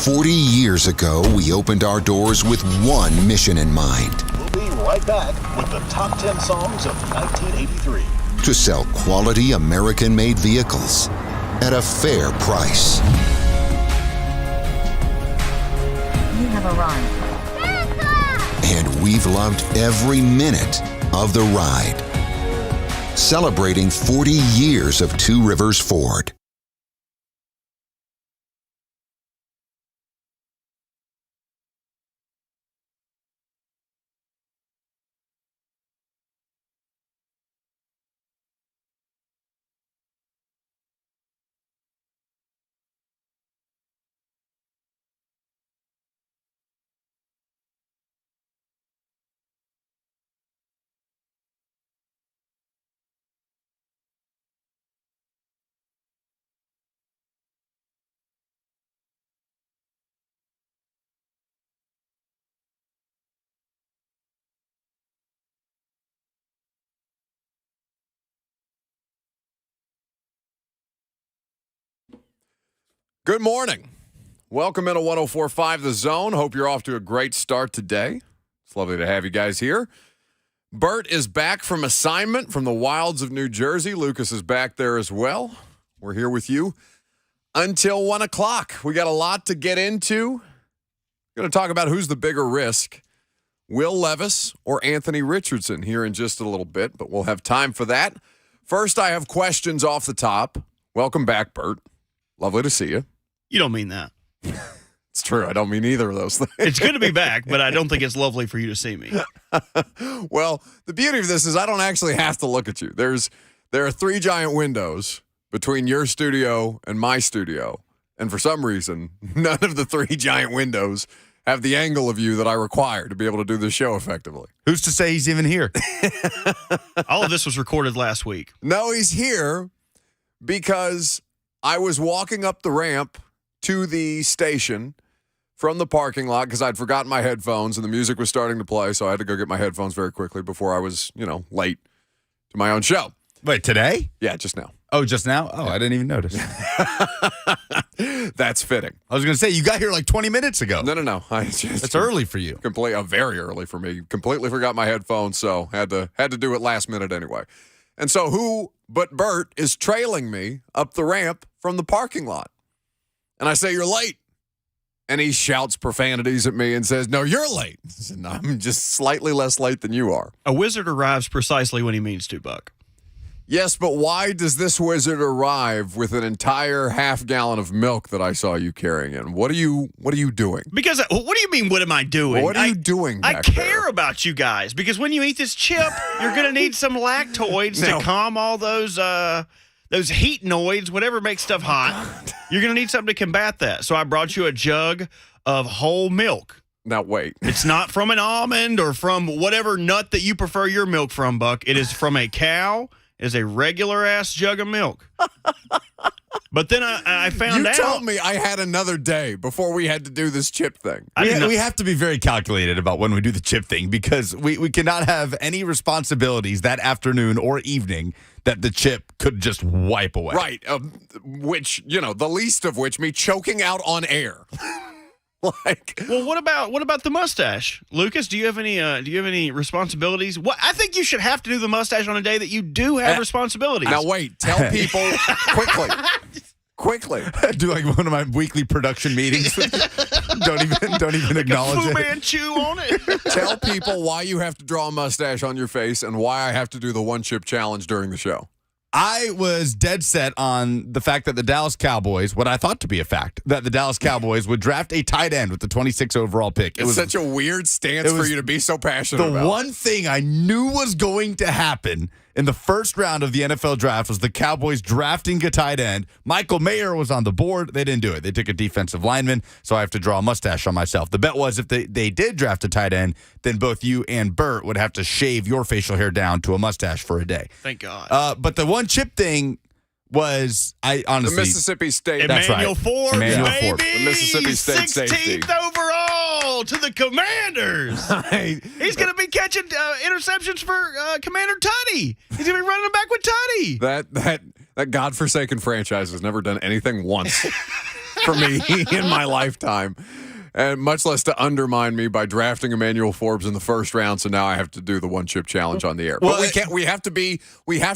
40 years ago, we opened our doors with one mission in mind. We'll be right back with the top 10 songs of 1983. To sell quality American-made vehicles at a fair price. You have arrived. And we've loved every minute of the ride. Celebrating 40 years of Two Rivers Ford. Good morning. Welcome into 104.5 The Zone. Hope you're off to a great start today. It's lovely to have you guys here. Bert is back from assignment from the wilds of New Jersey. Lucas is back there as well. We're here with you until 1 o'clock. We got a lot to get into. We're going to talk about who's the bigger risk, Will Levis or Anthony Richardson, here in just a little bit, but we'll have time for that. First, I have questions off the top. Welcome back, Bert. Lovely to see you. You don't mean that. It's true. I don't mean either of those things. It's good to be back, but I don't think it's lovely for you to see me. Well, the beauty of this is I don't actually have to look at you. There are 3 giant windows between your studio and my studio. And for some reason, none of the 3 giant windows have the angle of you that I require to be able to do this show effectively. Who's to say he's even here? All of this was recorded last week. No, he's here because I was walking up the ramp to the station from the parking lot because I'd forgotten my headphones and the music was starting to play, so I had to go get my headphones very quickly before I was, late to my own show. Wait, today? Yeah, just now. Oh, just now? Oh, I didn't even notice. That's fitting. I was going to say, you got here like 20 minutes ago. No. That's early for you. Very early for me. Completely forgot my headphones, so had to do it last minute anyway. And so who but Bert is trailing me up the ramp from the parking lot? And I say, "You're late." And he shouts profanities at me and says, "No, you're late." I said, "No, I'm just slightly less late than you are." A wizard arrives precisely when he means to, Buck. Yes, but why does this wizard arrive with an entire half gallon of milk that I saw you carrying in? What are you doing? Because, what do you mean, what am I doing? What are you doing I back care there? about you guys, because when you eat this chip, you're going to need some lactoids to calm all those heatnoids, whatever makes stuff hot. You're going to need something to combat that. So I brought you a jug of whole milk. Now, wait. It's not from an almond or from whatever nut that you prefer your milk from, Buck. It is from a cow. It is a regular-ass jug of milk. But then I found out. You told me I had another day before we had to do this chip thing. We have to be very calculated about when we do the chip thing because we cannot have any responsibilities that afternoon or evening that the chip could just wipe away. Right. Which, the least of which, me choking out on air. Well, what about the mustache, Lucas? Do you have any responsibilities? I think you should have to do the mustache on a day that you do have responsibilities. Now wait, tell people quickly. Do like one of my weekly production meetings. don't even acknowledge Fu it. Manchu on it. Tell people why you have to draw a mustache on your face and why I have to do the one chip challenge during the show. I was dead set on the fact that the Dallas Cowboys, what I thought to be a fact, that the Dallas Cowboys would draft a tight end with the 26th overall pick. It was such a weird stance for you to be so passionate about. The one thing I knew was going to happen in the first round of the NFL draft was the Cowboys drafting a tight end. Michael Mayer was on the board. They didn't do it. They took a defensive lineman, so I have to draw a mustache on myself. The bet was if they did draft a tight end, then both you and Bert would have to shave your facial hair down to a mustache for a day. Thank God. But the one chip thing was, I honestly... The Mississippi State. Emmanuel Forbes, baby. The Mississippi State 16th safety. overall to the Commanders. He's going to be catching interceptions for Commander Tutty. He's going to be running them back with Tutty. That godforsaken franchise has never done anything once for me in my lifetime. And much less to undermine me by drafting Emmanuel Forbes in the first round. So now I have to do the one chip challenge on the air. Well, but we can't. We have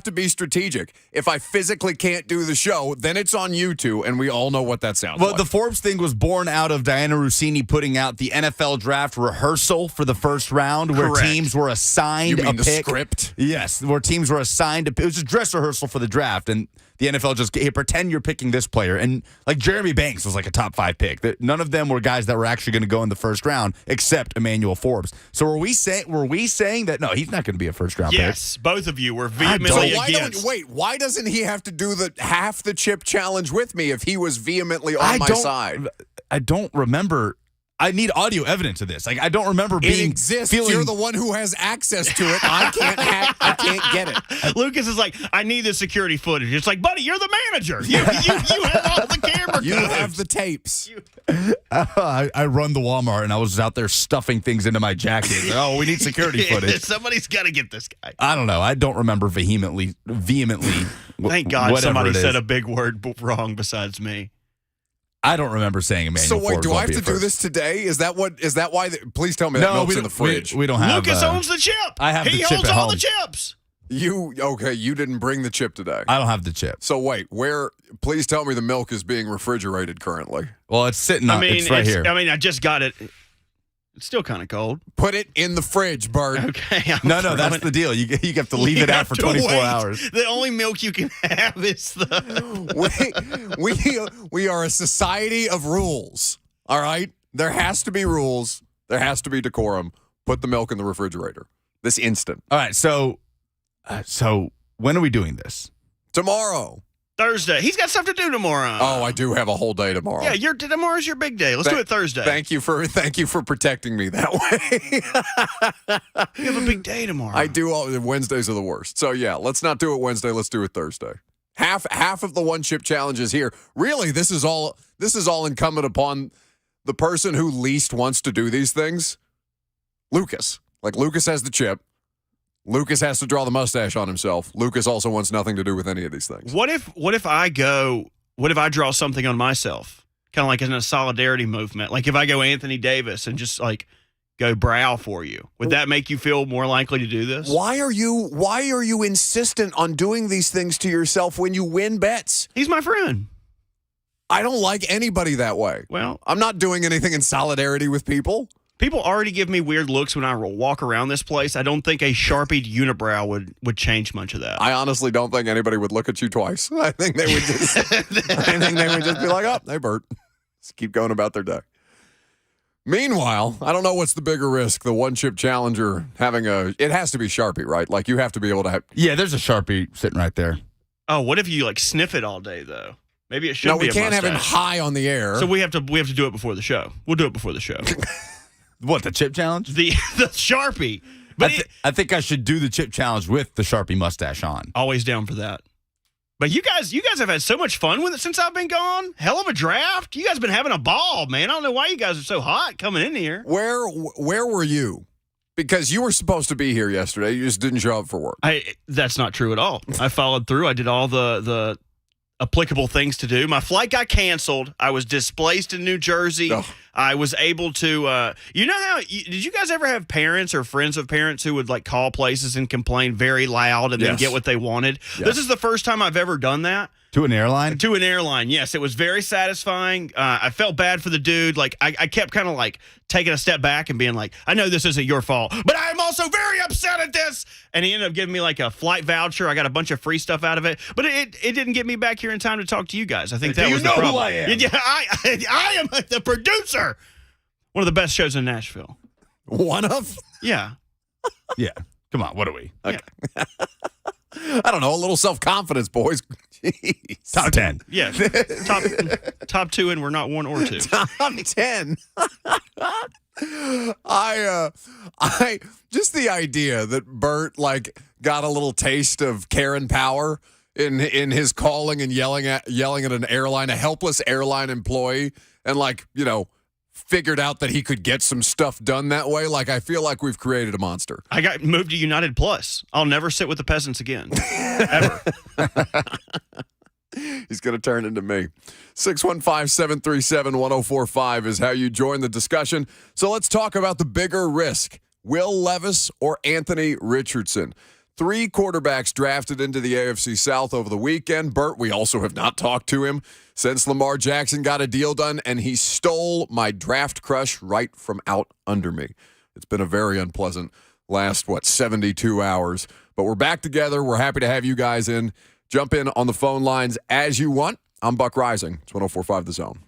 to be strategic. If I physically can't do the show, then it's on you two, and we all know what that sounds like. The Forbes thing was born out of Diana Rossini putting out the NFL draft rehearsal for the first round, where Correct. teams were assigned You mean a the pick. script? Yes, where teams were assigned it was a dress rehearsal for the draft, and the NFL just pretend you're picking this player, and like Jeremy Banks was like a top 5 pick. None of them were guys that were actually going to go in the first round, except Emmanuel Forbes. So were we saying that no, he's not going to be a first round Yes, both of you were So vehemently why against. why doesn't he have to do the half the chip challenge with me if he was vehemently on pick. my side? I don't remember. I need audio evidence of this. Like I don't remember It being exists. feeling. You're the one who has access to it. I can't get it. Lucas is like, I need the security footage. It's like, buddy, you're the manager. You have all the camera. You codes. have the tapes. I run the Walmart and I was out there stuffing things into my jacket. Oh, we need security footage. Somebody's got to get this guy. I don't know. I don't remember vehemently. Thank God whatever somebody it is. said a big word wrong besides me. I don't remember saying Emmanuel So wait, Forbes do I won't have be to a do first. this today? Is that why? Please tell me that milk's we in the don't- fridge. We don't have. Lucas owns the chip. I have he the chip owns at all home. the chips. You didn't bring the chip today. I don't have the chip. So wait, please tell me the milk is being refrigerated currently. Well, it's sitting on. It's right here. I just got it. It's still kind of cold. Put it in the fridge, Bert. Okay. No, that's the deal. You have to leave it out for 24 hours. The only milk you can have is the. We are a society of rules. All right? There has to be rules. There has to be decorum. Put the milk in the refrigerator this instant. All right. So when are we doing this? Tomorrow. Thursday. He's got stuff to do tomorrow. Oh, I do have a whole day tomorrow. Yeah, tomorrow's your big day. Let's do it Thursday. Thank you for protecting me that way. You have a big day tomorrow. I do. Wednesdays are the worst. So yeah, let's not do it Wednesday. Let's do it Thursday. Half of the one chip challenge is here. Really, this is all incumbent upon the person who least wants to do these things. Lucas. Like Lucas has the chip. Lucas has to draw the mustache on himself. Lucas also wants nothing to do with any of these things. What if I draw something on myself? Kind of like in a solidarity movement. Like if I go Anthony Davis and just like go brow for you. Would that make you feel more likely to do this? Why are you insistent on doing these things to yourself when you win bets? He's my friend. I don't like anybody that way. Well, I'm not doing anything in solidarity with people. people already give me weird looks when I walk around this place. I don't think a Sharpied unibrow would change much of that. I honestly don't think anybody would look at you twice. I think they would just be like, oh, hey, Bert. Just keep going about their day. Meanwhile, I don't know what's the bigger risk, the one-chip challenger having it has to be Sharpie, right? Like, you have to be able to have. Yeah, there's a Sharpie sitting right there. Oh, what if you, like, sniff it all day, though? Maybe it should No, be we can't have him mustache. high on the air. So we have to do it before the show. We'll do it before the show. What, the chip challenge? the Sharpie. But I think I should do the chip challenge with the Sharpie mustache on. always down for that. But you guys have had so much fun with it since I've been gone. Hell of a draft. You guys have been having a ball, man. I don't know why you guys are so hot coming in here. Where were you? Because you were supposed to be here yesterday. You just didn't show up for work. That's not true at all. I followed through. I did all the applicable things to do. My flight got canceled. I was displaced in New Jersey. Ugh. I was able to, you know how, did you guys ever have parents or friends of parents who would like call places and complain very loud and then Yes. get what they wanted? Yes. This is the first time I've ever done that. To an airline? To an airline, yes. It was very satisfying. I felt bad for the dude. Like, I kept kind of like taking a step back and being like, I know this isn't your fault, but I'm also very upset at this. And he ended up giving me like a flight voucher. I got a bunch of free stuff out of it, but it didn't get me back here in time to talk to you guys. I think that you was know the who problem. I am? Yeah, I am the producer. One of the best shows in Nashville. One of? Yeah. Yeah. Come on, what are we? I don't know. A little self-confidence, boys. Jeez. Top 10. Yeah. top two, and we're not one or two. Top 10. I just the idea that Bert like got a little taste of Karen power in his calling and yelling at an airline, a helpless airline employee, and like, you know, figured out that he could get some stuff done that way. Like, I feel like we've created a monster. I got moved to United Plus. I'll never sit with the peasants again. Ever. He's going to turn into me. 615-737-1045 is how you join the discussion. So let's talk about the bigger risk. Will Levis or Anthony Richardson? 3 quarterbacks drafted into the AFC South over the weekend. Bert, we also have not talked to him since Lamar Jackson got a deal done, and he stole my draft crush right from out under me. It's been a very unpleasant last, 72 hours. But we're back together. We're happy to have you guys in. Jump in on the phone lines as you want. I'm Buck Rising. It's 104.5 The Zone.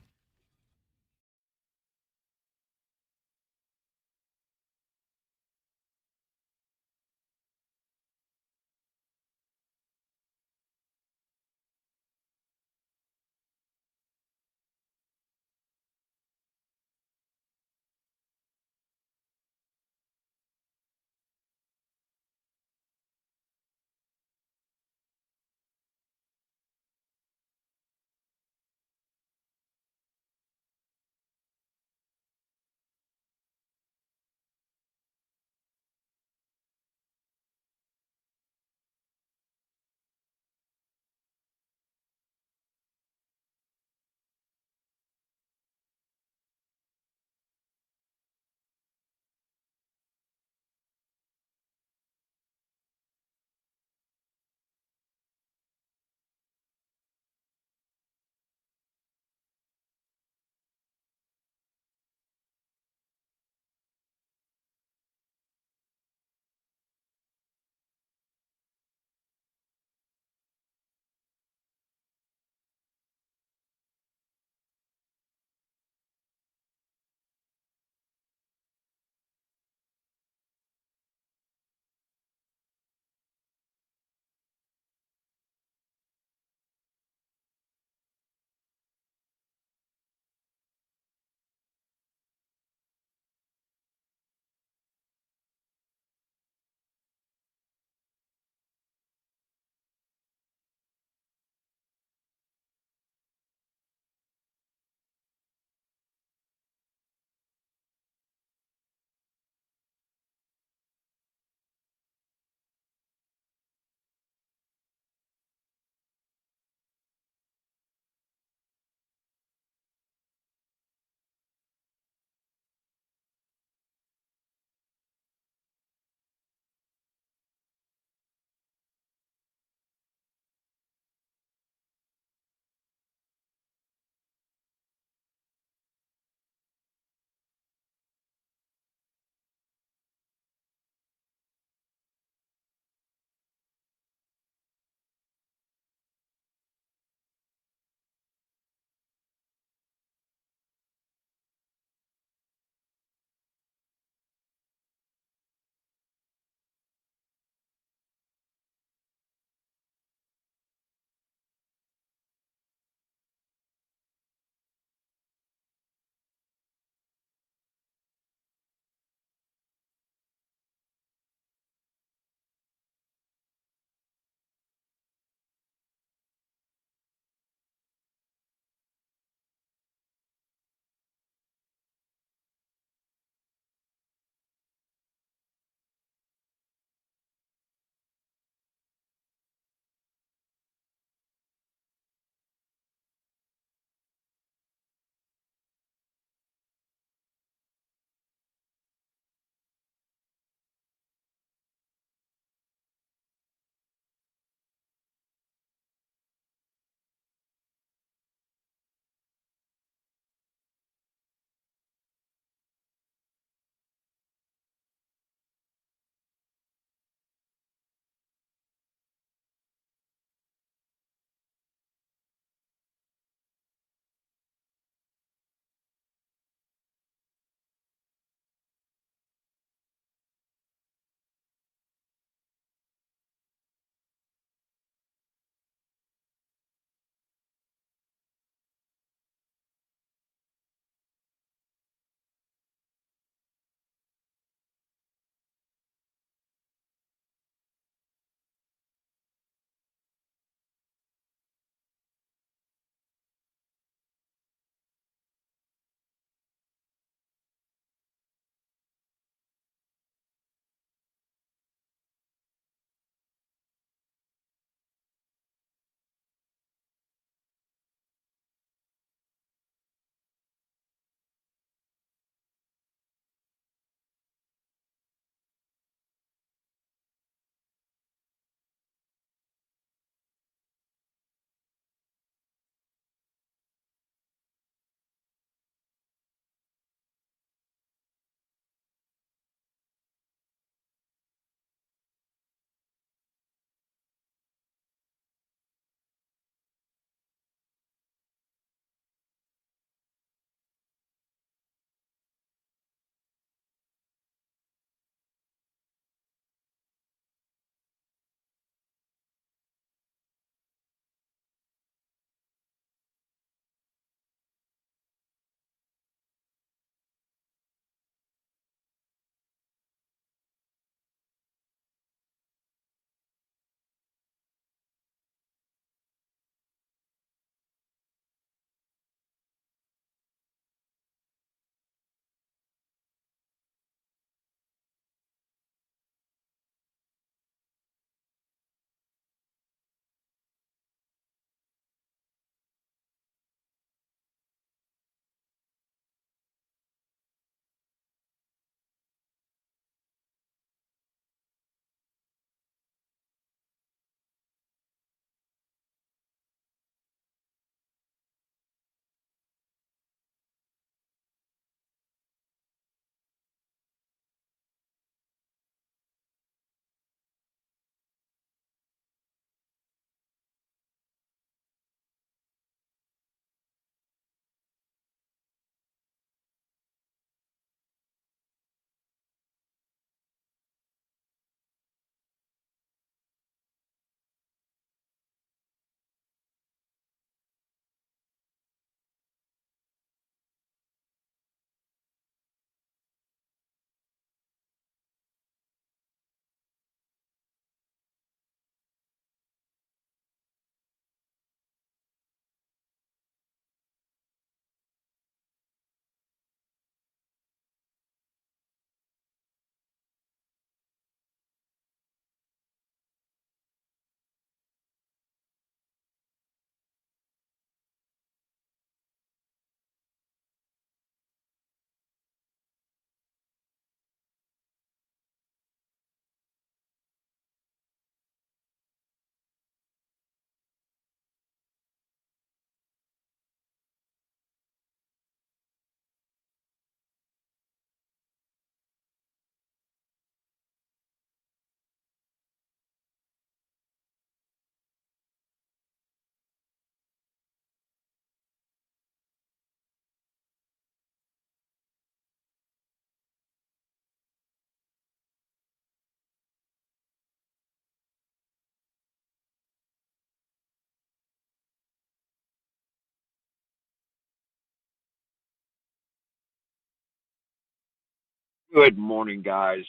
Good morning, guys.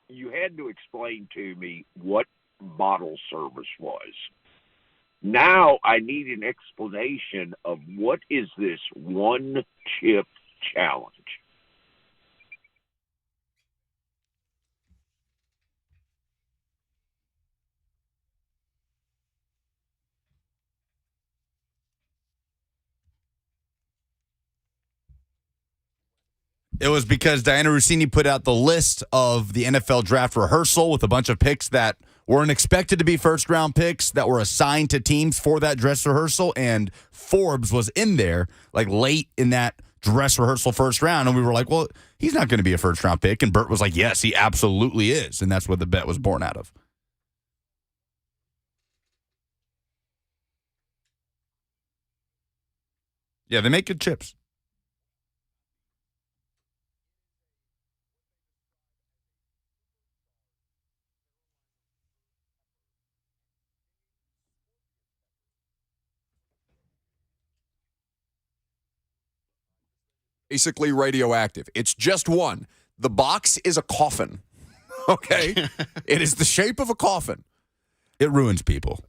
You had to explain to me what bottle service was. Now I need an explanation of what is this one chip challenge. It was because Diana Rossini put out the list of the NFL draft rehearsal with a bunch of picks that weren't expected to be first-round picks that were assigned to teams for that dress rehearsal, and Forbes was in there, like, late in that dress rehearsal first round, and we were like, well, he's not going to be a first-round pick, and Bert was like, yes, he absolutely is, and that's what the bet was born out of. Yeah, they make good chips. Basically radioactive. It's just one. The box is a coffin. Okay? It is the shape of a coffin. It ruins people.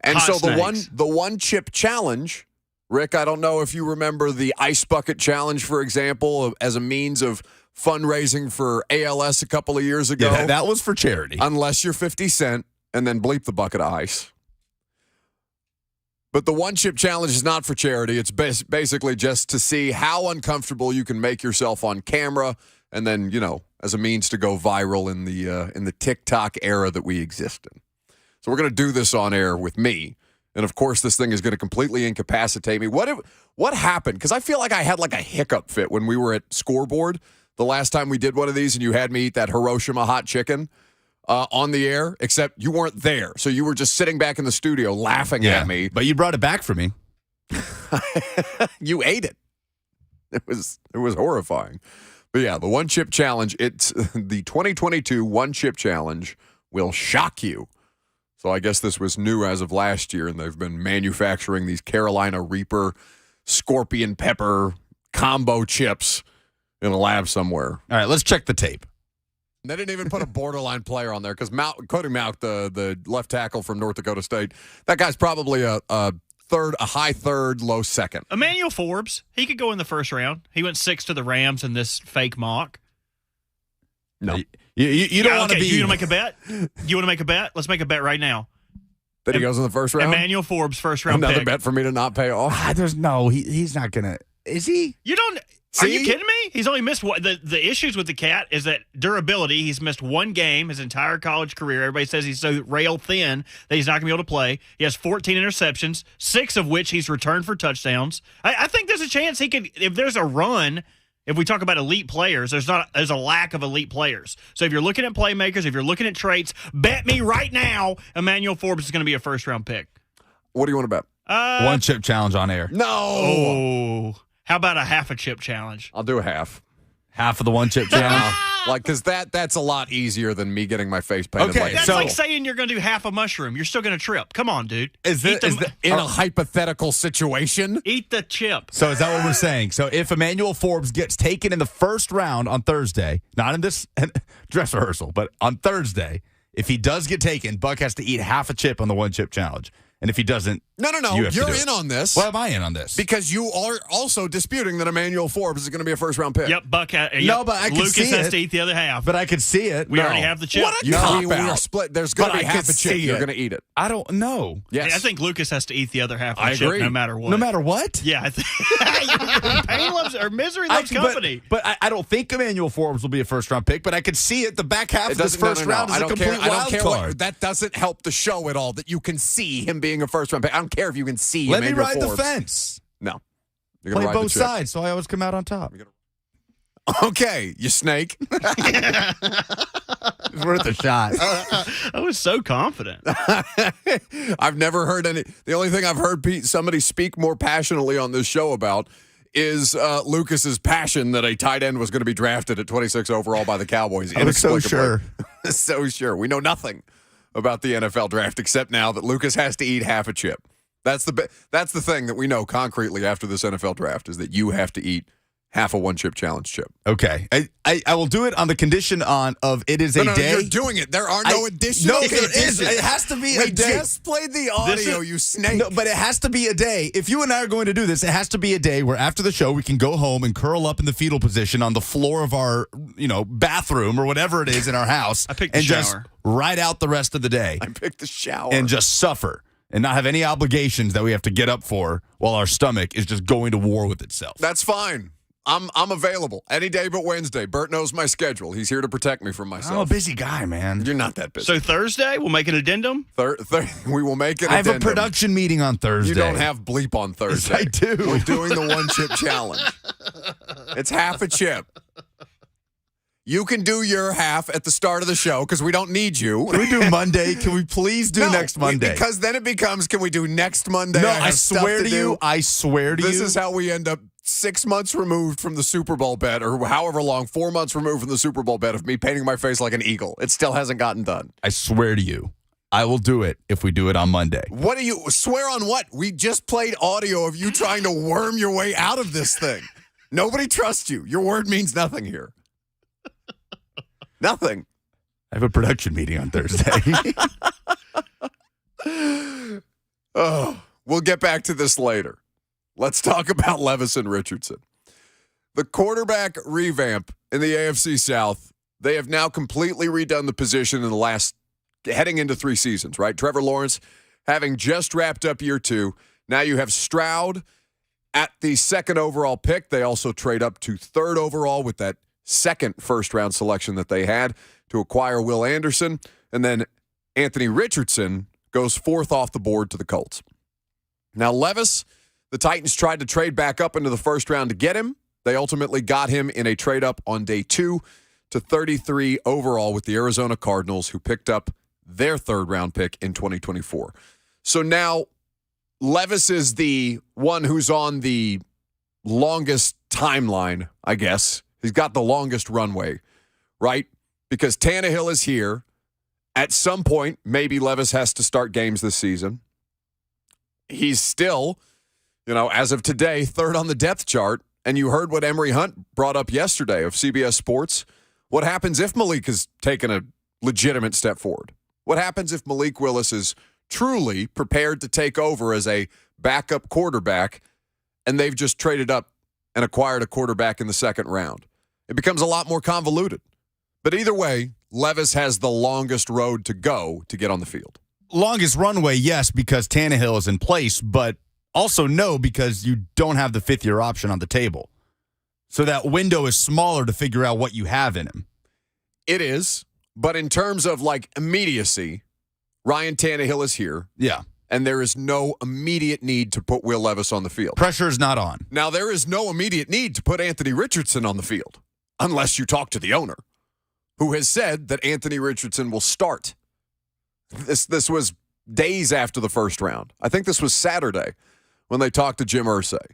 And Hot so snakes. the one chip challenge, Rick, I don't know if you remember the ice bucket challenge, for example, as a means of fundraising for ALS a couple of years ago. Yeah, that was for charity. Unless you're 50 Cent and then bleep the bucket of ice. But the one chip challenge is not for charity. It's basically just to see how uncomfortable you can make yourself on camera, and then, you know, as a means to go viral in the TikTok era that we exist in. So we're going to do this on air with me, and of course this thing is going to completely incapacitate me. What happened? Because I feel like I had like a hiccup fit when we were at Scoreboard the last time we did one of these, and you had me eat that Hiroshima hot chicken. On the air, except you weren't there. So you were just sitting back in the studio laughing at me. But you brought it back for me. You ate it. It was horrifying. But yeah, the one chip challenge, it's the 2022 one chip challenge will shock you. So I guess this was new as of last year, and they've been manufacturing these Carolina Reaper scorpion pepper combo chips in a lab somewhere. All right, let's check the tape. They didn't even put a borderline player on there because Cody Mauch, the left tackle from North Dakota State, that guy's probably a high third, low second. Emmanuel Forbes, he could go in the first round. He went 6 to the Rams in this fake mock. No. You don't want to be. You want to make a bet? You want to make a bet? Let's make a bet right now. That he goes in the first round? Emmanuel Forbes, first round Another pick. bet for me to not pay off? He's not going to. Is he? You don't. Are you kidding me? He's only missed one. The issues with the cat is that durability. He's missed one game his entire college career. Everybody says he's so rail thin that he's not going to be able to play. He has 14 interceptions, 6 of which he's returned for touchdowns. I think there's a chance he could, if there's a run, if we talk about elite players, there's a lack of elite players. So if you're looking at playmakers, if you're looking at traits, bet me right now Emmanuel Forbes is going to be a first-round pick. What do you want to bet? One chip challenge on air. No. Oh. How about a half a chip challenge? I'll do a half. Half of the one chip challenge. Because that's a lot easier than me getting my face painted Okay, like That's so- like saying you're going to do half a mushroom. You're still going to trip. Come on, dude. in a hypothetical situation. Eat the chip. So is that what we're saying? So if Emmanuel Forbes gets taken in the first round on Thursday, not in this dress rehearsal, but on Thursday, if he does get taken, Buck has to eat half a chip on the one chip challenge. And if he doesn't, No. you have to You're do it. in on this. Why am I in on this? Because you are also disputing that Emmanuel Forbes is going to be a first-round pick. Yep, Buck. No, but I can Lucas see has it. to eat the other half. But I could see it. We already have the chip. What a You, cop we are out. split. There's going to But be I half could a chip. see You're it. going to eat it. I don't know. Yes. I think Lucas has to eat the other half of I the chip agree. no matter what. No matter what? Yeah, I think pain loves or misery loves company. But I don't think Emmanuel Forbes will be a first-round pick, but I could see it. The back half of this first round is I a don't complete care. I don't wild care. card. That doesn't help the show at all that you can see him being a first-round pick. I don't care if you can see Let me Emmanuel ride Forbes. the fence. No. You're going Play to ride both the chip. sides, so I always come out on top. Okay, you snake. It's worth a shot. I was so confident. I've never heard any. The only thing I've heard somebody speak more passionately on this show about is Lucas's passion that a tight end was going to be drafted at 26 overall by the Cowboys. I was so inexplicably. sure. So sure. We know nothing about the NFL draft except now that Lucas has to eat half a chip. That's the thing that we know concretely after this NFL draft is that you have to eat half a one-chip challenge chip. Okay. I will do it on the condition of it is a No, day. you're doing it. There are no additional No, there is. conditions. It has to be a We day. just played the audio, you snake. No, but it has to be a day. If you and I are going to do this, it has to be a day where after the show we can go home and curl up in the fetal position on the floor of our, bathroom or whatever it is in our house. I picked the and just shower. ride out the rest of the day I picked the shower. and just suffer and not have any obligations that we have to get up for while our stomach is just going to war with itself. That's fine. I'm available any day but Wednesday. Bert knows my schedule. He's here to protect me from myself. I'm a busy guy, man. You're not that busy. So Thursday, we'll make an addendum. We will make it. I have a production meeting on Thursday. You don't have bleep on Thursday. Yes, I do. We're doing the one chip challenge. It's half a chip. You can do your half at the start of the show because we don't need you. Can we do Monday? Can we please do No, next Monday? Because then it becomes, can we do next Monday? No, I I have stuff swear to do. you. I swear to you. This is how we end up 6 months removed from the Super Bowl bet, or however long, 4 months removed from the Super Bowl bet of me painting my face like an eagle. It still hasn't gotten done. I swear to you. I will do it if we do it on Monday. What do you swear on? What? We just played audio of you trying to worm your way out of this thing. Nobody trusts you. Your word means nothing here. Nothing. I have a production meeting on Thursday. Oh, we'll get back to this later. Let's talk about Levis and Richardson. The quarterback revamp in the AFC South, they have now completely redone the position in the last, heading into 3 seasons, right? Trevor Lawrence having just wrapped up year 2. Now you have Stroud at the 2nd overall pick. They also trade up to 3rd overall with that 2nd first-round selection that they had to acquire Will Anderson. And then Anthony Richardson goes 4th off the board to the Colts. Now, Levis, the Titans tried to trade back up into the first round to get him. They ultimately got him in a trade-up on day 2 to 33 overall with the Arizona Cardinals, who picked up their 3rd-round pick in 2024. So now Levis is the one who's on the longest timeline, I guess. He's got the longest runway, right? Because Tannehill is here. At some point, maybe Levis has to start games this season. He's still, as of today, 3rd on the depth chart. And you heard what Emory Hunt brought up yesterday of CBS Sports. What happens if Malik has taken a legitimate step forward? What happens if Malik Willis is truly prepared to take over as a backup quarterback and they've just traded up and acquired a quarterback in the 2nd round? It becomes a lot more convoluted. But either way, Levis has the longest road to go to get on the field. Longest runway, yes, because Tannehill is in place, but also no, because you don't have the 5th-year option on the table. So that window is smaller to figure out what you have in him. It is, but in terms of immediacy, Ryan Tannehill is here. Yeah. And there is no immediate need to put Will Levis on the field. Pressure is not on. Now, there is no immediate need to put Anthony Richardson on the field, unless you talk to the owner, who has said that Anthony Richardson will start. This was days after the first round. I think this was Saturday when they talked to Jim Irsay.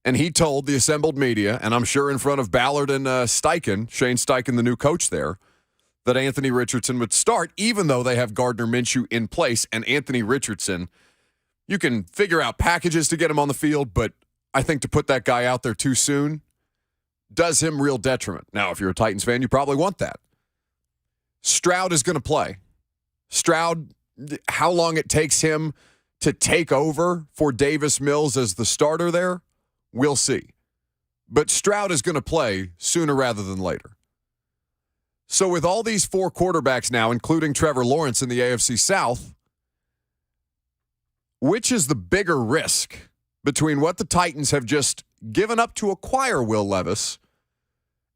And he told the assembled media, and I'm sure in front of Ballard and Steichen, Shane Steichen, the new coach there, that Anthony Richardson would start, even though they have Gardner Minshew in place. And Anthony Richardson, you can figure out packages to get him on the field, but I think to put that guy out there too soon does him real detriment. Now, if you're a Titans fan, you probably want that. Stroud is going to play. Stroud, how long it takes him to take over for Davis Mills as the starter there, we'll see. But Stroud is going to play sooner rather than later. So with all these 4 quarterbacks now, including Trevor Lawrence in the AFC South, which is the bigger risk between what the Titans have just given up to acquire Will Levis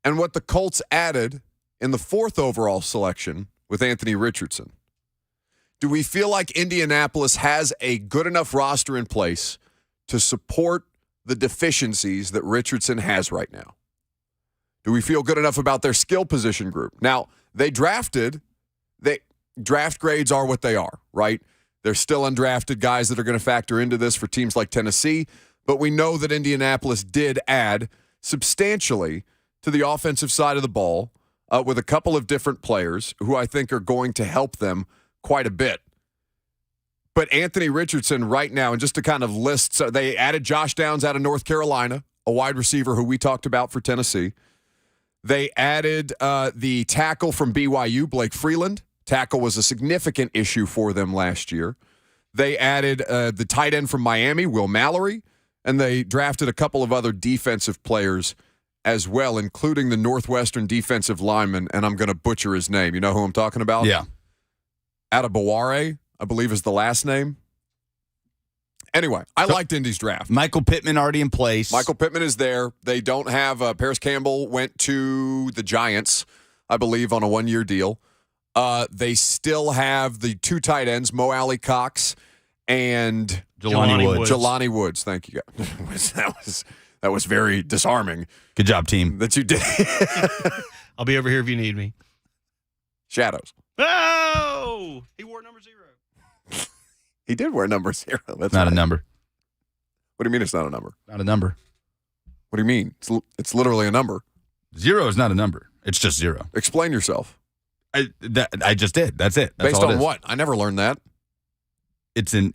and what the Colts added in the 4th overall selection with Anthony Richardson? Do we feel like Indianapolis has a good enough roster in place to support the deficiencies that Richardson has right now? Do we feel good enough about their skill position group? Now, draft grades are what they are, right? There's still undrafted guys that are going to factor into this for teams like Tennessee, but we know that Indianapolis did add substantially to the offensive side of the ball with a couple of different players who I think are going to help them quite a bit. But Anthony Richardson right now, and just to kind of list, so they added Josh Downs out of North Carolina, a wide receiver who we talked about for Tennessee. They added the tackle from BYU, Blake Freeland. Tackle was a significant issue for them last year. They added the tight end from Miami, Will Mallory, and they drafted a couple of other defensive players as well, including the Northwestern defensive lineman, and I'm going to butcher his name. You know who I'm talking about? Yeah. Adebaware, I believe is the last name. Anyway, I liked Indy's draft. Michael Pittman already in place. Michael Pittman is there. They don't have Paris Campbell went to the Giants, I believe, on a one-year deal. They still have the two tight ends, Mo Alley Cox and Jelani Woods. Thank you, guys. That was very disarming. Good job, team. That you did. I'll be over here if you need me. Shadows. Oh! He wore number 0. He did wear number 0. That's not right. a number. What do you mean it's not a number? Not a number. What do you mean? It's literally a number. 0 is not a number. It's just 0. Explain yourself. I just did. That's it. That's Based all it on is. what? I never learned that. It's an.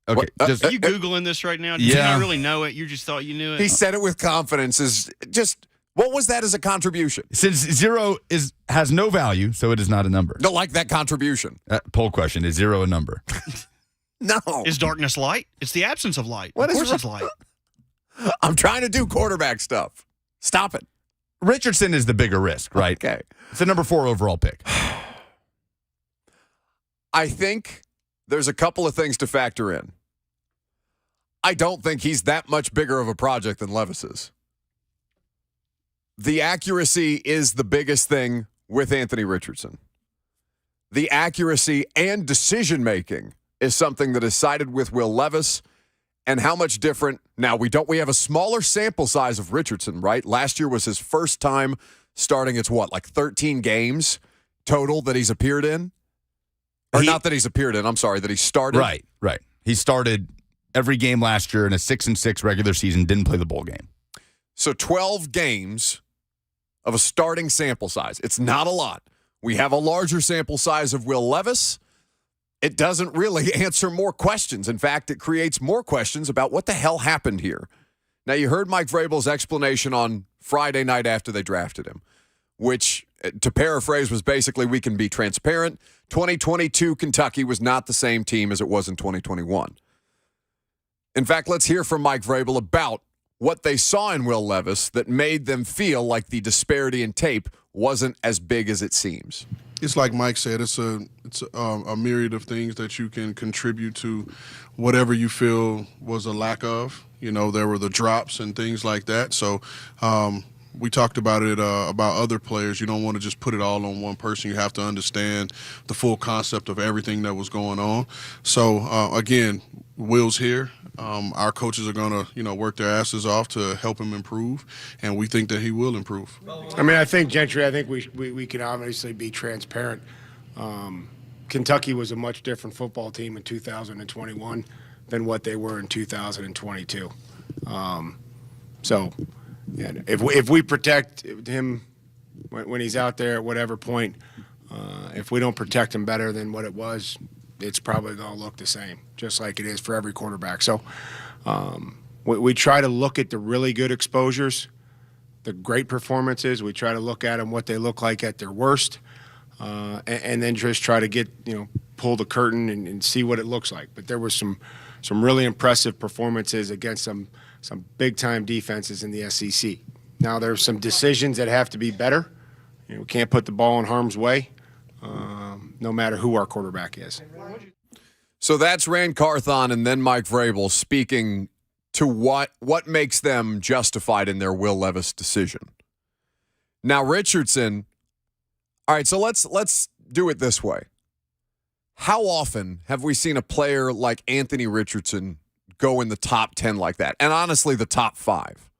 Okay. Are you Googling this right now? Did you not really know it? You just thought you knew it? He said it with confidence. What was that as a contribution? Since 0 has no value, so it is not a number. Don't like that contribution. Poll question: is 0 a number? No. Is darkness light? It's the absence of light. What of is course it's light. I'm trying to do quarterback stuff. Stop it. Richardson is the bigger risk, right? Okay. It's a number 4 overall pick. I think there's a couple of things to factor in. I don't think he's that much bigger of a project than Levis is. The accuracy is the biggest thing with Anthony Richardson. The accuracy and decision-making is something that is cited with Will Levis. And how much different? Now, we have a smaller sample size of Richardson, right? Last year was his first time starting. It's like 13 games total that he's appeared in? Or not that he's appeared in. I'm sorry, that he started. Right. He started every game last year in a 6-6 regular season, didn't play the bowl game. So 12 games of a starting sample size. It's not a lot. We have a larger sample size of Will Levis. It doesn't really answer more questions. In fact, it creates more questions about what the hell happened here. Now, you heard Mike Vrabel's explanation on Friday night after they drafted him, which, to paraphrase, was basically, we can be transparent. 2022 Kentucky was not the same team as it was in 2021. In fact, let's hear from Mike Vrabel about what they saw in Will Levis that made them feel like the disparity in tape wasn't as big as it seems. It's like Mike said, it's a myriad of things that you can contribute to whatever you feel was a lack of. There were the drops and things like that. So we talked about it, about other players. You don't want to just put it all on one person. You have to understand the full concept of everything that was going on. So, again, Will's here. Our coaches are going to, work their asses off to help him improve, and we think that he will improve. I think, Gentry, we can obviously be transparent. Kentucky was a much different football team in 2021 than what they were in 2022. So, yeah, if we protect him when he's out there at whatever point, if we don't protect him better than what it was, it's probably going to look the same, just like it is for every quarterback. So we try to look at the really good exposures, the great performances. We try to look at them, what they look like at their worst, and then just try to pull the curtain and see what it looks like. But there was some really impressive performances against some big-time defenses in the SEC. Now, there's some decisions that have to be better. We can't put the ball in harm's way, no matter who our quarterback is. So that's Rand Carthon and then Mike Vrabel speaking to what makes them justified in their Will Levis decision. Now, Richardson, all right, so let's do it this way. How often have we seen a player like Anthony Richardson go in the top 10 like that? And honestly, the top 5.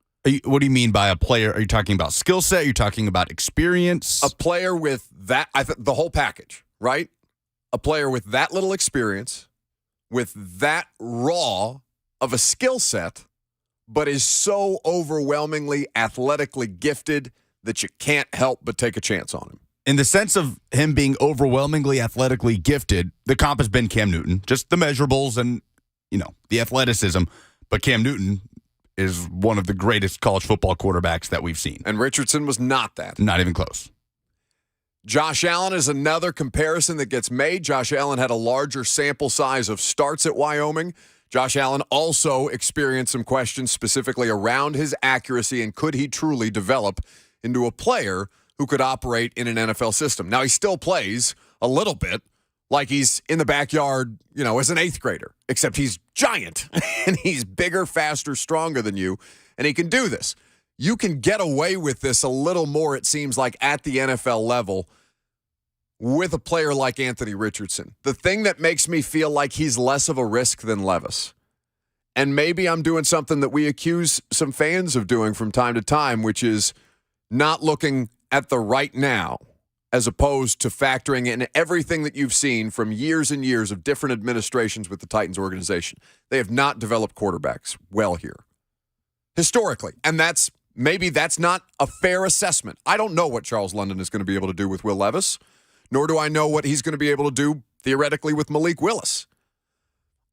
What do you mean by a player? Are you talking about skill set? Are you talking about experience? A player with that, the whole package, right? A player with that little experience, with that raw of a skill set, but is so overwhelmingly athletically gifted that you can't help but take a chance on him. In the sense of him being overwhelmingly athletically gifted, the comp has been Cam Newton, just the measurables and, the athleticism. But Cam Newton is one of the greatest college football quarterbacks that we've seen. And Richardson was not that. Not even close. Josh Allen is another comparison that gets made. Josh Allen had a larger sample size of starts at Wyoming. Josh Allen also experienced some questions specifically around his accuracy and could he truly develop into a player who could operate in an NFL system. Now, he still plays a little bit like he's in the backyard, as an 8th grader, except he's giant and he's bigger, faster, stronger than you, and he can do this. You can get away with this a little more, it seems like, at the NFL level with a player like Anthony Richardson. The thing that makes me feel like he's less of a risk than Levis, and maybe I'm doing something that we accuse some fans of doing from time to time, which is not looking at the right now as opposed to factoring in everything that you've seen from years and years of different administrations with the Titans organization. They have not developed quarterbacks well here historically, and maybe that's not a fair assessment. I don't know what Charles London is going to be able to do with Will Levis, nor do I know what he's going to be able to do theoretically with Malik Willis.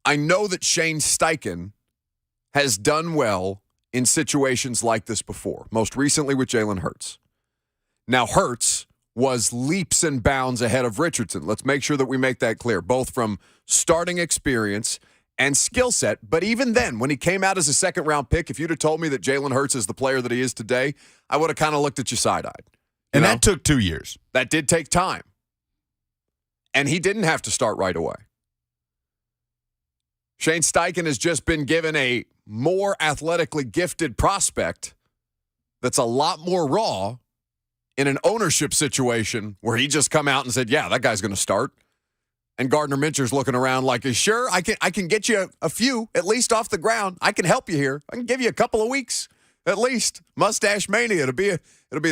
I know that Shane Steichen has done well in situations like this before, most recently with Jalen Hurts. Now, Hurts was leaps and bounds ahead of Richardson. Let's make sure that we make that clear, both from starting experience and skill set. But even then, when he came out as a second-round pick, if you'd have told me that Jalen Hurts is the player that he is today, I would have kind of looked at you side-eyed. And that took 2 years. That did take time. And he didn't have to start right away. Shane Steichen has just been given a more athletically gifted prospect that's a lot more raw in an ownership situation where he just come out and said, yeah, that guy's going to start. And Gardner Minshew's looking around like, sure, I can get you a few, at least off the ground. I can help you here. I can give you a couple of weeks, at least. Mustache Mania. It'll be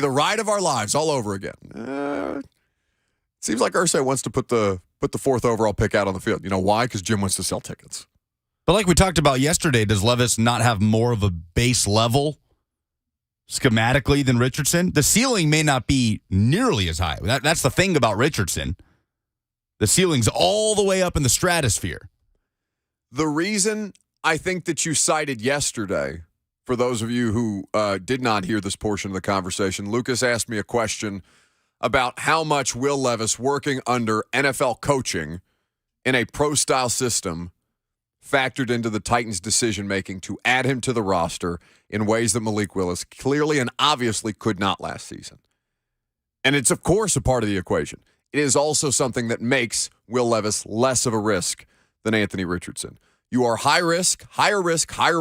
the ride of our lives all over again. Seems like Irsay wants to put the 4th overall pick out on the field. You know why? Because Jim wants to sell tickets. But like we talked about yesterday, does Levis not have more of a base level schematically than Richardson? The ceiling may not be nearly as high. That's the thing about Richardson. The ceiling's all the way up in the stratosphere. The reason I think that you cited yesterday, for those of you who did not hear this portion of the conversation, Lucas asked me a question about how much Will Levis working under NFL coaching in a pro-style system factored into the Titans' decision-making to add him to the roster in ways that Malik Willis clearly and obviously could not last season. And it's, of course, a part of the equation. It is also something that makes Will Levis less of a risk than Anthony Richardson. You are higher risk, higher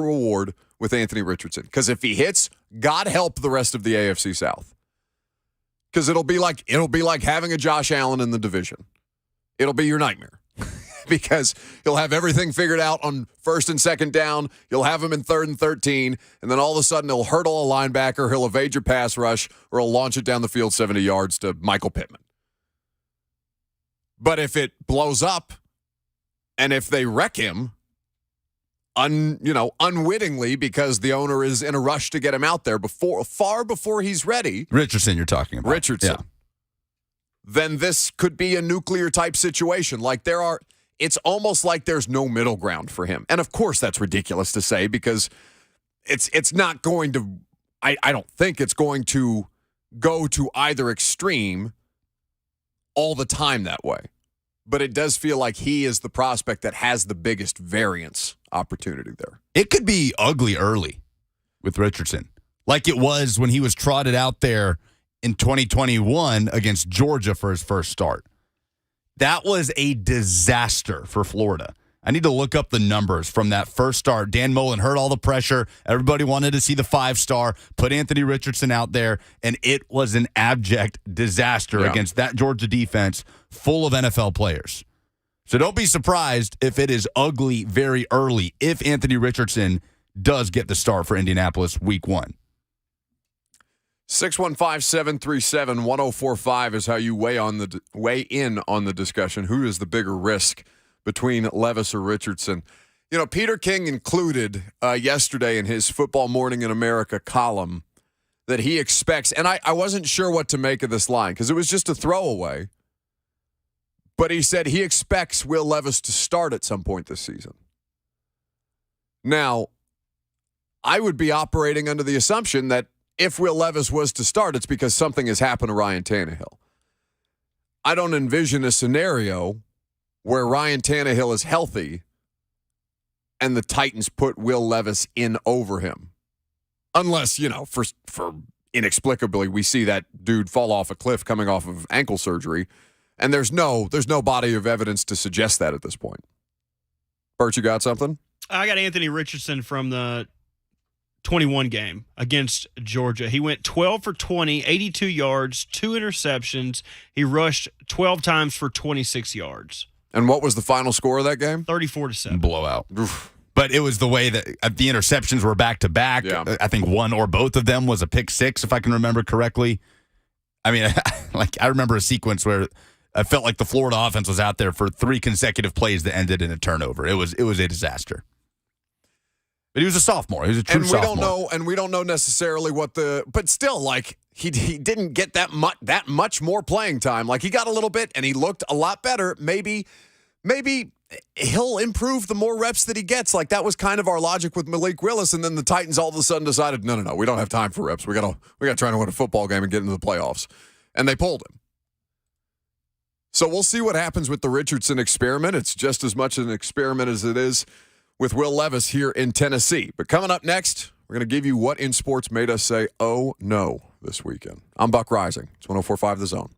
reward with Anthony Richardson. Because if he hits, God help the rest of the AFC South. Because it'll be like having a Josh Allen in the division. It'll be your nightmare. Because he'll have everything figured out on 1st and 2nd down. You'll have him in 3rd and 13, and then all of a sudden he'll hurdle a linebacker, he'll evade your pass rush, or he'll launch it down the field 70 yards to Michael Pittman. But if it blows up, and if they wreck him, unwittingly, because the owner is in a rush to get him out there far before he's ready. Richardson, you're talking about. Richardson. Yeah. Then this could be a nuclear type situation. It's almost like there's no middle ground for him. And of course that's ridiculous to say because it's not going to, I don't think it's going to go to either extreme all the time that way. But it does feel like he is the prospect that has the biggest variance opportunity there. It could be ugly early with Richardson, like it was when he was trotted out there in 2021 against Georgia for his first start. That was a disaster for Florida. I need to look up the numbers from that first start. Dan Mullen heard all the pressure. Everybody wanted to see the 5-star, put Anthony Richardson out there, and it was an abject disaster against that Georgia defense full of NFL players. So don't be surprised if it is ugly very early if Anthony Richardson does get the start for Indianapolis week 1. 615-737-1045 is how you weigh in on the discussion. Who is the bigger risk between Levis or Richardson? You know, Peter King included yesterday in his Football Morning in America column that he expects, and I wasn't sure what to make of this line because it was just a throwaway, but he said he expects Will Levis to start at some point this season. Now, I would be operating under the assumption that if Will Levis was to start, it's because something has happened to Ryan Tannehill. I don't envision a scenario where Ryan Tannehill is healthy and the Titans put Will Levis in over him. Unless, for inexplicably, we see that dude fall off a cliff coming off of ankle surgery, and there's no body of evidence to suggest that at this point. Bert, you got something? I got Anthony Richardson from the 21 game against Georgia. He went 12 for 20, 82 yards, 2 interceptions. He rushed 12 times for 26 yards. And what was the final score of that game? 34-7. Blowout. Oof. But it was the way that the interceptions were back-to-back. Yeah. I think one or both of them was a pick six, if I can remember correctly. I mean, I remember a sequence where I felt like the Florida offense was out there for 3 consecutive plays that ended in a turnover. It was a disaster. But he was a sophomore. He was a true sophomore. We don't know necessarily but still, like, he didn't get that much more playing time. Like, he got a little bit, and he looked a lot better. Maybe he'll improve the more reps that he gets. Like, that was kind of our logic with Malik Willis, and then the Titans all of a sudden decided, no, we don't have time for reps. We got to try to win a football game and get into the playoffs. And they pulled him. So we'll see what happens with the Richardson experiment. It's just as much an experiment as it is with Will Levis here in Tennessee. But coming up next, we're going to give you what in sports made us say, oh, no, this weekend. I'm Buck Rising. It's 104.5 The Zone.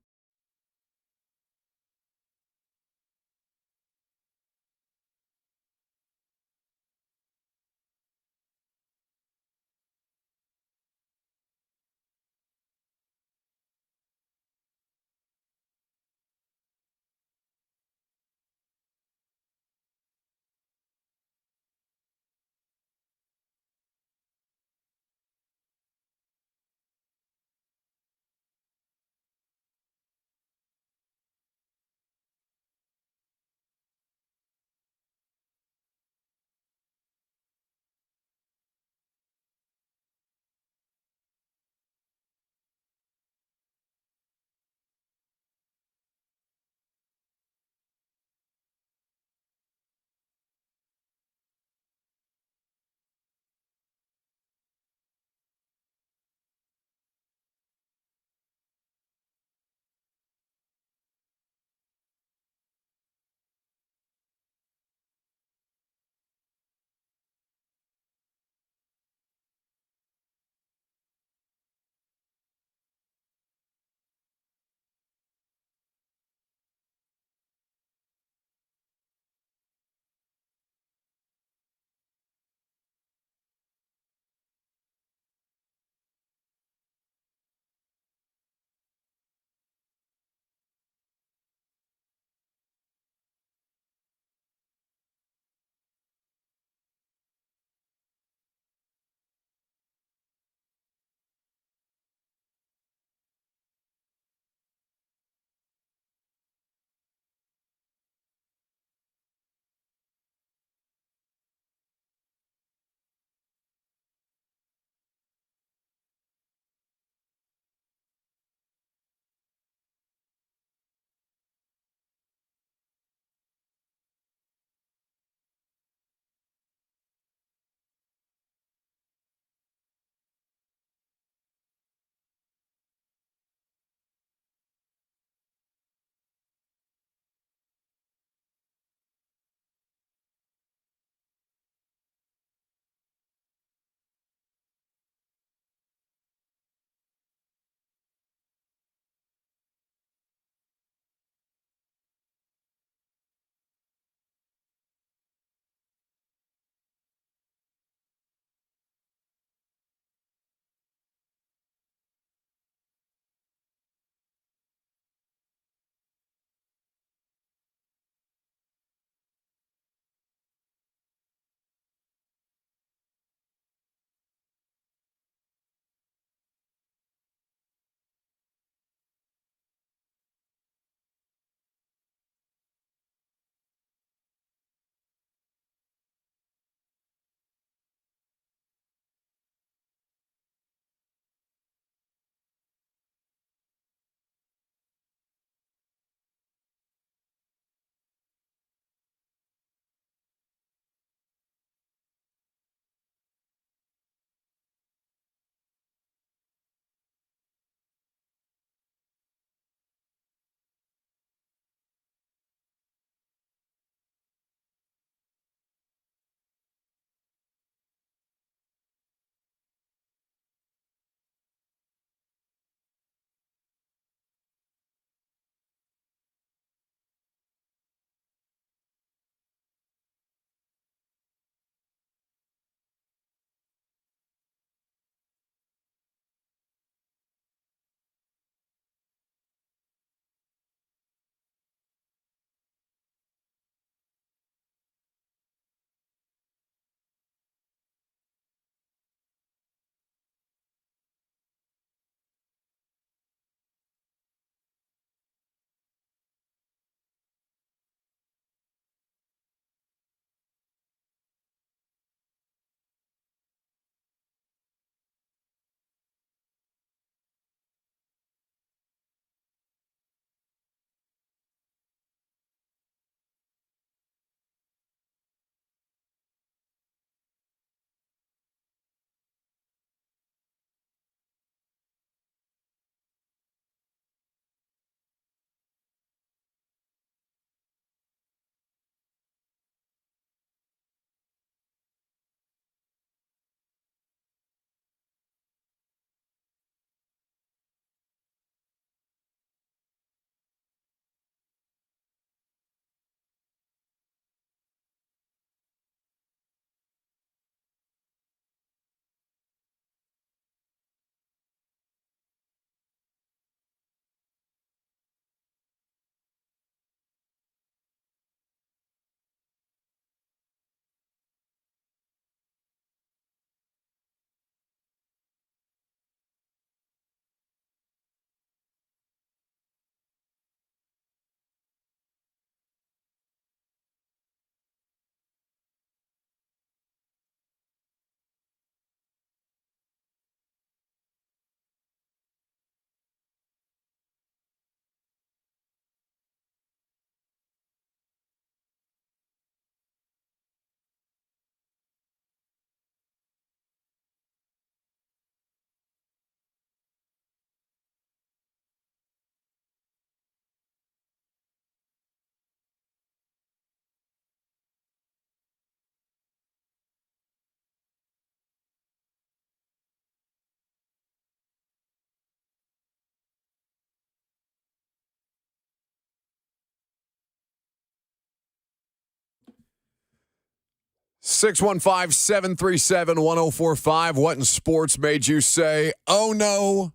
615-737-1045. What in sports made you say, oh no,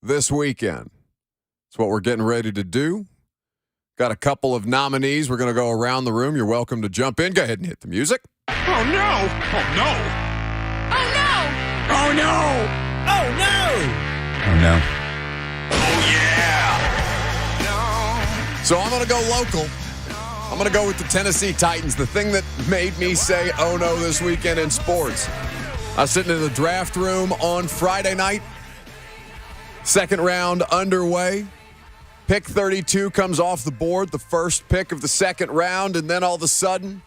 this weekend? That's what we're getting ready to do. Got a couple of nominees. We're going to go around the room. You're welcome to jump in. Go ahead and hit the music. Oh, no. Oh, no. Oh no! Oh, no. Oh no! Oh, no. So I'm going to go local. I'm going to go with the Tennessee Titans. The thing that made me say, oh no, this weekend in sports. I was sitting in the draft room on Friday night. Second round underway. Pick 32 comes off the board, the first pick of the second round, and then all of a sudden,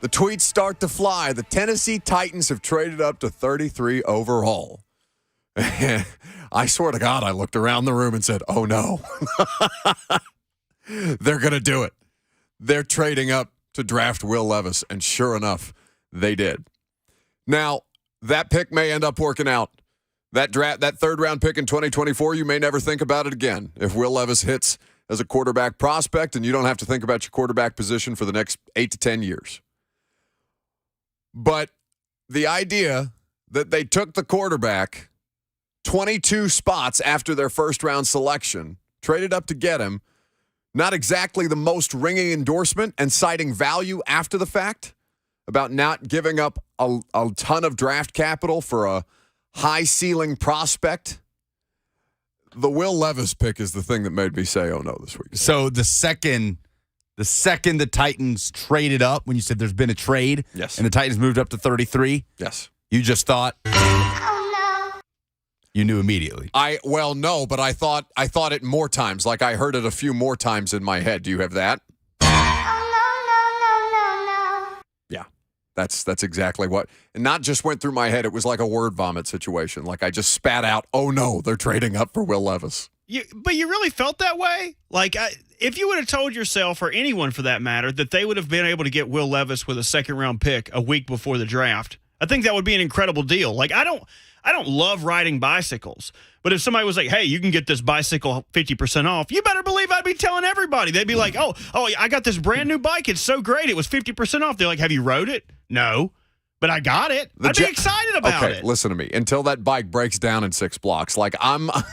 the tweets start to fly. The Tennessee Titans have traded up to 33 overall. I swear to God, I looked around the room and said, oh no. They're going to do it. They're trading up to draft Will Levis, and sure enough, they did. Now, that pick may end up working out. That third round pick in 2024, you may never think about it again. If Will Levis hits as a quarterback prospect, and you don't have to think about your quarterback position for the next 8 to 10 years. But the idea that they took the quarterback 22 spots after their first round selection, traded up to get him, not exactly the most ringing endorsement, and citing value after the fact about not giving up a ton of draft capital for a high-ceiling prospect. The Will Levis pick is the thing that made me say, oh, no, this week. So the second the Titans traded up, when you said there's been a trade, yes, and the Titans moved up to 33, yes, you just thought, Oh no! you knew immediately. No, but I thought it more times. Like I heard it a few more times in my head. Do you have that? Oh no! Yeah, that's exactly what. And not just went through my head. It was like a word vomit situation. Like I just spat out, oh no, they're trading up for Will Levis. But you really felt that way? Like, if you would have told yourself, or anyone for that matter, that they would have been able to get Will Levis with a second-round pick a week before the draft, I think that would be an incredible deal. Like, I don't love riding bicycles, but if somebody was like, hey, you can get this bicycle 50% off, you better believe I'd be telling everybody. They'd be like, oh, I got this brand new bike. It's so great. It was 50% off. They're like, have you rode it? No. But I got it. I'd be excited about it. Okay, listen to me. Until that bike breaks down in 6 blocks, like I'm. Well,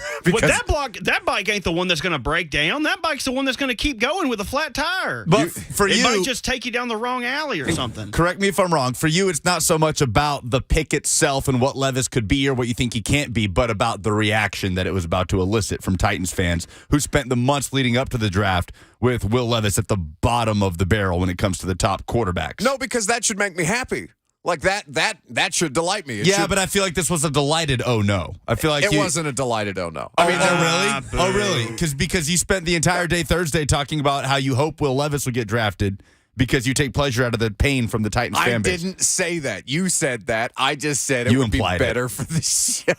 that bike ain't the one that's going to break down. That bike's the one that's going to keep going with a flat tire. But it might just take you down the wrong alley or something. Correct me if I'm wrong. For you, it's not so much about the pick itself and what Levis could be or what you think he can't be, but about the reaction that it was about to elicit from Titans fans who spent the months leading up to the draft with Will Levis at the bottom of the barrel when it comes to the top quarterbacks. No, because that should make me happy. Like that should delight me. But I feel like this was a delighted oh no. I feel like it wasn't a delighted oh no. I mean, really? Oh, really? Because you spent the entire day Thursday talking about how you hope Will Levis would get drafted because you take pleasure out of the pain from the Titans fan base. I didn't say that. You said that. I just said it would be better for the show.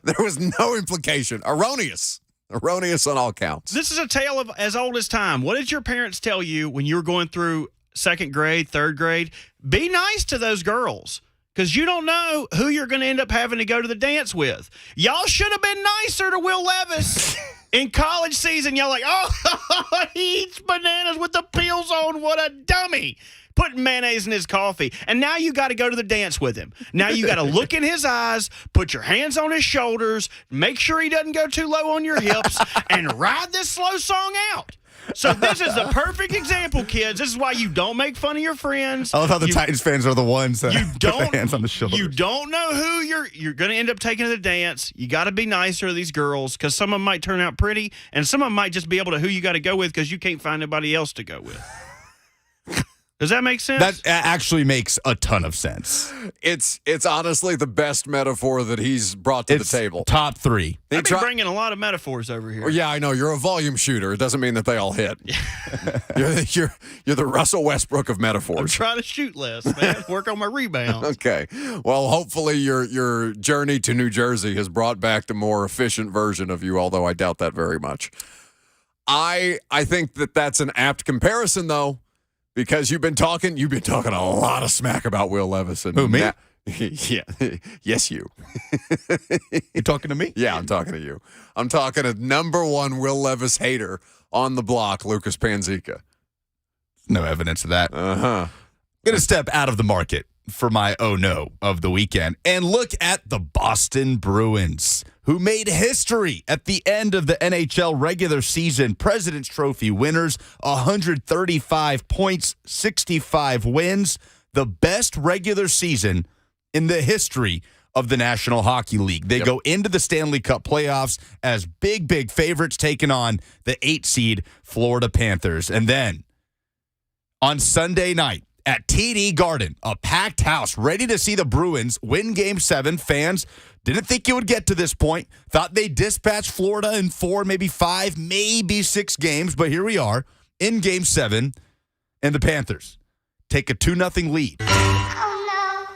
There was no implication. Erroneous on all counts. This is a tale of as old as time. What did your parents tell you when you were going through second grade, third grade? Be nice to those girls because you don't know who you're going to end up having to go to the dance with. Y'all should have been nicer to Will Levis. In college season, y'all like, oh, he eats bananas with the peels on. What a dummy. Putting mayonnaise in his coffee. And now you got to go to the dance with him. Now you got to look in his eyes, put your hands on his shoulders, make sure he doesn't go too low on your hips, and ride this slow song out. So this is the perfect example, kids. This is why you don't make fun of your friends. I love how the Titans fans are the ones that put their hands on the shoulders. You don't know who you're going to end up taking to the dance. You got to be nicer to these girls because some of them might turn out pretty, and some of them might just be able to who you got to go with because you can't find anybody else to go with. Does that make sense? That actually makes a ton of sense. It's honestly the best metaphor that he's brought to the table. Top 3. I've been bringing a lot of metaphors over here. Well, yeah, I know. You're a volume shooter. It doesn't mean that they all hit. you're the Russell Westbrook of metaphors. I'm trying to shoot less, man. Work on my rebounds. Okay. Well, hopefully your journey to New Jersey has brought back the more efficient version of you, although I doubt that very much. I think that's an apt comparison, though. Because you've been talking a lot of smack about Will Levis. And who, me? Yeah. Yes, you. You talking to me? Yeah, I'm talking to you. I'm talking to number one Will Levis hater on the block, Lucas Panzica. No evidence of that. Uh-huh. Going to step out of the market for my oh no of the weekend and look at the Boston Bruins, who made history at the end of the NHL regular season. President's Trophy winners, 135 points, 65 wins, the best regular season in the history of the National Hockey League. They go into the Stanley Cup playoffs as big favorites, taking on the 8 seed Florida Panthers. And then on Sunday night at TD Garden, a packed house ready to see the Bruins win Game 7. Fans didn't think it would get to this point. Thought they'd dispatch Florida in 4, maybe 5, maybe 6 games. But here we are in Game 7, and the Panthers take a 2-0 lead.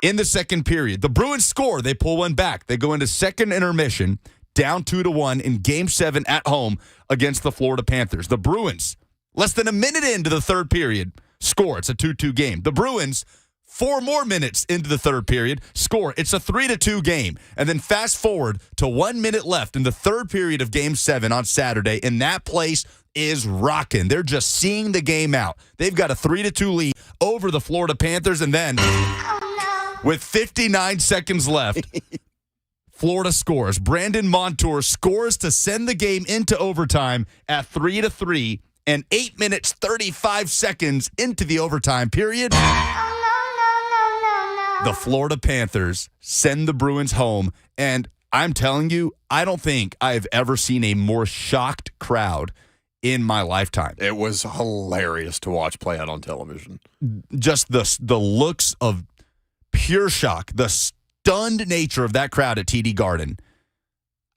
In the second period, the Bruins score. They pull one back. They go into second intermission, down 2-1 in Game 7 at home against the Florida Panthers. The Bruins, less than a minute into the third period, score. It's a 2-2 game. The Bruins, 4 more minutes into the third period, score. It's a 3-2 game. And then fast forward to 1 minute left in the third period of Game 7 on Saturday, and that place is rocking. They're just seeing the game out. They've got a 3-2 lead over the Florida Panthers, and then with 59 seconds left, Florida scores. Brandon Montour scores to send the game into overtime at 3-3, and 8 minutes, 35 seconds into the overtime period, the Florida Panthers send the Bruins home. And I'm telling you, I don't think I've ever seen a more shocked crowd in my lifetime. It was hilarious to watch play out on television. Just the looks of pure shock, the stunned nature of that crowd at TD Garden.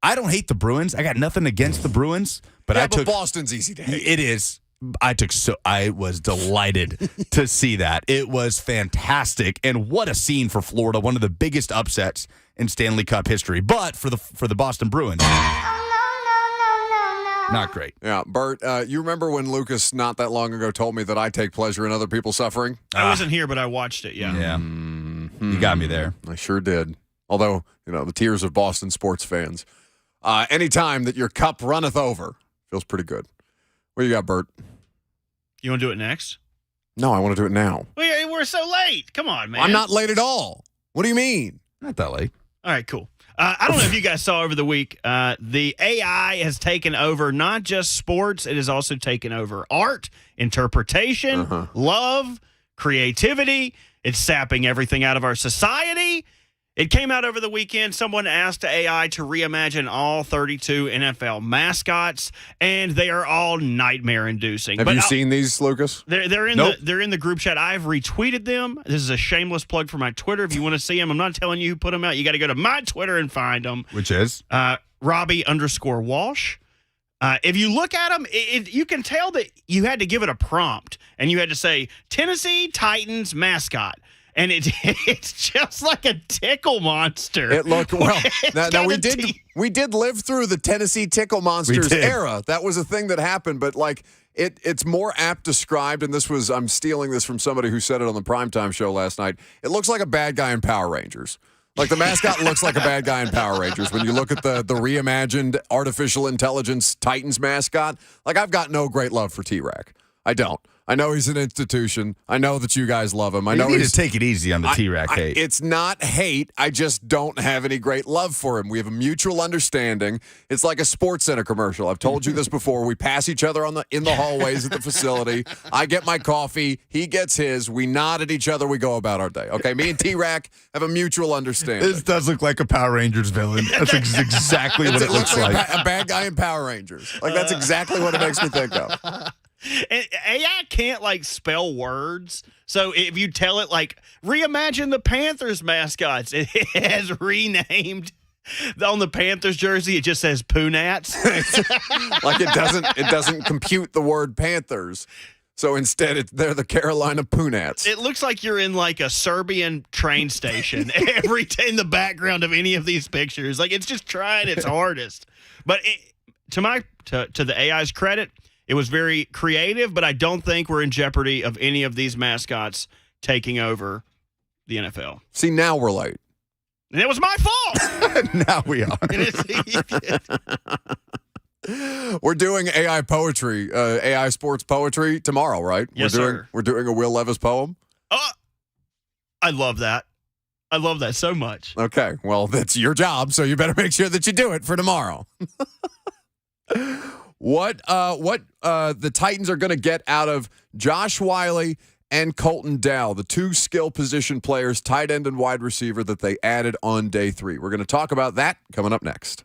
I don't hate the Bruins. I got nothing against the Bruins, but but Boston's easy to hate. It is. I was delighted to see that. It was fantastic, and what a scene for Florida, one of the biggest upsets in Stanley Cup history. But for the Boston Bruins, not great. Yeah, Bert, you remember when Lucas not that long ago told me that I take pleasure in other people suffering? I wasn't here, but I watched it, yeah. Yeah. You got me there. I sure did. Although, the tears of Boston sports fans. Anytime that your cup runneth over, feels pretty good. What you got, Bert? You want to do it next? No, I want to do it now. We're so late. Come on, man. I'm not late at all. What do you mean? Not that late. All right, cool. I don't know if you guys saw over the week, the AI has taken over not just sports, it has also taken over art, interpretation, love, creativity. It's sapping everything out of our society. It came out over the weekend. Someone asked AI to reimagine all 32 NFL mascots, and they are all nightmare-inducing. Have you seen these, Lucas? They're in the group chat. I've retweeted them. This is a shameless plug for my Twitter. If you want to see them, I'm not telling you who put them out. You got to go to my Twitter and find them. Which is? Robbie_Walsh. If you look at them, you can tell that you had to give it a prompt, and you had to say, Tennessee Titans mascot. And it's just like a tickle monster. It looked now we did live through the Tennessee tickle monsters era. That was a thing that happened, but it's more apt described, and I'm stealing this from somebody who said it on the primetime show last night. It looks like a bad guy in Power Rangers. Like the mascot looks like a bad guy in Power Rangers. When you look at the reimagined artificial intelligence Titans mascot, I've got no great love for T-Rack. I don't. I know he's an institution. I know that you guys love him. I know you need to take it easy on the T-Rack hate. It's not hate. I just don't have any great love for him. We have a mutual understanding. It's like a Sports Center commercial. I've told you this before. We pass each other in the hallways at the facility. I get my coffee. He gets his. We nod at each other. We go about our day. Okay, me and T-Rack have a mutual understanding. This does look like a Power Rangers villain. That's exactly what it looks like. A bad guy in Power Rangers. That's exactly what it makes me think of. And AI can't spell words. So if you tell it reimagine the Panthers mascots, it has renamed on the Panthers jersey. It just says Poonats. It doesn't compute the word Panthers. So instead, they're the Carolina Poonats. It looks like you're in a Serbian train station in the background of any of these pictures. It's just trying its hardest. But to the AI's credit, it was very creative, but I don't think we're in jeopardy of any of these mascots taking over the NFL. See, now we're late. And it was my fault. Now we are. We're doing AI poetry, AI sports poetry tomorrow, right? Yes, sir. We're doing a Will Levis poem. I love that. I love that so much. Okay, well, that's your job, so you better make sure that you do it for tomorrow. What the Titans are going to get out of Josh Wiley and Colton Dow, the two skill position players, tight end and wide receiver that they added on day 3. We're going to talk about that coming up next.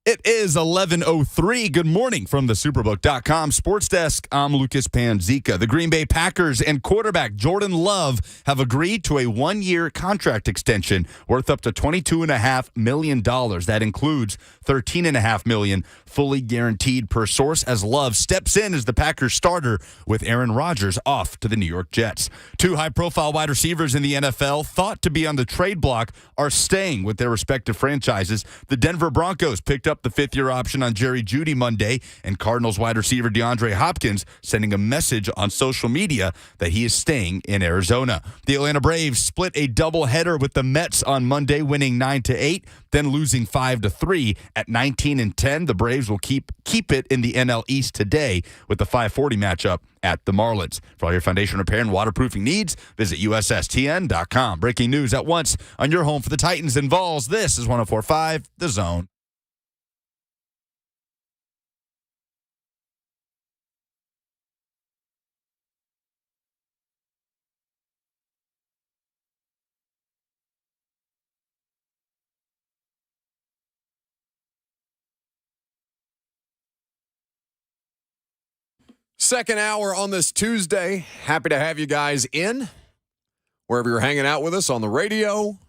It is 11:03. Good morning from the Superbook.com Sports Desk. I'm Lucas Panzica. The Green Bay Packers and quarterback Jordan Love have agreed to a one-year contract extension worth up to $22.5 million. That includes $13.5 million fully guaranteed per source as Love steps in as the Packers starter with Aaron Rodgers off to the New York Jets. Two high-profile wide receivers in the NFL thought to be on the trade block are staying with their respective franchises. The Denver Broncos picked up the fifth-year option on Jerry Jeudy Monday, and Cardinals wide receiver DeAndre Hopkins sending a message on social media that he is staying in Arizona. The Atlanta Braves split a doubleheader with the Mets on Monday, winning 9-8, then losing 5-3 at 19-10. The Braves will keep it in the NL East today with the 5:40 matchup at the Marlins. For all your foundation repair and waterproofing needs, visit USSTN.com. Breaking news at once on your home for the Titans and Vols. This is 104.5 The Zone. Second hour on this Tuesday. Happy to have you guys in. Wherever you're hanging out with us on the radio,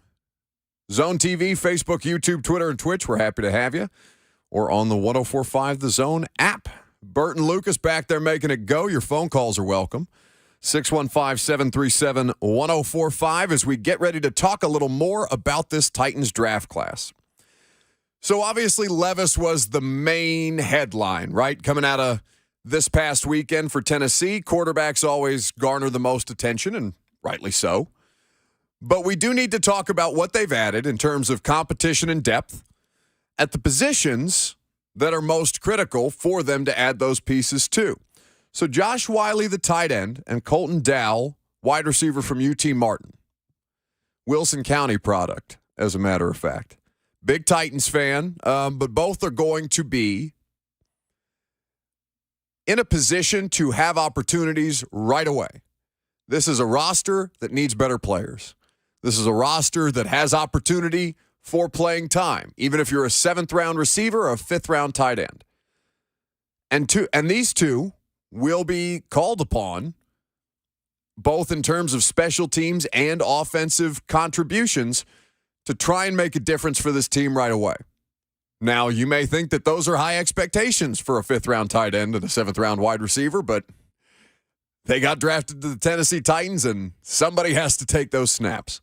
Zone TV, Facebook, YouTube, Twitter, and Twitch, we're happy to have you. Or on the 104.5 The Zone app. Bert and Lucas back there making it go. Your phone calls are welcome. 615-737-1045 as we get ready to talk a little more about this Titans draft class. So obviously Levis was the main headline, right? Coming out of this past weekend for Tennessee. Quarterbacks always garner the most attention, and rightly so. But we do need to talk about what they've added in terms of competition and depth at the positions that are most critical for them to add those pieces to. So Josh Whiny, the tight end, and Colton Dowell, wide receiver from UT Martin. Wilson County product, as a matter of fact. Big Titans fan, but both are going to be in a position to have opportunities right away. This is a roster that needs better players. This is a roster that has opportunity for playing time, even if you're a seventh-round receiver or a fifth-round tight end. And these two will be called upon, both in terms of special teams and offensive contributions, to try and make a difference for this team right away. Now, you may think that those are high expectations for a fifth-round tight end and a seventh-round wide receiver, but they got drafted to the Tennessee Titans, and somebody has to take those snaps.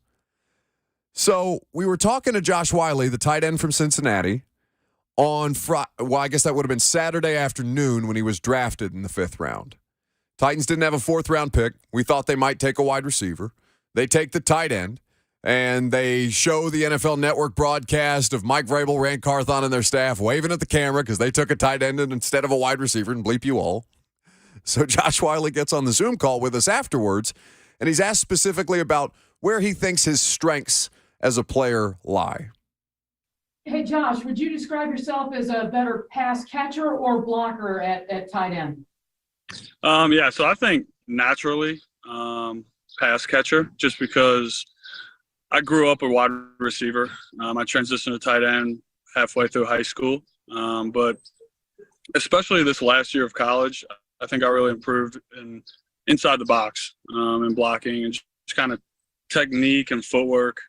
So we were talking to Josh Whiny, the tight end from Cincinnati, on I guess that would have been Saturday afternoon when he was drafted in the fifth round. Titans didn't have a fourth-round pick. We thought they might take a wide receiver. They take the tight end. And they show the NFL Network broadcast of Mike Vrabel, Rand Carthon, and their staff waving at the camera because they took a tight end instead of a wide receiver, and bleep you all. So Josh Whiny gets on the Zoom call with us afterwards, and he's asked specifically about where he thinks his strengths as a player lie. Hey, Josh, would you describe yourself as a better pass catcher or blocker at tight end? So I think naturally pass catcher, just because I grew up a wide receiver. I transitioned to tight end halfway through high school. But especially this last year of college, I think I really improved inside the box in blocking and just kind of technique and footwork.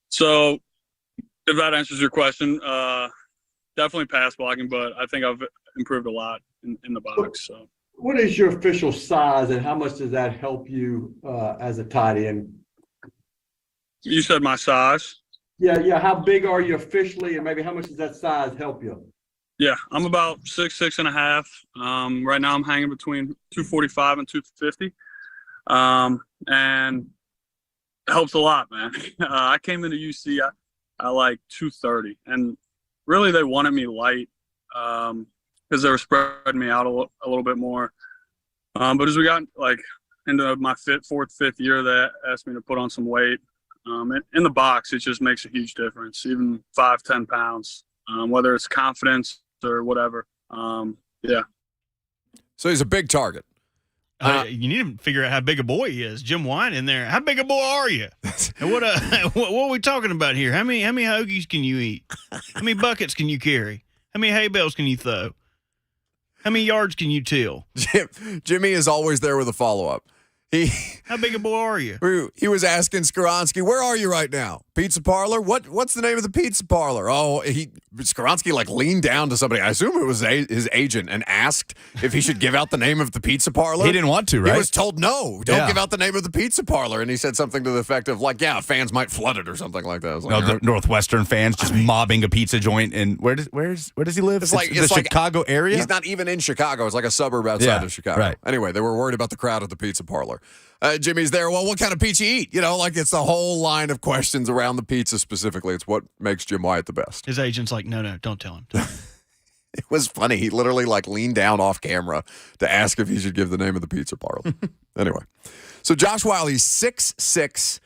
So if that answers your question, definitely pass blocking, but I think I've improved a lot in the box. So. What is your official size, and how much does that help you as a tight end? You said my size? Yeah. How big are you officially, and maybe how much does that size help you? Yeah, I'm about 6'6.5". Right now I'm hanging between 245 and 250. And it helps a lot, man. I came into UC, I like 230. And really they wanted me light because they were spreading me out a little bit more. But as we got into my fourth, fifth year, they asked me to put on some weight. In the box, it just makes a huge difference, even 5-10 pounds, whether it's confidence or whatever. So he's a big target. You need to figure out how big a boy he is. Jim Whiny in there. How big a boy are you? And what are we talking about here? How many hoagies can you eat? How many buckets can you carry? How many hay bales can you throw? How many yards can you till? Jimmy is always there with a follow-up. How big a boy are you? He was asking Skoronsky, where are you right now? Pizza parlor? What's the name of the pizza parlor? Oh, Skoronsky leaned down to somebody. I assume it was his agent and asked if he should give out the name of the pizza parlor. He didn't want to, right? He was told no, don't give out the name of the pizza parlor. And he said something to the effect of fans might flood it or something like that. I was like, the Northwestern fans just mobbing a pizza joint. And where does he live? It's the Chicago area? He's not even in Chicago. It's like a suburb outside of Chicago. Right. Anyway, they were worried about the crowd at the pizza parlor. Jimmy's there. Well, what kind of pizza you eat? It's a whole line of questions around the pizza specifically. It's what makes Jim Wyatt the best. His agent's like, no, don't tell him. It was funny. He literally leaned down off camera to ask if he should give the name of the pizza parlor. Anyway, so Josh Wiley's 6'6".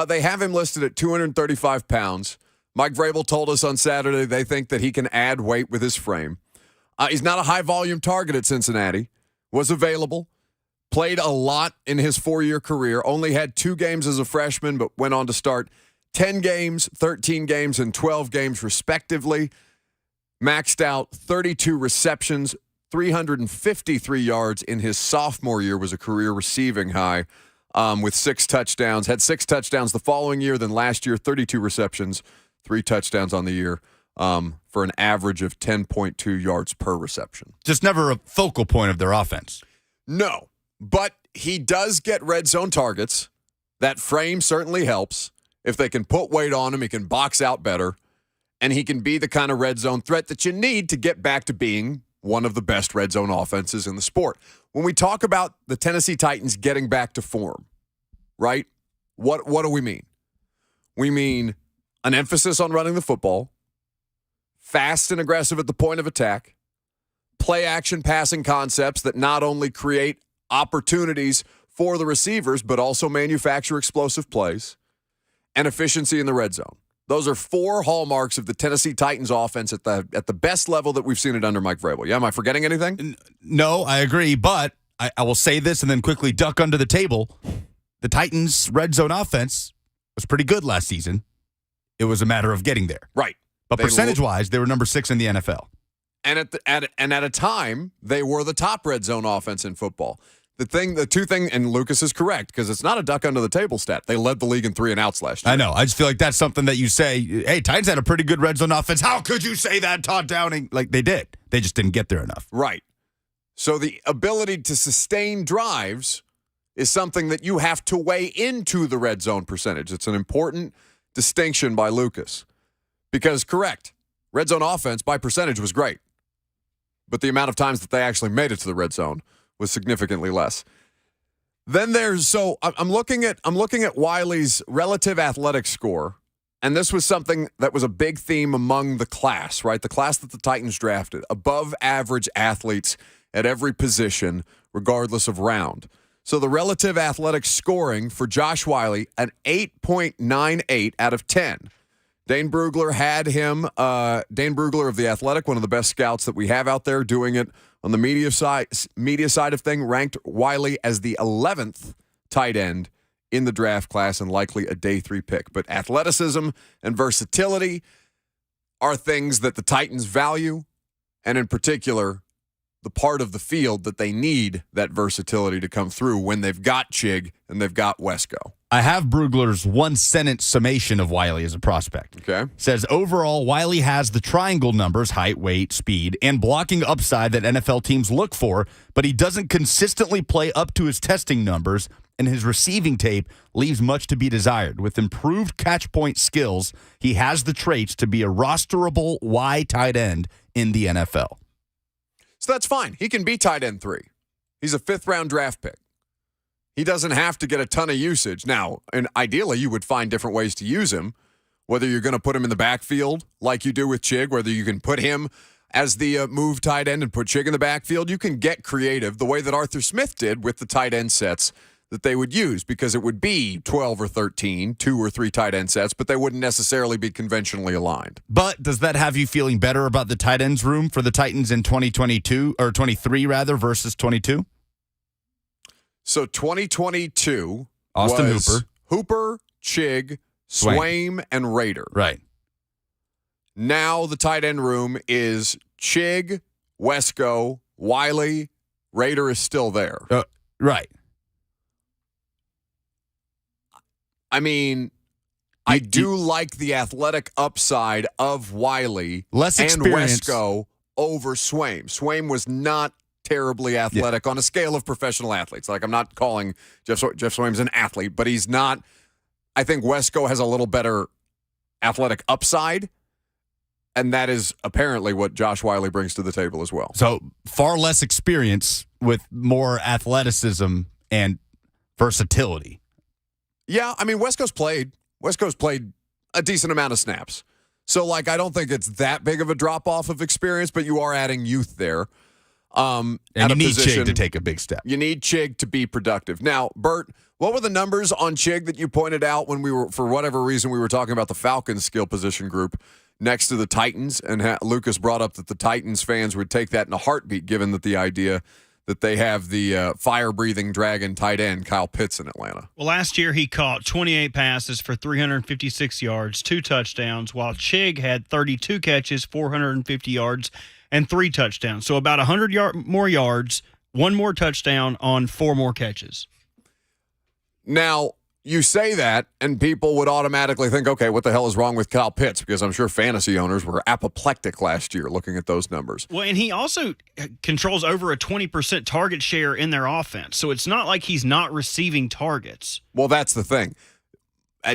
They have him listed at 235 pounds. Mike Vrabel told us on Saturday they think that he can add weight with his frame. He's not a high-volume target at Cincinnati. Was available. Played a lot in his 4-year career. Only had 2 games as a freshman, but went on to start 10 games, 13 games, and 12 games respectively. Maxed out 32 receptions, 353 yards in his sophomore year was a career receiving high with 6 touchdowns. Had 6 touchdowns the following year. Then last year, 32 receptions, 3 touchdowns on the year for an average of 10.2 yards per reception. Just never a focal point of their offense. No. But he does get red zone targets. That frame certainly helps. If they can put weight on him, he can box out better. And he can be the kind of red zone threat that you need to get back to being one of the best red zone offenses in the sport. When we talk about the Tennessee Titans getting back to form, right? What do we mean? We mean an emphasis on running the football, fast and aggressive at the point of attack, play action passing concepts that not only create opportunities for the receivers, but also manufacture explosive plays, and efficiency in the red zone. Those are 4 hallmarks of the Tennessee Titans offense at the best level that we've seen it under Mike Vrabel. Yeah, am I forgetting anything? No, I agree, but I will say this and then quickly duck under the table. The Titans' red zone offense was pretty good last season. It was a matter of getting there. Right. But percentage-wise, they were number 6 in the NFL. And at a time, they were the top red zone offense in football. The two thing, and Lucas is correct, because it's not a duck under the table stat. They led the league in 3 and outs last year. I know. I just feel like that's something that you say, hey, Titans had a pretty good red zone offense. How could you say that, Todd Downing? Like, they did. They just didn't get there enough. Right. So the ability to sustain drives is something that you have to weigh into the red zone percentage. It's an important distinction by Lucas. Because, correct, red zone offense by percentage was great. But the amount of times that they actually made it to the red zone was significantly less. Then I'm looking at Wiley's relative athletic score, and this was something that was a big theme among the class, right? The class that the Titans drafted, above average athletes at every position, regardless of round. So the relative athletic scoring for Josh Wiley, an 8.98 out of 10. Dane Brugler had him, Dane Brugler of The Athletic, one of the best scouts that we have out there, doing it on the media side of thing, ranked Wiley as the 11th tight end in the draft class and likely a day 3 pick. But athleticism and versatility are things that the Titans value, and in particular, the part of the field that they need that versatility to come through when they've got Chig and they've got Wesco. I have Brugler's 1-sentence summation of Wiley as a prospect. Okay. Says, overall, Wiley has the triangle numbers, height, weight, speed, and blocking upside that NFL teams look for, but he doesn't consistently play up to his testing numbers, and his receiving tape leaves much to be desired. With improved catch point skills, he has the traits to be a rosterable Y tight end in the NFL. So that's fine. He can be tight end 3. He's a 5th-round draft pick. He doesn't have to get a ton of usage. Now, and ideally, you would find different ways to use him, whether you're going to put him in the backfield like you do with Chig, whether you can put him as the move tight end and put Chig in the backfield. You can get creative the way that Arthur Smith did with the tight end sets that they would use, because it would be 12 or 13, 2 or 3 tight end sets, but they wouldn't necessarily be conventionally aligned. But does that have you feeling better about the tight ends room for the Titans in 2022 or 23 rather versus 22? So 2022 Austin was Hooper, Chig, Swaim, and Rader. Right. Now the tight end room is Chig, Wesco, Wiley. Rader is still there. Right. I mean, I do like the athletic upside of Wiley Less and experience. Wesco over Swaim. Swaim was not terribly athletic on a scale of professional athletes. Like, I'm not calling Jeff Swaim's an athlete, but he's not. I think Wesco has a little better athletic upside, and that is apparently what Josh Wiley brings to the table as well. So far less experience with more athleticism and versatility. Yeah, I mean, Wesco's played a decent amount of snaps. So, like, I don't think it's that big of a drop-off of experience, but you are adding youth there. And you need Chig to take a big step. You need Chig to be productive. Now, Bert, what were the numbers on Chig that you pointed out when we were, for whatever reason, we were talking about the Falcons skill position group next to the Titans? And Lucas brought up that the Titans fans would take that in a heartbeat, given that the idea that they have the fire-breathing dragon tight end, Kyle Pitts, in Atlanta. Well, last year he caught 28 passes for 356 yards, 2 touchdowns, while Chig had 32 catches, 450 yards, and 3 touchdowns. So about 100 more yards, 1 more touchdown on 4 more catches. Now, you say that, and people would automatically think, okay, what the hell is wrong with Kyle Pitts? Because I'm sure fantasy owners were apoplectic last year looking at those numbers. Well, and he also controls over a 20% target share in their offense. So it's not like he's not receiving targets. Well, that's the thing.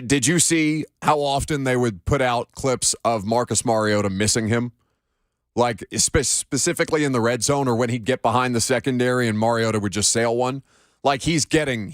Did you see how often they would put out clips of Marcus Mariota missing him? Like specifically in the red zone, or when he'd get behind the secondary and Mariota would just sail one? Like, he's getting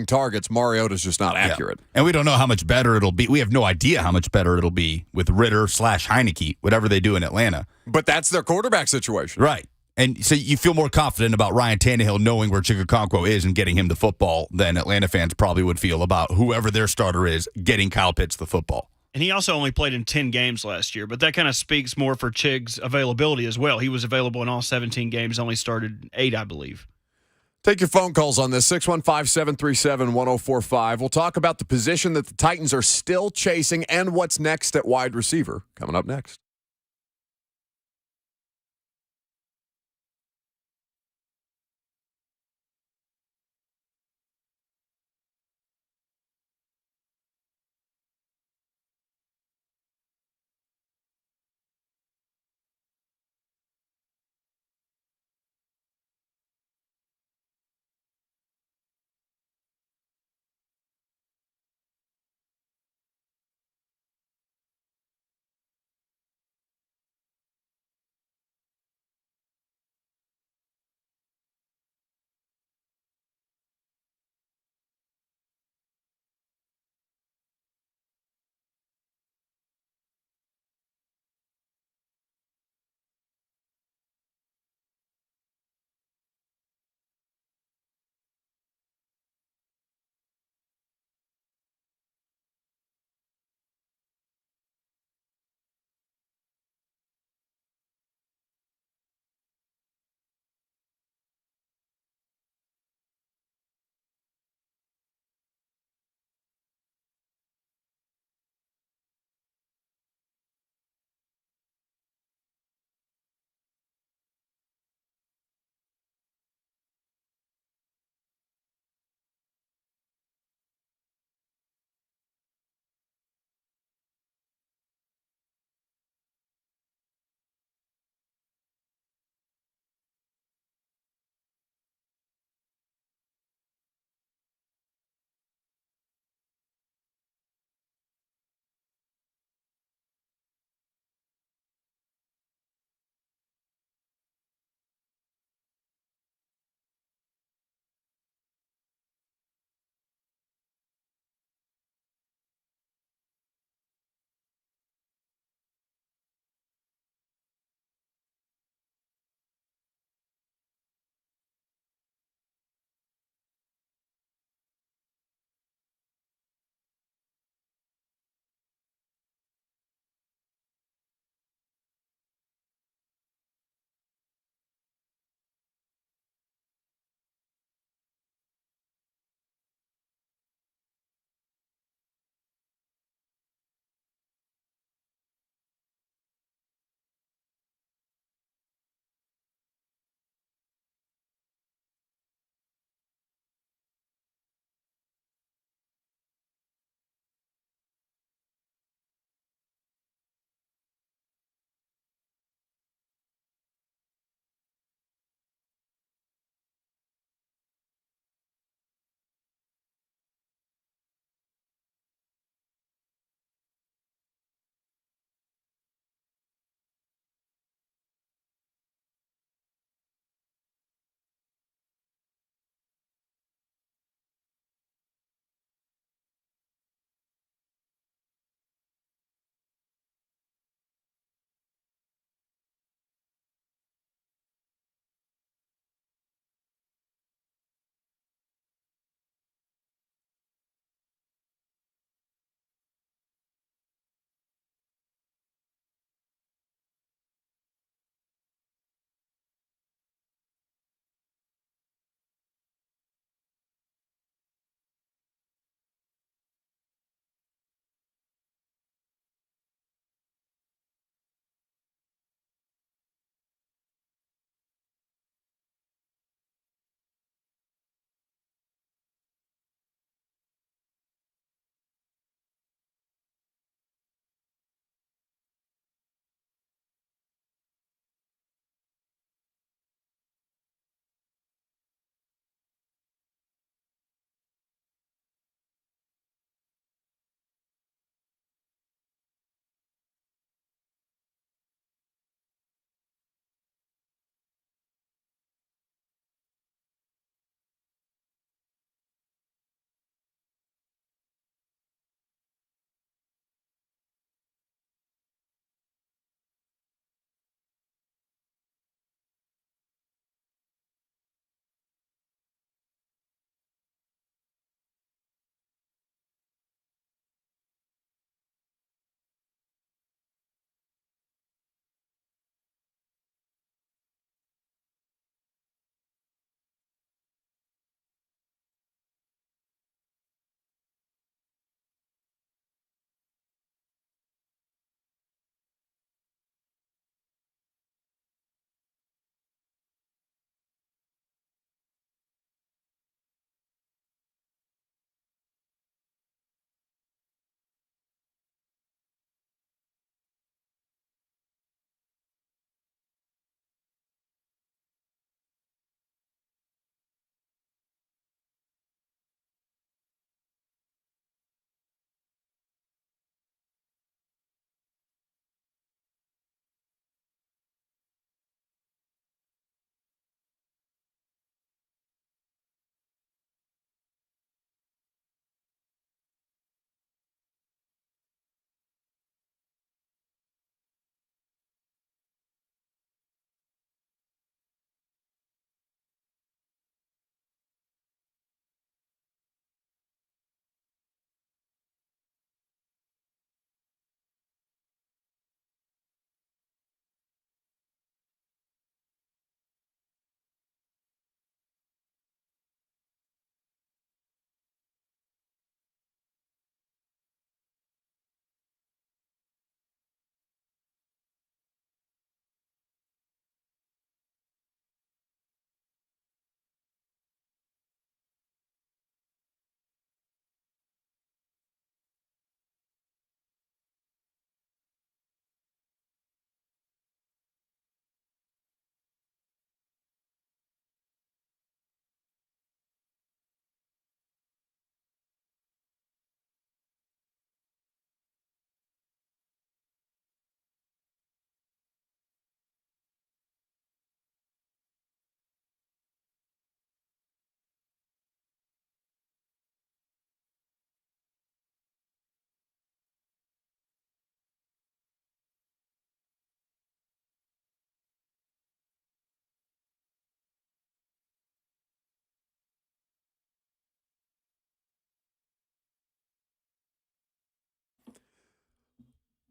targets. Mariota's just not accurate. And we don't know how much better it'll be. We have no idea how much better it'll be with Ritter / Heineke, whatever they do in Atlanta. But that's their quarterback situation. Right. And so you feel more confident about Ryan Tannehill knowing where Chigakonkwo is and getting him the football than Atlanta fans probably would feel about whoever their starter is getting Kyle Pitts the football. And he also only played in 10 games last year, but that kind of speaks more for Chig's availability as well. He was available in all 17 games, only started 8, I believe. Take your phone calls on this, 615-737-1045. We'll talk about the position that the Titans are still chasing and what's next at wide receiver. Coming up next.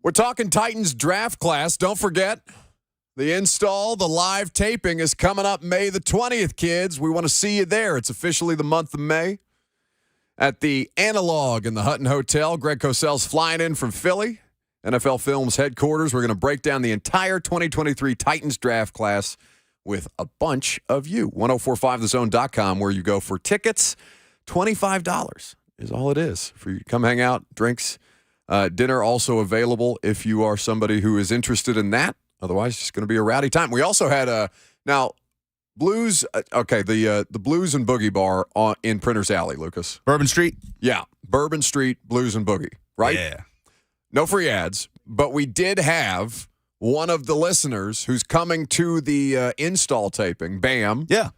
We're talking Titans draft class. Don't forget, the install, the live taping is coming up May the 20th, kids. We want to see you there. It's officially the month of May at the Analog in the Hutton Hotel. Greg Cosell's flying in from Philly, NFL Films headquarters. We're going to break down the entire 2023 Titans draft class with a bunch of you. 1045thezone.com, where you go for tickets. $25 is all it is for you to come hang out. Drinks, dinner also available if you are somebody who is interested in that. Otherwise, it's just going to be a rowdy time. We also had now Blues. The Blues and Boogie Bar in Printers Alley, Lucas. Bourbon Street? Yeah, Bourbon Street Blues and Boogie, right? Yeah. No free ads, but we did have one of the listeners who's coming to the install taping, Bam. Yeah.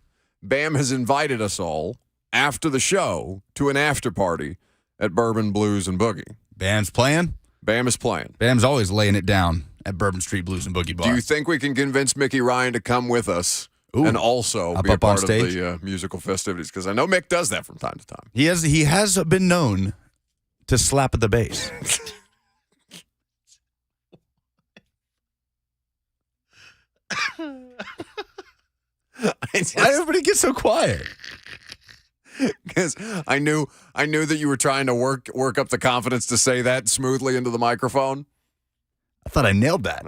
Bam has invited us all after the show to an after party at Bourbon, Blues, and Boogie. Bam's playing? Bam is playing. Bam's always laying it down at Bourbon Street Blues and Boogie Bar. Do you think we can convince Mickey Ryan to come with us and also be a part of the musical festivities? Because I know Mick does that from time to time. He has been known to slap at the bass. Why everybody get so quiet? Because I knew that you were trying to work up the confidence to say that smoothly into the microphone. I thought I nailed that.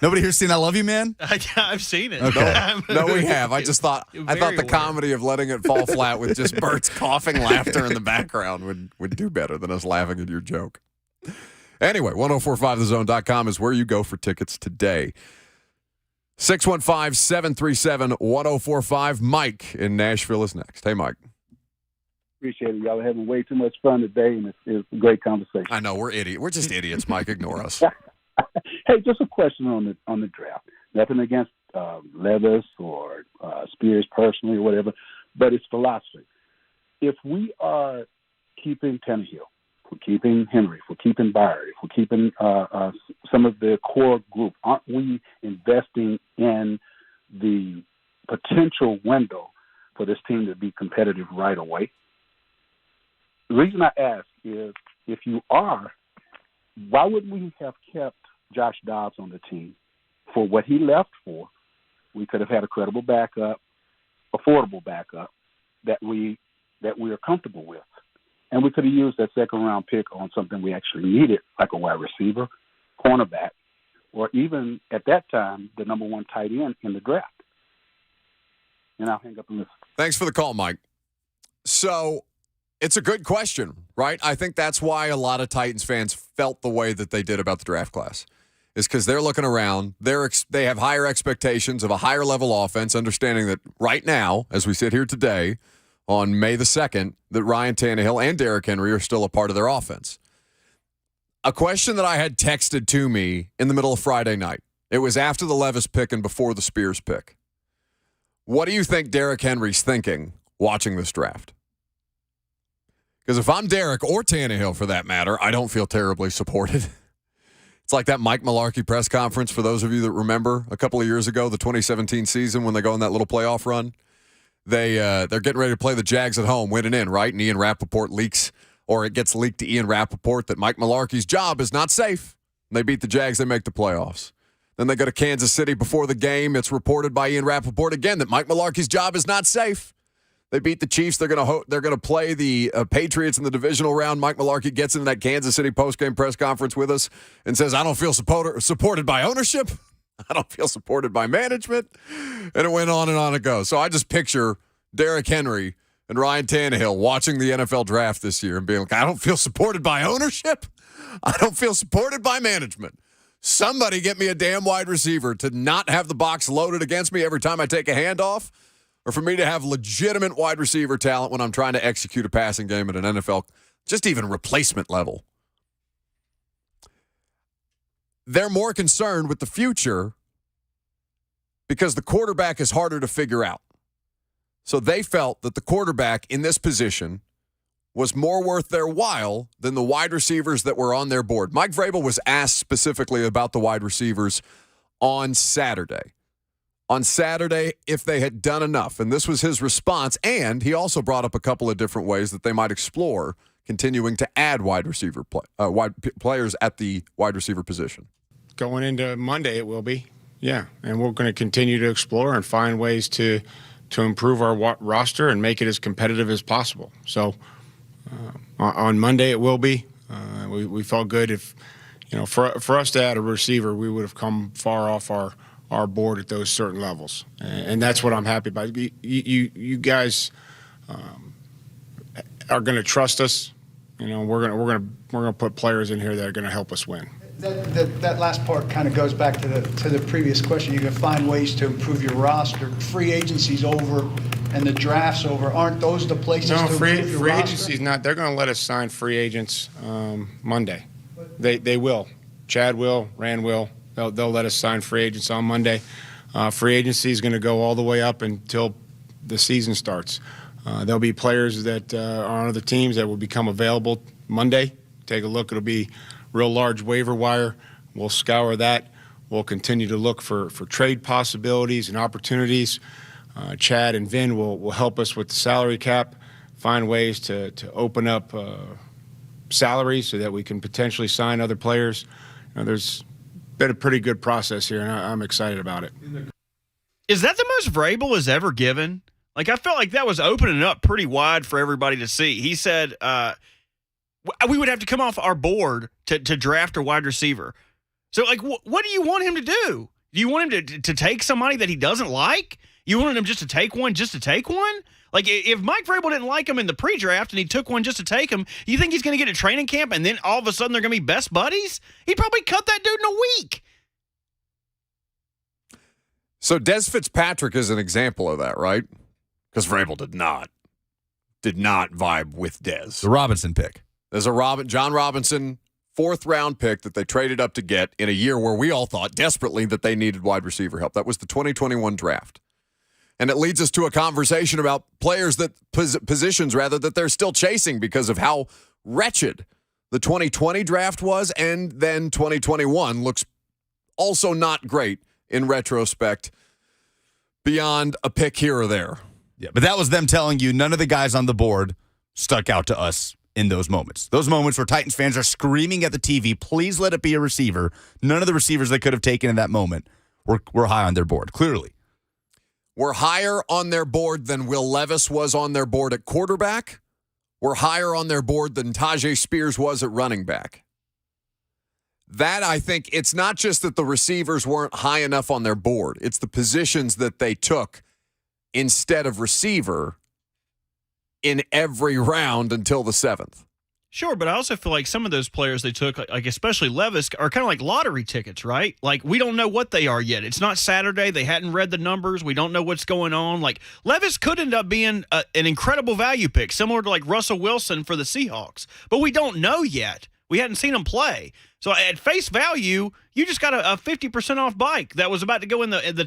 Nobody here's seen I Love You, Man? I've seen it. Okay. No, we have. I thought the comedy of letting it fall flat with just Bert's coughing laughter in the background would do better than us laughing at your joke. Anyway, 1045thezone.com is where you go for tickets today. 615-737-1045. Mike in Nashville is next. Hey, Mike. Appreciate it. Y'all are having way too much fun today, and it's a great conversation. I know, we're idiots. We're just idiots, Mike. Ignore us. Hey, just a question on the draft. Nothing against Levis or Spears personally or whatever, but it's philosophy. If we are keeping Tannehill, if we're keeping Henry, if we're keeping Byard, if we're keeping some of the core group, aren't we investing in the potential window for this team to be competitive right away? The reason I ask is, if you are, why wouldn't we have kept Josh Dobbs on the team for what he left for? We could have had a credible backup, affordable backup that we are comfortable with, and we could have used that second round pick on something we actually needed, like a wide receiver, cornerback, or even at that time the number one tight end in the draft. And I'll hang up and listen. Thanks for the call, Mike. So it's a good question, right? I think that's why a lot of Titans fans felt the way that they did about the draft class, is because they're looking around. They have higher expectations of a higher level offense, understanding that right now, as we sit here today on May the 2nd, that Ryan Tannehill and Derrick Henry are still a part of their offense. A question that I had texted to me in the middle of Friday night. It was after the Levis pick and before the Spears pick. What do you think Derrick Henry's thinking watching this draft? Because if I'm Derrick, or Tannehill for that matter, I don't feel terribly supported. It's like that Mike Mularkey press conference, for those of you that remember a couple of years ago, the 2017 season when they go on that little playoff run. They're getting ready to play the Jags at home, winning in, right? And Ian Rappaport leaks, or it gets leaked to Ian Rappaport that Mike Mularkey's job is not safe. They beat the Jags, they make the playoffs. Then they go to Kansas City before the game. It's reported by Ian Rappaport again that Mike Mularkey's job is not safe. They beat the Chiefs. They're going to play the Patriots in the divisional round. Mike Mularkey gets into that Kansas City postgame press conference with us and says, I don't feel supported by ownership. I don't feel supported by management. And it went on and on it goes. So I just picture Derrick Henry and Ryan Tannehill watching the NFL draft this year and being like, I don't feel supported by ownership. I don't feel supported by management. Somebody get me a damn wide receiver to not have the box loaded against me every time I take a handoff, or for me to have legitimate wide receiver talent when I'm trying to execute a passing game at an NFL, just even replacement level. They're more concerned with the future because the quarterback is harder to figure out. So they felt that the quarterback in this position was more worth their while than the wide receivers that were on their board. Mike Vrabel was asked specifically about the wide receivers on Saturday. On Saturday, if they had done enough. And this was his response. And he also brought up a couple of different ways that they might explore continuing to add wide players at the wide receiver position. Going into Monday, it will be. Yeah, and we're going to continue to explore and find ways to improve our roster and make it as competitive as possible. So on Monday, it will be. We felt good if, for us to add a receiver, we would have come far off our board at those certain levels, and that's what I'm happy about. You guys are going to trust us. We're gonna put players in here that are going to help us win. That last part kind of goes back to the previous question. You're going to find ways to improve your roster. Free agency's over and the draft's over. Aren't those the places to improve your free roster? agency's not. They're going to let us sign free agents Monday. They will. Chad will. Rand will. They'll let us sign free agents on Monday. Free agency is going to go all the way up until the season starts. There'll be players that are on other teams that will become available Monday. Take a look. It'll be real large waiver wire. We'll scour that. We'll continue to look for trade possibilities and opportunities. Chad and Vin will help us with the salary cap, find ways to open up salaries so that we can potentially sign other players. There's been a pretty good process here, and I'm excited about it. Is that the most Vrabel has ever given? Like, I felt like that was opening up pretty wide for everybody to see. He said we would have to come off our board to draft a wide receiver. So, like, what do you want him to do? Do you want him to take somebody that he doesn't like? You want him just to take one? Like, if Mike Vrabel didn't like him in the pre-draft and he took one just to take him, you think he's going to get a training camp and then all of a sudden they're going to be best buddies? He'd probably cut that dude in a week. So Des Fitzpatrick is an example of that, right? Because Vrabel did not vibe with Des. The Robinson pick. There's a John Robinson 4th-round pick that they traded up to get in a year where we all thought desperately that they needed wide receiver help. That was the 2021 draft. And it leads us to a conversation about players positions that they're still chasing because of how wretched the 2020 draft was, and then 2021 looks also not great in retrospect beyond a pick here or there. Yeah, but that was them telling you none of the guys on the board stuck out to us in those moments. Those moments where Titans fans are screaming at the TV, please let it be a receiver. None of the receivers they could have taken in that moment were high on their board, clearly. We're higher on their board than Will Levis was on their board at quarterback. We're higher on their board than Tajay Spears was at running back. That, I think, it's not just that the receivers weren't high enough on their board. It's the positions that they took instead of receiver in every round until the 7th. Sure, but I also feel like some of those players they took, like especially Levis, are kind of like lottery tickets, right? Like, we don't know what they are yet. It's not Saturday. They hadn't read the numbers. We don't know what's going on. Like, Levis could end up being an incredible value pick, similar to like Russell Wilson for the Seahawks. But we don't know yet. We hadn't seen him play. So at face value, you just got a 50% off bike that was about to go in the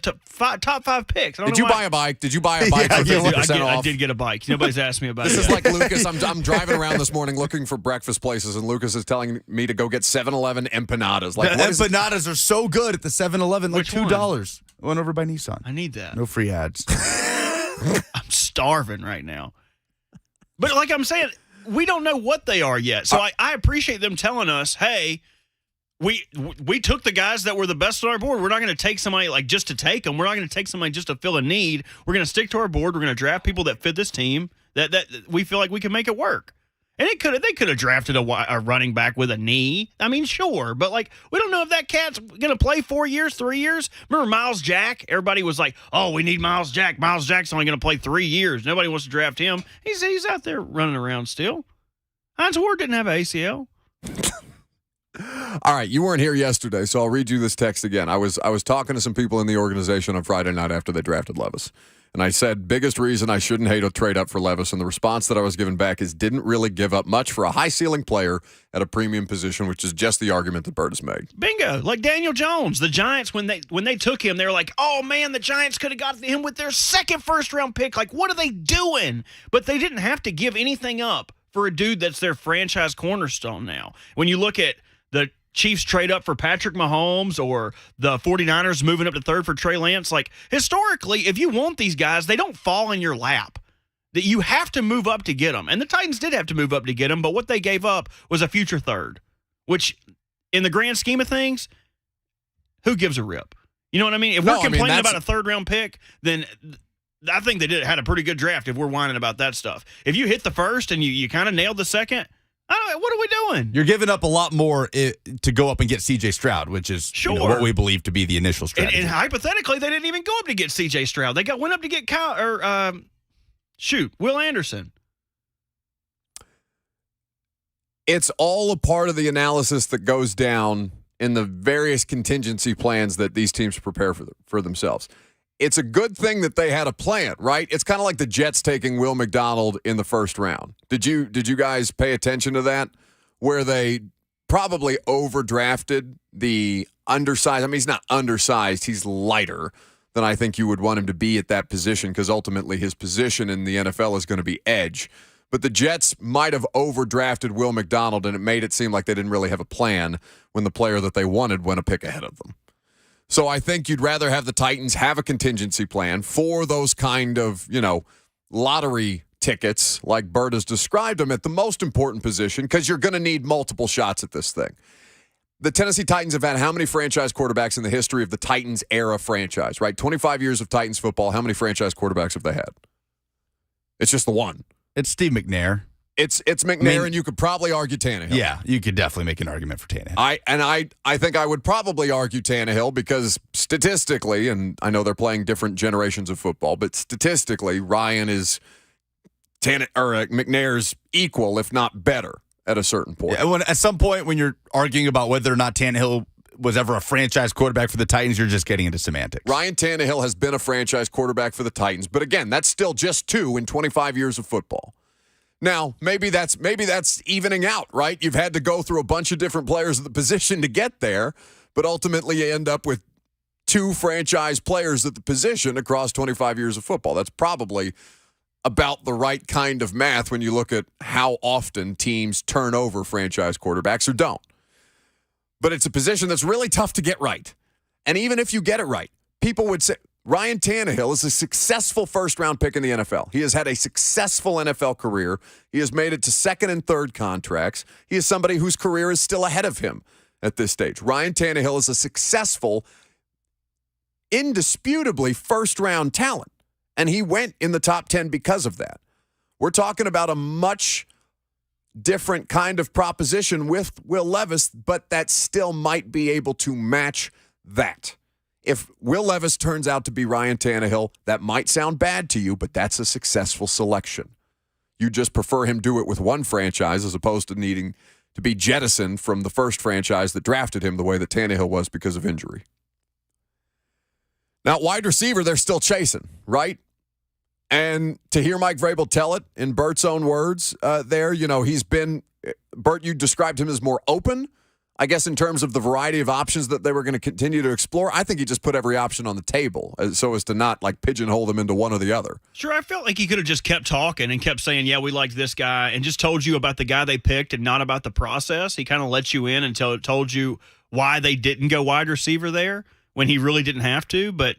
top 5 picks. Did you buy a bike? Did you buy a bike for 50% off? I did get a bike. Nobody's asked me about This it. is like Lucas. I'm driving around this morning looking for breakfast places, and Lucas is telling me to go get 7-Eleven empanadas. Like, the empanadas are so good at the 7-Eleven, like Which one? $2. One over by Nissan. I need that. No free ads. I'm starving right now. But like I'm saying, we don't know what they are yet. So I appreciate them telling us, hey, we took the guys that were the best on our board. We're not going to take somebody like just to take them. We're not going to take somebody just to fill a need. We're going to stick to our board. We're going to draft people that fit this team that we feel like we can make it work. And they could have drafted a running back with a knee. I mean, sure, but like we don't know if that cat's going to play 4 years, 3 years. Remember Miles Jack? Everybody was like, "Oh, we need Miles Jack. Miles Jack's only going to play 3 years. Nobody wants to draft him." He's out there running around still. Hines Ward didn't have an ACL. All right, you weren't here yesterday, so I'll read you this text again. I was talking to some people in the organization on Friday night after they drafted Levis, and I said, biggest reason I shouldn't hate a trade up for Levis, and the response that I was given back is didn't really give up much for a high-ceiling player at a premium position, which is just the argument that Bert has made. Bingo. Like Daniel Jones. The Giants, when they took him, they were like, oh, man, the Giants could have got him with their second first-round pick. Like, what are they doing? But they didn't have to give anything up for a dude that's their franchise cornerstone now. When you look at the Chiefs trade up for Patrick Mahomes or the 49ers moving up to third for Trey Lance, like historically, if you want these guys, they don't fall in your lap. that you have to move up to get them. And the Titans did have to move up to get them, but what they gave up was a future third, which in the grand scheme of things, who gives a rip? You know what I mean? If we're complaining about a third-round pick, then I think they had a pretty good draft if we're whining about that stuff. If you hit the first and you kind of nailed the second, what are we doing? You're giving up a lot more to go up and get C.J. Stroud, which is what we believe to be the initial strategy. And hypothetically, they didn't even go up to get C.J. Stroud. They went up to get Will Anderson. It's all a part of the analysis that goes down in the various contingency plans that these teams prepare for themselves. It's a good thing that they had a plan, right? It's kind of like the Jets taking Will McDonald in the first round. Did you guys pay attention to that? Where they probably overdrafted the undersized. I mean, he's not undersized. He's lighter than I think you would want him to be at that position because ultimately his position in the NFL is going to be edge. But the Jets might have overdrafted Will McDonald, and it made it seem like they didn't really have a plan when the player that they wanted went a pick ahead of them. So I think you'd rather have the Titans have a contingency plan for those kind of, lottery tickets, like Bert has described them, at the most important position, because you're going to need multiple shots at this thing. The Tennessee Titans have had how many franchise quarterbacks in the history of the Titans era franchise, right? 25 years of Titans football. How many franchise quarterbacks have they had? It's just the one. It's Steve McNair. It's McNair, and you could probably argue Tannehill. Yeah, you could definitely make an argument for Tannehill. I think I would probably argue Tannehill because statistically, and I know they're playing different generations of football, but statistically, Ryan is McNair's equal, if not better, at a certain point. Yeah, at some point, when you're arguing about whether or not Tannehill was ever a franchise quarterback for the Titans, you're just getting into semantics. Ryan Tannehill has been a franchise quarterback for the Titans, but again, that's still just 2 in 25 years of football. Now, maybe that's evening out, right? You've had to go through a bunch of different players at the position to get there, but ultimately you end up with 2 franchise players at the position across 25 years of football. That's probably about the right kind of math when you look at how often teams turn over franchise quarterbacks or don't. But it's a position that's really tough to get right. And even if you get it right, people would say Ryan Tannehill is a successful first-round pick in the NFL. He has had a successful NFL career. He has made it to second and third contracts. He is somebody whose career is still ahead of him at this stage. Ryan Tannehill is a successful, indisputably first-round talent, and he went in the top 10 because of that. We're talking about a much different kind of proposition with Will Levis, but that still might be able to match that. If Will Levis turns out to be Ryan Tannehill, that might sound bad to you, but that's a successful selection. You just prefer him do it with one franchise as opposed to needing to be jettisoned from the first franchise that drafted him the way that Tannehill was because of injury. Now, wide receiver, they're still chasing, right? And to hear Mike Vrabel tell it in Bert's own words Bert, you described him as more open, I guess, in terms of the variety of options that they were going to continue to explore. I think he just put every option on the table so as to not pigeonhole them into one or the other. Sure, I felt like he could have just kept talking and kept saying, yeah, we liked this guy, and just told you about the guy they picked and not about the process. He kind of let you in until it told you why they didn't go wide receiver there when he really didn't have to. But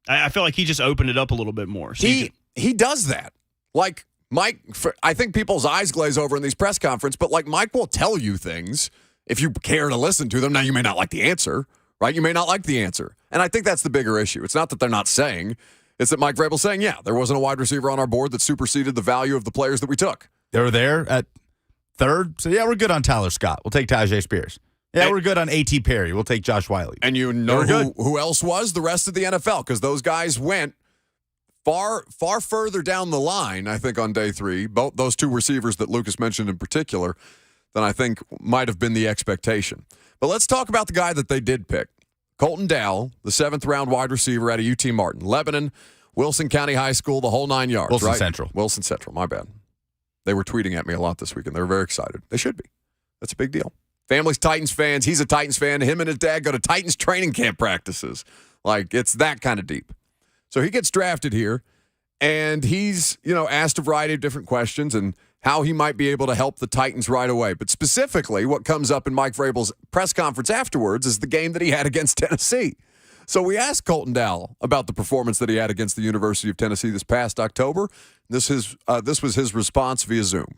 I feel like he just opened it up a little bit more. So he does that. Like Mike, I think people's eyes glaze over in these press conferences, but Mike will tell you things if you care to listen to them. Now, you may not like the answer, right? You may not like the answer. And I think that's the bigger issue. It's not that they're not saying. It's that Mike Vrabel's saying, yeah, there wasn't a wide receiver on our board that superseded the value of the players that we took. They were there at third. So, yeah, we're good on Tyler Scott. We'll take Tajay Spears. Yeah, we're good on A.T. Perry. We'll take Josh Wiley. And you know who else was? The rest of the NFL, because those guys went far further down the line, I think, on day 3. Both those 2 receivers that Lucas mentioned in particular than I think might have been the expectation. But let's talk about the guy that they did pick. Colton Dowell, the 7th-round wide receiver out of UT Martin. Lebanon, Wilson County High School, the whole 9 yards, Wilson right? Central. Wilson Central, my bad. They were tweeting at me a lot this weekend. They were very excited. They should be. That's a big deal. Family's Titans fans. He's a Titans fan. Him and his dad go to Titans training camp practices. It's that kind of deep. So he gets drafted here, and he's, asked a variety of different questions and how he might be able to help the Titans right away. But specifically, what comes up in Mike Vrabel's press conference afterwards is the game that he had against Tennessee. So we asked Colton Dowell about the performance that he had against the University of Tennessee this past October. This was his response via Zoom.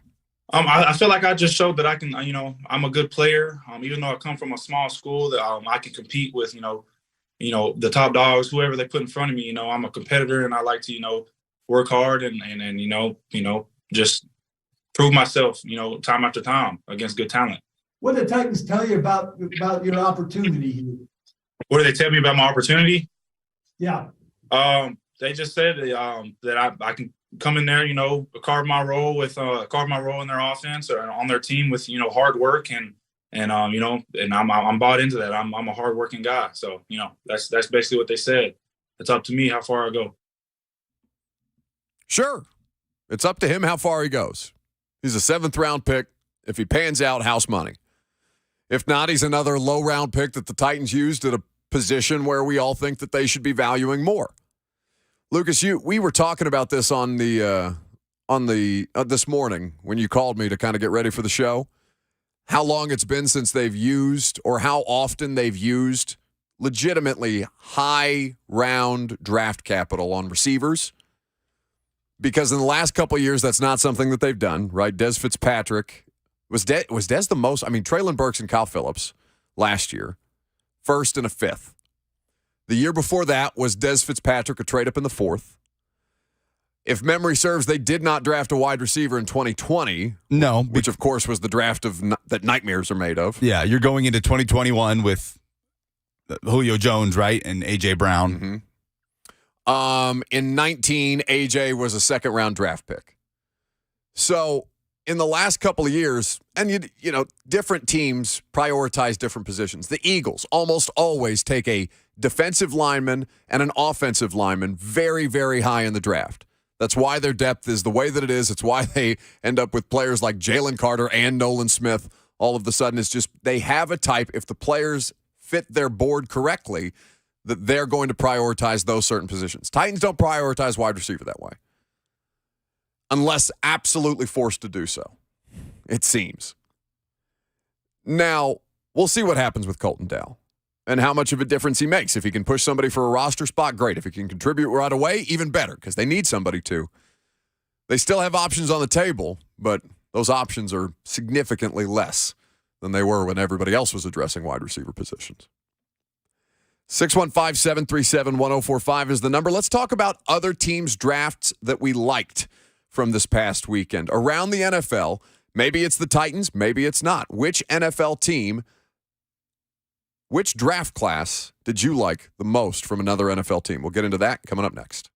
I feel like I just showed that I can, I'm a good player. Even though I come from a small school, that I can compete with, the top dogs, whoever they put in front of me. I'm a competitor, and I like to, work hard and just prove myself, time after time against good talent. What did the Titans tell you about your opportunity here? What did they tell me about my opportunity? Yeah. They just said that I can come in there, carve my role in their offense or on their team with, hard work and I'm bought into that. I'm a hardworking guy. So, that's basically what they said. It's up to me how far I go. Sure. It's up to him how far he goes. He's a 7th round pick. If he pans out, house money. If not, he's another low round pick that the Titans used at a position where we all think that they should be valuing more. Lucas, we were talking about this on the this morning when you called me to kind of get ready for the show. How long it's been since they've used, or how often they've used, legitimately high round draft capital on receivers. Because in the last couple of years, that's not something that they've done, right? Des Fitzpatrick was Des the most. I mean, Traylon Burks and Kyle Phillips last year, 1st and a 5th. The year before that was Des Fitzpatrick, a trade up in the 4th. If memory serves, they did not draft a wide receiver in 2020. No. Which, of course, was the draft that nightmares are made of. Yeah, you're going into 2021 with Julio Jones, right, and A.J. Brown. Mm-hmm. In 19, AJ was a 2nd-round draft pick. So in the last couple of years, and different teams prioritize different positions. The Eagles almost always take a defensive lineman and an offensive lineman very, very high in the draft. That's why their depth is the way that it is. It's why they end up with players like Jalen Carter and Nolan Smith. All of a sudden, it's just they have a type. If the players fit their board correctly, that they're going to prioritize those certain positions. Titans don't prioritize wide receiver that way. Unless absolutely forced to do so, it seems. Now, we'll see what happens with Colton Dowell and how much of a difference he makes. If he can push somebody for a roster spot, great. If he can contribute right away, even better, because they need somebody to. They still have options on the table, but those options are significantly less than they were when everybody else was addressing wide receiver positions. 615-737-1045 is the number. Let's talk about other teams' drafts that we liked from this past weekend. Around the NFL, maybe it's the Titans, maybe it's not. Which NFL team, which draft class did you like the most from another NFL team? We'll get into that coming up next.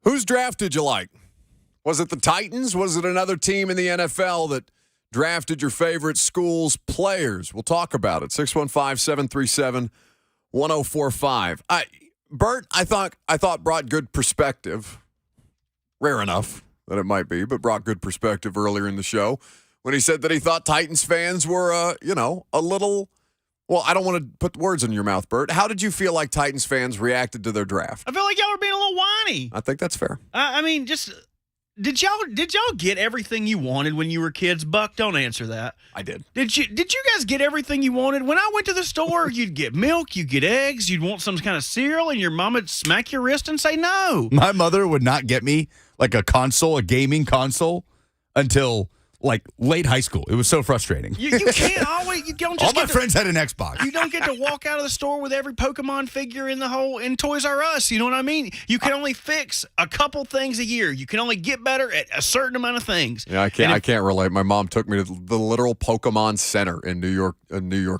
Whose draft did you like? Was it the Titans? Was it another team in the NFL that drafted your favorite school's players? We'll talk about it. 615-737-1045. Bert, I thought brought good perspective. Rare enough that it might be, but brought good perspective earlier in the show when he said that he thought Titans fans were, a little. Well, I don't want to put words in your mouth, Bert. How did you feel like Titans fans reacted to their draft? I feel like y'all were being a little whiny. I think that's fair. I mean, just did y'all get everything you wanted when you were kids? Buck, don't answer that. I did. Did you guys get everything you wanted? When I went to the store, you'd get milk, you'd get eggs, you'd want some kind of cereal, and your mom would smack your wrist and say no. My mother would not get me like a gaming console, until like late high school. It was so frustrating. You can't always. You don't just all my friends had an Xbox. You don't get to walk out of the store with every Pokemon figure in Toys R Us. You know what I mean? You can only fix a couple things a year. You can only get better at a certain amount of things. Yeah, I can't relate. My mom took me to the literal Pokemon Center in New York.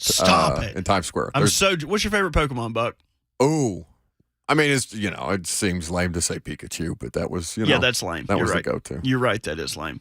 Stop it. In Times Square. What's your favorite Pokemon, Buck? Oh, I mean, it seems lame to say Pikachu, but that was, yeah, that's lame. That You're was right. the go-to. You're right. That is lame.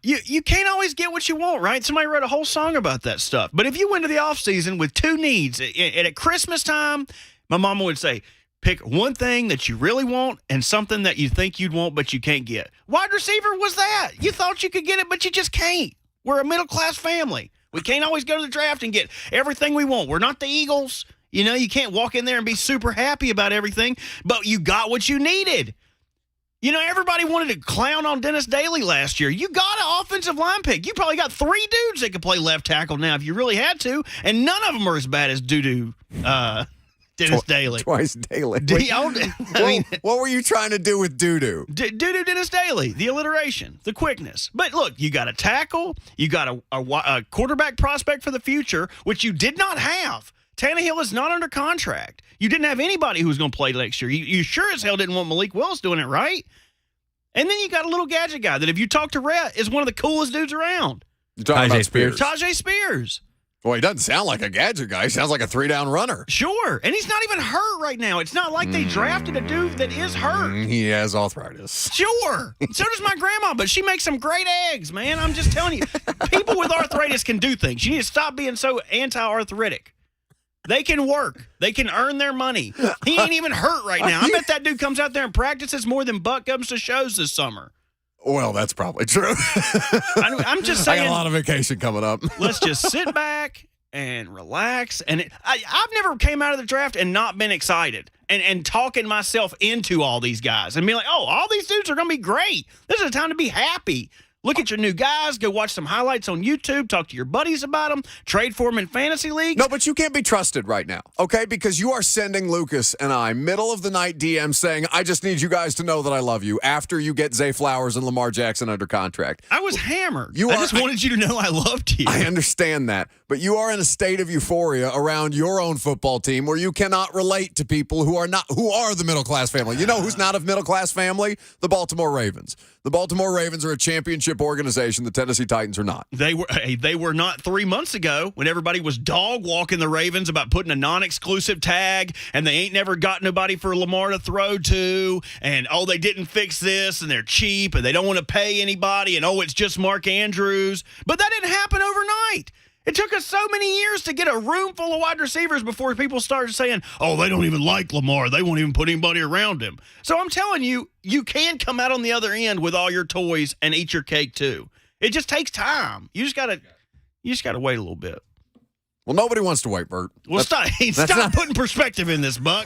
You can't always get what you want, right? Somebody wrote a whole song about that stuff. But if you went to the off season with two needs, and at Christmas time, my mama would say, pick one thing that you really want and something that you think you'd want but you can't get. Wide receiver was that. You thought you could get it, but you just can't. We're a middle-class family. We can't always go to the draft and get everything we want. We're not the Eagles. You can't walk in there and be super happy about everything, but you got what you needed. Everybody wanted to clown on Dennis Daly last year. You got an offensive line pick. You probably got 3 dudes that could play left tackle now if you really had to, and none of them are as bad as Dennis Daly. Twice Daly. What were you trying to do with doo-doo? Doo-doo Dennis Daly, the alliteration, the quickness. But look, you got a tackle, you got a quarterback prospect for the future, which you did not have. Tannehill is not under contract. You didn't have anybody who was going to play next year. You sure as hell didn't want Malik Willis doing it, right? And then you got a little gadget guy that, if you talk to Rhett, is one of the coolest dudes around. You're talking about Spears. Tajay Spears. Well, he doesn't sound like a gadget guy. He sounds like a 3-down runner. Sure. And he's not even hurt right now. It's not like they drafted a dude that is hurt. He has arthritis. Sure. So does my grandma, but she makes some great eggs, man. I'm just telling you. People with arthritis can do things. You need to stop being so anti-arthritic. They can work. They can earn their money. He ain't even hurt right now. I bet that dude comes out there and practices more than Buck comes to shows this summer. Well, that's probably true. I'm just saying. I got a lot of vacation coming up. Let's just sit back and relax. And I've never came out of the draft and not been excited and talking myself into all these guys and being like, oh, all these dudes are going to be great. This is a time to be happy. Look at your new guys. Go watch some highlights on YouTube. Talk to your buddies about them. Trade for them in fantasy leagues. No, but you can't be trusted right now, okay? Because you are sending Lucas and I middle of the night DM saying, I just need you guys to know that I love you after you get Zay Flowers and Lamar Jackson under contract. I was hammered. I just wanted you to know I loved you. I understand that. But you are in a state of euphoria around your own football team where you cannot relate to people who are the middle-class family. You know who's not a middle-class family? The Baltimore Ravens. The Baltimore Ravens are a championship organization. The Tennessee Titans are not. They were not 3 months ago when everybody was dog walking the Ravens about putting a non-exclusive tag, and they ain't never got nobody for Lamar to throw to, and they didn't fix this, and they're cheap, and they don't want to pay anybody, and it's just Mark Andrews. But that didn't happen overnight. It took us so many years to get a room full of wide receivers before people started saying, they don't even like Lamar. They won't even put anybody around him. So I'm telling you, you can come out on the other end with all your toys and eat your cake too. It just takes time. You just gotta wait a little bit. Well, nobody wants to wait, Bert. Well, stop putting perspective in this, Buck.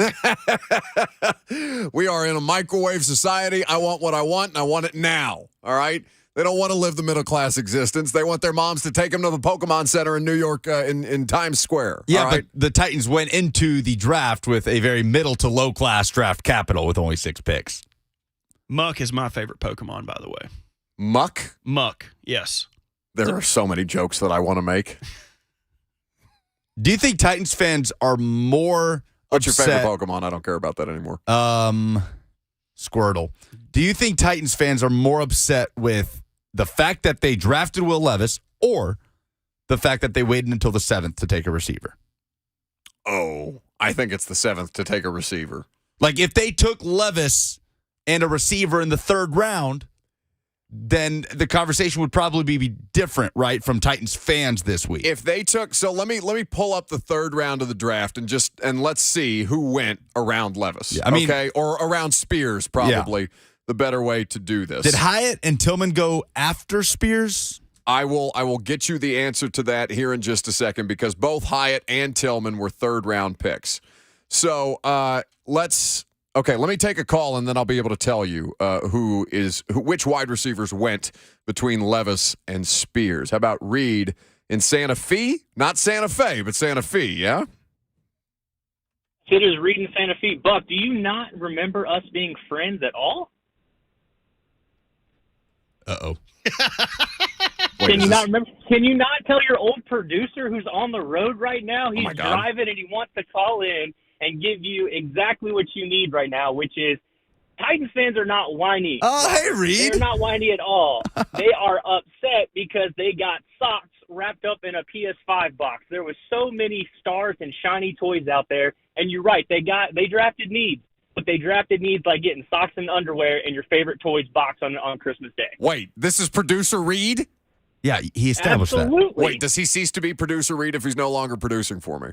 We are in a microwave society. I want what I want, and I want it now. All right? They don't want to live the middle-class existence. They want their moms to take them to the Pokemon Center in New York in Times Square. Yeah, but the Titans went into the draft with a very middle to low-class draft capital with only 6 picks. Muck is my favorite Pokemon, by the way. Muck? Muck, yes. There are so many jokes that I want to make. Do you think Titans fans are more What's upset? your favorite Pokemon? I don't care about that anymore. Squirtle. Do you think Titans fans are more upset with the fact that they drafted Will Levis or the fact that they waited until the 7th to take a receiver? I think it's the 7th to take a receiver. Like, if they took Levis and a receiver in the third round, then the conversation would probably be different, right, from Titans fans this week. If they took, so let me pull up the third round of the draft and let's see who went around Levis. Yeah, I mean, okay, or around Spears, probably the better way to do this. Did Hyatt and Tillman go after Spears? I will get you the answer to that here in just a second because both Hyatt and Tillman were third round picks. So let me take a call and then I'll be able to tell you which wide receivers went between Levis and Spears. How about Reed in Santa Fe? Not Santa Fe, but Santa Fe, yeah? It is Reed in Santa Fe. Buck, do you not remember us being friends at all? Can you not remember? Can you not tell your old producer who's on the road right now? He's driving and he wants to call in and give you exactly what you need right now, which is Titans fans are not whiny. Oh, hey, Reed. They're not whiny at all. They are upset because they got socks wrapped up in a PS5 box. There was so many stars and shiny toys out there, and you're right. They drafted needs, but they drafted needs by getting socks and underwear in your favorite toys box on Christmas Day. Wait, this is producer Reed? Yeah, he established that. Wait, does he cease to be producer Reed if he's no longer producing for me?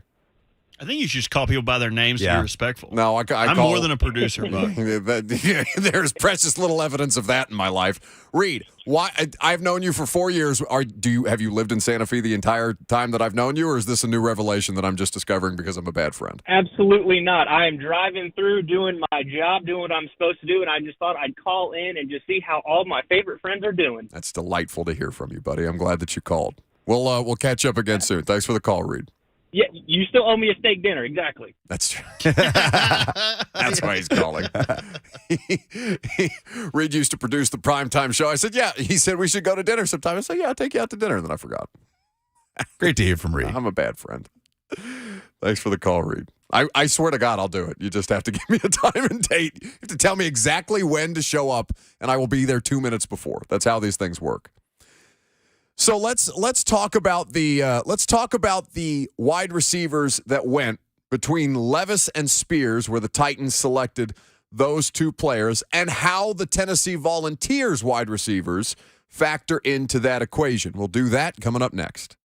I think you should just call people by their names to be respectful. No, I'm call, more than a producer, Buck. There's precious little evidence of that in my life. Reed, why? I've known you for 4 years. Have you lived in Santa Fe the entire time that I've known you, or is this a new revelation that I'm just discovering because I'm a bad friend? Absolutely not. I am driving through, doing my job, doing what I'm supposed to do, and I just thought I'd call in and just see how all my favorite friends are doing. That's delightful to hear from you, buddy. I'm glad that you called. We'll catch up again soon. Thanks for the call, Reed. Yeah, you still owe me a steak dinner. Exactly. That's true. That's why he's calling. Reed used to produce the primetime show. I said, yeah. He said, we should go to dinner sometime. I said, yeah, I'll take you out to dinner. And then I forgot. Great to hear from Reed. I'm a bad friend. Thanks for the call, Reed. I swear to God, I'll do it. You just have to give me a time and date. You have to tell me exactly when to show up, and I will be there 2 minutes before. That's how these things work. So let's talk about the wide receivers that went between Levis and Spears, where the Titans selected those two players, and how the Tennessee Volunteers wide receivers factor into that equation. We'll do that coming up next.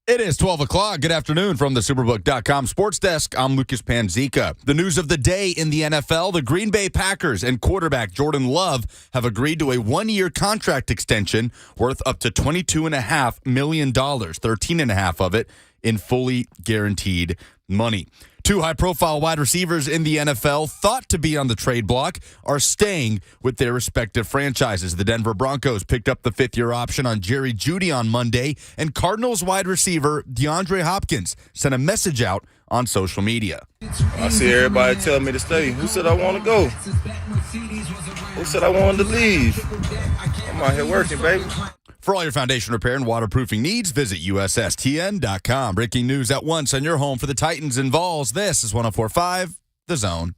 It is 12 o'clock. Good afternoon from the Superbook.com Sports Desk. I'm Lucas Panzica. The news of the day in the NFL, the Green Bay Packers and quarterback Jordan Love have agreed to a one-year contract extension worth up to $22.5 million, 13.5 of it in fully guaranteed money. Two high-profile wide receivers in the NFL thought to be on the trade block are staying with their respective franchises. The Denver Broncos picked up the fifth-year option on Jerry Jeudy on Monday, and Cardinals wide receiver DeAndre Hopkins sent a message out on social media. I see everybody telling me to stay. Who said I want to go? Who said I wanted to leave? I'm out here working, baby. For all your foundation repair and waterproofing needs, visit USSTN.com. Breaking news at once on your home for the Titans and Vols. This is 104.5 The Zone.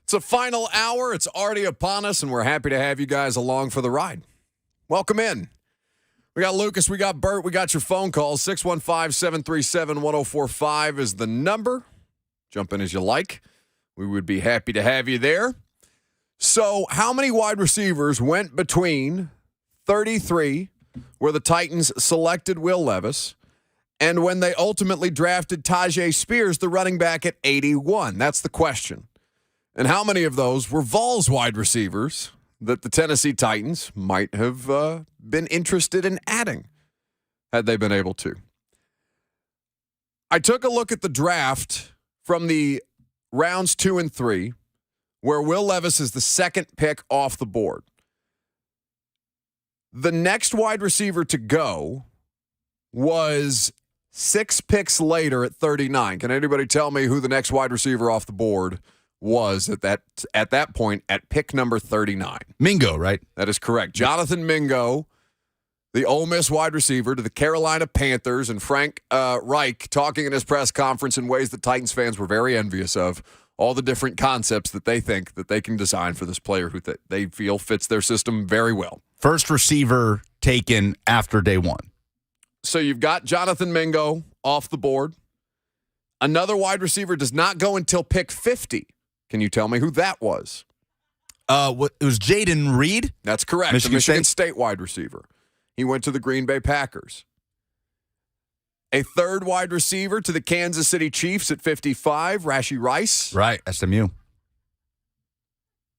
It's a final hour. It's already upon us, and we're happy to have you guys along for the ride. Welcome in. We got Lucas, we got Bert, we got your phone calls. 615-737-1045 is the number. Jump in as you like. We would be happy to have you there. So how many wide receivers went between 33, where the Titans selected Will Levis, and when they ultimately drafted Tyjae Spears, the running back, at 81? That's the question. And how many of those were Vols wide receivers that the Tennessee Titans might have been interested in adding had they been able to? I took a look at the draft from the rounds 2 and 3, where Will Levis is the second pick off the board. The next wide receiver to go was 6 picks later at 39. Can anybody tell me who the next wide receiver off the board was at that point at pick number 39? Mingo, right? That is correct. Jonathan Mingo, the Ole Miss wide receiver to the Carolina Panthers, and Frank Reich talking in his press conference in ways that Titans fans were very envious of. All the different concepts that they think that they can design for this player who they feel fits their system very well. First receiver taken after day one. So you've got Jonathan Mingo off the board. Another wide receiver does not go until pick 50. Can you tell me who that was? It was Jaden Reed. That's correct. Michigan State wide receiver. He went to the Green Bay Packers. A third wide receiver to the Kansas City Chiefs at 55, Rashee Rice. Right, SMU.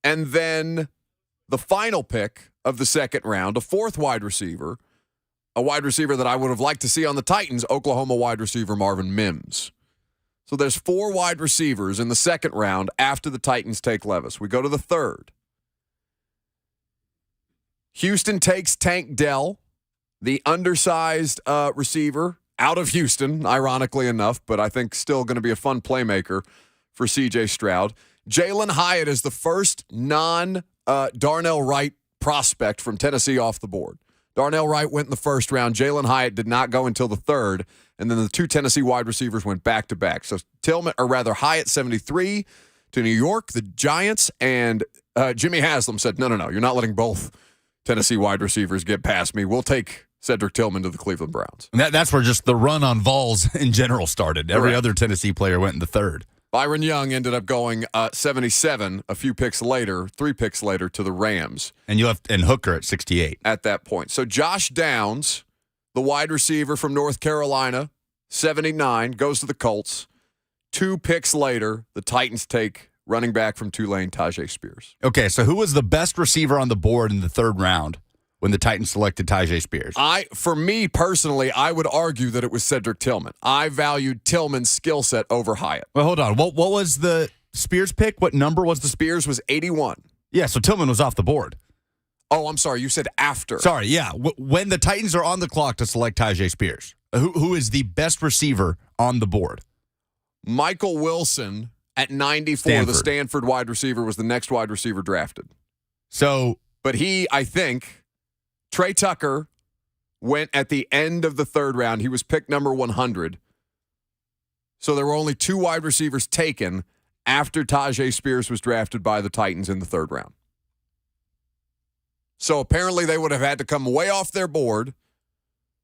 And then the final pick of the second round, a fourth wide receiver, a wide receiver that I would have liked to see on the Titans, Oklahoma wide receiver Marvin Mims. So there's 4 wide receivers in the second round after the Titans take Levis. We go to the third. Houston takes Tank Dell, the undersized receiver out of Houston, ironically enough, but I think still going to be a fun playmaker for C.J. Stroud. Jalen Hyatt is the first non-Darnell Wright prospect from Tennessee off the board. Darnell Wright went in the first round. Jalen Hyatt did not go until the third. And then the 2 Tennessee wide receivers went back-to-back. So Hyatt, 73 to New York, the Giants, and Jimmy Haslam said, no, you're not letting both Tennessee wide receivers get past me. We'll take Cedric Tillman to the Cleveland Browns. And that's where just the run on Vols in general started. Every other Tennessee player went in the third. Byron Young ended up going 77 a few picks later, 3 picks later, to the Rams. And and Hooker at 68. At that point. So Josh Downs, the wide receiver from North Carolina, 79, goes to the Colts. 2 picks later, the Titans take running back from Tulane, Tyjae Spears. Okay, so who was the best receiver on the board in the third round when the Titans selected Tyjae Spears? For me personally, I would argue that it was Cedric Tillman. I valued Tillman's skill set over Hyatt. Well, hold on. What was the Spears pick? What number was the Spears? Was 81. Yeah, so Tillman was off the board. Oh, I'm sorry. You said after. Sorry, yeah. When the Titans are on the clock to select Tyjae Spears, who is the best receiver on the board? Michael Wilson at 94, the Stanford wide receiver, was the next wide receiver drafted. But I think, Trey Tucker went at the end of the third round. He was picked number 100. So there were only 2 wide receivers taken after Tajay Spears was drafted by the Titans in the 3rd round. So apparently they would have had to come way off their board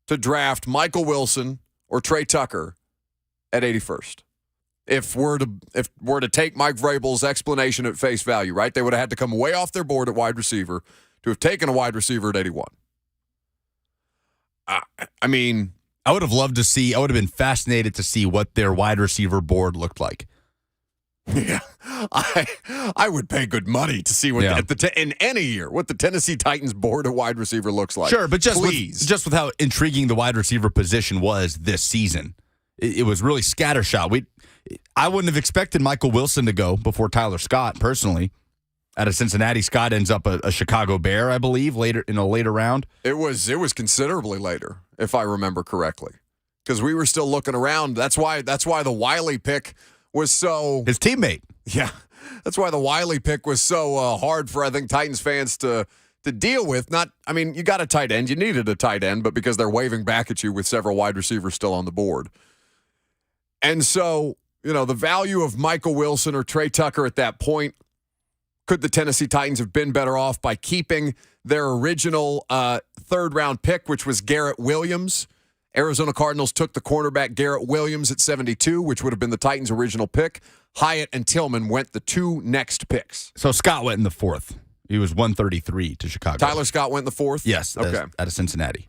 to draft Michael Wilson or Trey Tucker at 81st. If we're to take Mike Vrabel's explanation at face value, right? They would have had to come way off their board at wide receiver to have taken a wide receiver at 81. I mean, I would have loved to see, I would have been fascinated to see what their wide receiver board looked like. Yeah, I would pay good money to see what in any year what the Tennessee Titans board of wide receiver looks like. Sure, but just with how intriguing the wide receiver position was this season, it was really scattershot. I wouldn't have expected Michael Wilson to go before Tyler Scott personally. Out of Cincinnati, Scott ends up a Chicago Bear, I believe, later in a later round. It was considerably later, if I remember correctly, because we were still looking around. That's why the Wiley pick was so his teammate. Yeah, that's why the Wiley pick was so hard for I think Titans fans to deal with. You got a tight end, you needed a tight end, but because they're waving back at you with several wide receivers still on the board, and so the value of Michael Wilson or Trey Tucker at that point. Could the Tennessee Titans have been better off by keeping their original 3rd round pick, which was Garrett Williams? Arizona Cardinals took the cornerback Garrett Williams at 72, which would have been the Titans' original pick. Hyatt and Tillman went the 2 next picks. So Scott went in the 4th. He was 133 to Chicago. Tyler Scott went in the 4th? Yes. Okay. Out of Cincinnati.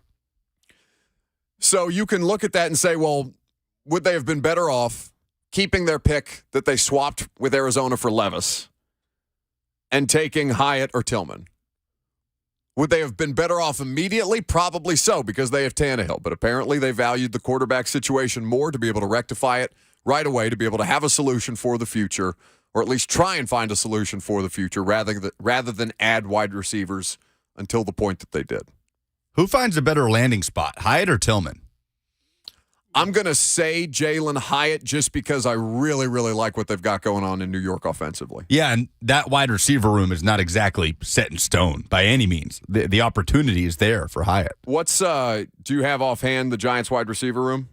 So you can look at that and say, well, would they have been better off keeping their pick that they swapped with Arizona for Levis and taking Hyatt or Tillman? Would they have been better off immediately? Probably so, because they have Tannehill. But apparently they valued the quarterback situation more to be able to rectify it right away, to be able to have a solution for the future, or at least try and find a solution for the future rather than add wide receivers until the point that they did. Who finds a better landing spot, Hyatt or Tillman? I'm going to say Jalen Hyatt just because I really, really like what they've got going on in New York offensively. Yeah, and that wide receiver room is not exactly set in stone by any means. The opportunity is there for Hyatt. What's do you have offhand the Giants wide receiver room?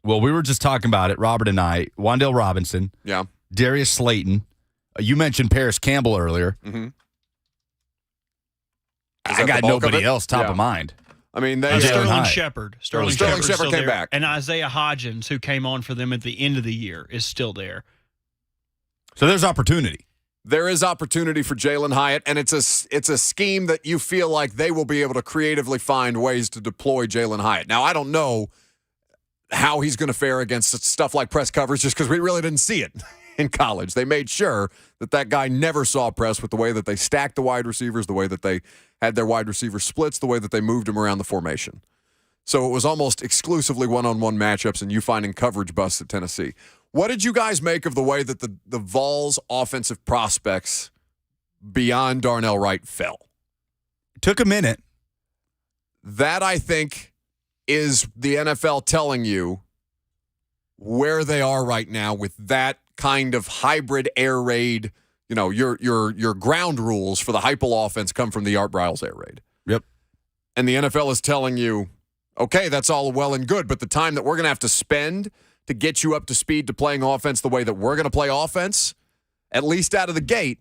Well, we were just talking about it, Robert and I. Wan'Dale Robinson. Yeah. Darius Slayton. You mentioned Paris Campbell earlier. Mm-hmm. I got nobody else top of mind. I mean, they Sterling Shepard. Sterling Shepard came back. And Isaiah Hodgins, who came on for them at the end of the year, is still there. So there's opportunity. There is opportunity for Jalen Hyatt, and it's a scheme that you feel like they will be able to creatively find ways to deploy Jalen Hyatt. Now, I don't know how he's going to fare against stuff like press coverage just because we really didn't see it in college. They made sure that guy never saw press with the way that they stacked the wide receivers, the way that they had their wide receiver splits, the way that they moved him around the formation. So it was almost exclusively one-on-one matchups and you finding coverage busts at Tennessee. What did you guys make of the way that the Vols offensive prospects beyond Darnell Wright fell? It took a minute. That, I think, is the NFL telling you where they are right now with that kind of hybrid air raid. Your ground rules for the Heupel offense come from the Art Briles air raid. Yep. And the NFL is telling you, okay, that's all well and good, but the time that we're going to have to spend to get you up to speed to playing offense the way that we're going to play offense, at least out of the gate,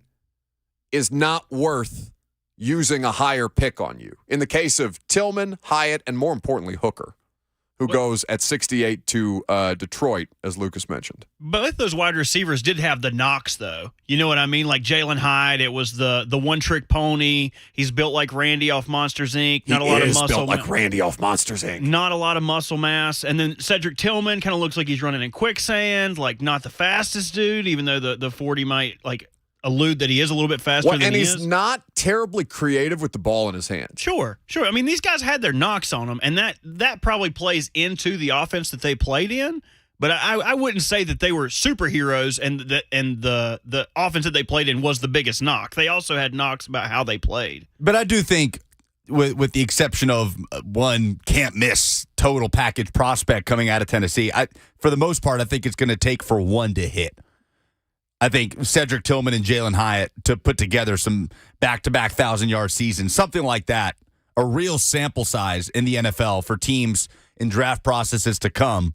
is not worth using a higher pick on you. In the case of Tillman, Hyatt, and more importantly, Hooker, who goes at 68 to Detroit, as Lucas mentioned. Both those wide receivers did have the knocks, though. You know what I mean? Like Jalen Hyatt, it was the one-trick pony. He's built like Randy off Monsters, Inc. Not a lot of muscle. Built like Randy off Monsters, Inc. Not a lot of muscle mass. And then Cedric Tillman kind of looks like he's running in quicksand, like not the fastest dude, even though the 40 might allude that he is a little bit faster than he is. And he's not terribly creative with the ball in his hand. Sure. I mean, these guys had their knocks on them, and that probably plays into the offense that they played in. But I wouldn't say that they were superheroes, and the offense that they played in was the biggest knock. They also had knocks about how they played. But I do think, with the exception of one can't miss total package prospect coming out of Tennessee, for the most part, I think it's going to take for one to hit. I think Cedric Tillman and Jalen Hyatt to put together some back-to-back 1,000-yard seasons, something like that, a real sample size in the NFL for teams in draft processes to come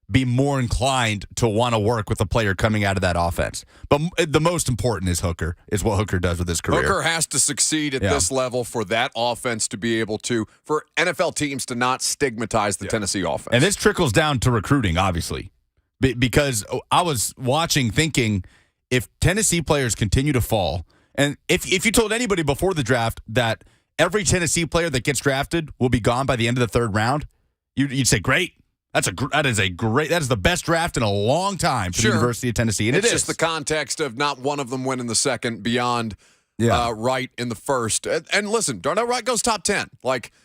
be more inclined to want to work with a player coming out of that offense. But the most important is Hooker, is what Hooker does with his career. Hooker has to succeed at this level for that offense to be able to, for NFL teams to not stigmatize the Tennessee offense. And this trickles down to recruiting, obviously, because I was watching thinking if Tennessee players continue to fall, and if you told anybody before the draft that every Tennessee player that gets drafted will be gone by the end of the third round, you'd say, great. That is the best draft in a long time for the University of Tennessee, and it's just the context of not one of them winning the second beyond Wright in the first. And listen, Darnell Wright goes top 10.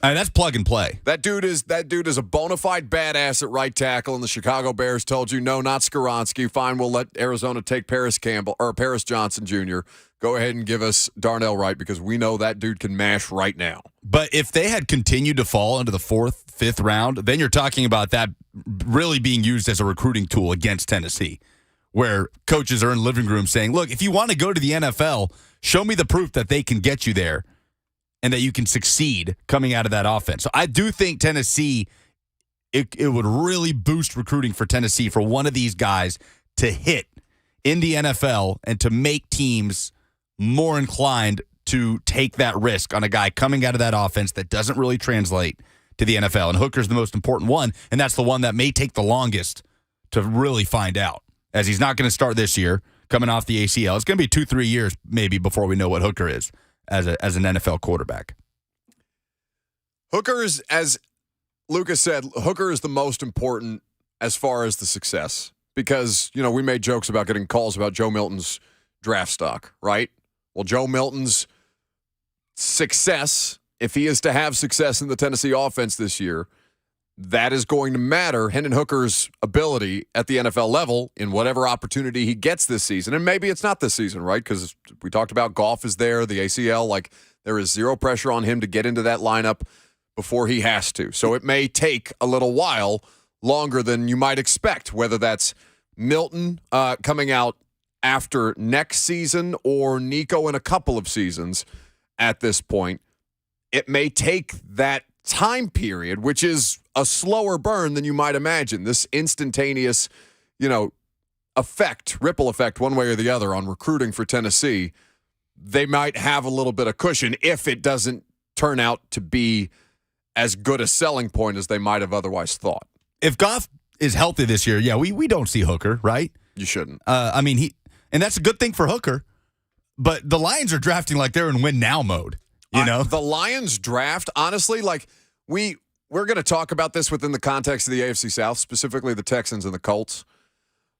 That's plug and play. That dude is a bona fide badass at right tackle, and the Chicago Bears told you no, not Skoronski. Fine, we'll let Arizona take Paris Johnson Jr. Go ahead and give us Darnell Wright because we know that dude can mash right now. But if they had continued to fall into the fourth, fifth round, then you're talking about that really being used as a recruiting tool against Tennessee, where coaches are in living rooms saying, look, if you want to go to the NFL, show me the proof that they can get you there and that you can succeed coming out of that offense. So I do think Tennessee, it would really boost recruiting for Tennessee for one of these guys to hit in the NFL and to make teams more inclined to take that risk on a guy coming out of that offense that doesn't really translate to the NFL. And Hooker's the most important one, and that's the one that may take the longest to really find out, as he's not going to start this year coming off the ACL. It's going to be 2-3 years maybe before we know what Hooker is as an NFL quarterback. Hooker is, as Lucas said, Hooker is the most important as far as the success because, we made jokes about getting calls about Joe Milton's draft stock, right? Well, Joe Milton's success, if he is to have success in the Tennessee offense this year, that is going to matter. Hendon Hooker's ability at the NFL level in whatever opportunity he gets this season. And maybe it's not this season, right? Because we talked about Goff is there, the ACL. There is zero pressure on him to get into that lineup before he has to. So it may take a little while longer than you might expect, whether that's Milton coming out after next season or Nico in a couple of seasons at this point. It may take that time period, which is a slower burn than you might imagine. This instantaneous, ripple effect one way or the other on recruiting for Tennessee. They might have a little bit of cushion if it doesn't turn out to be as good a selling point as they might have otherwise thought. If Goff is healthy this year, we don't see Hooker, right? You shouldn't. And that's a good thing for Hooker. But the Lions are drafting like they're in win now mode. The Lions draft, honestly, we're going to talk about this within the context of the AFC South, specifically the Texans and the Colts.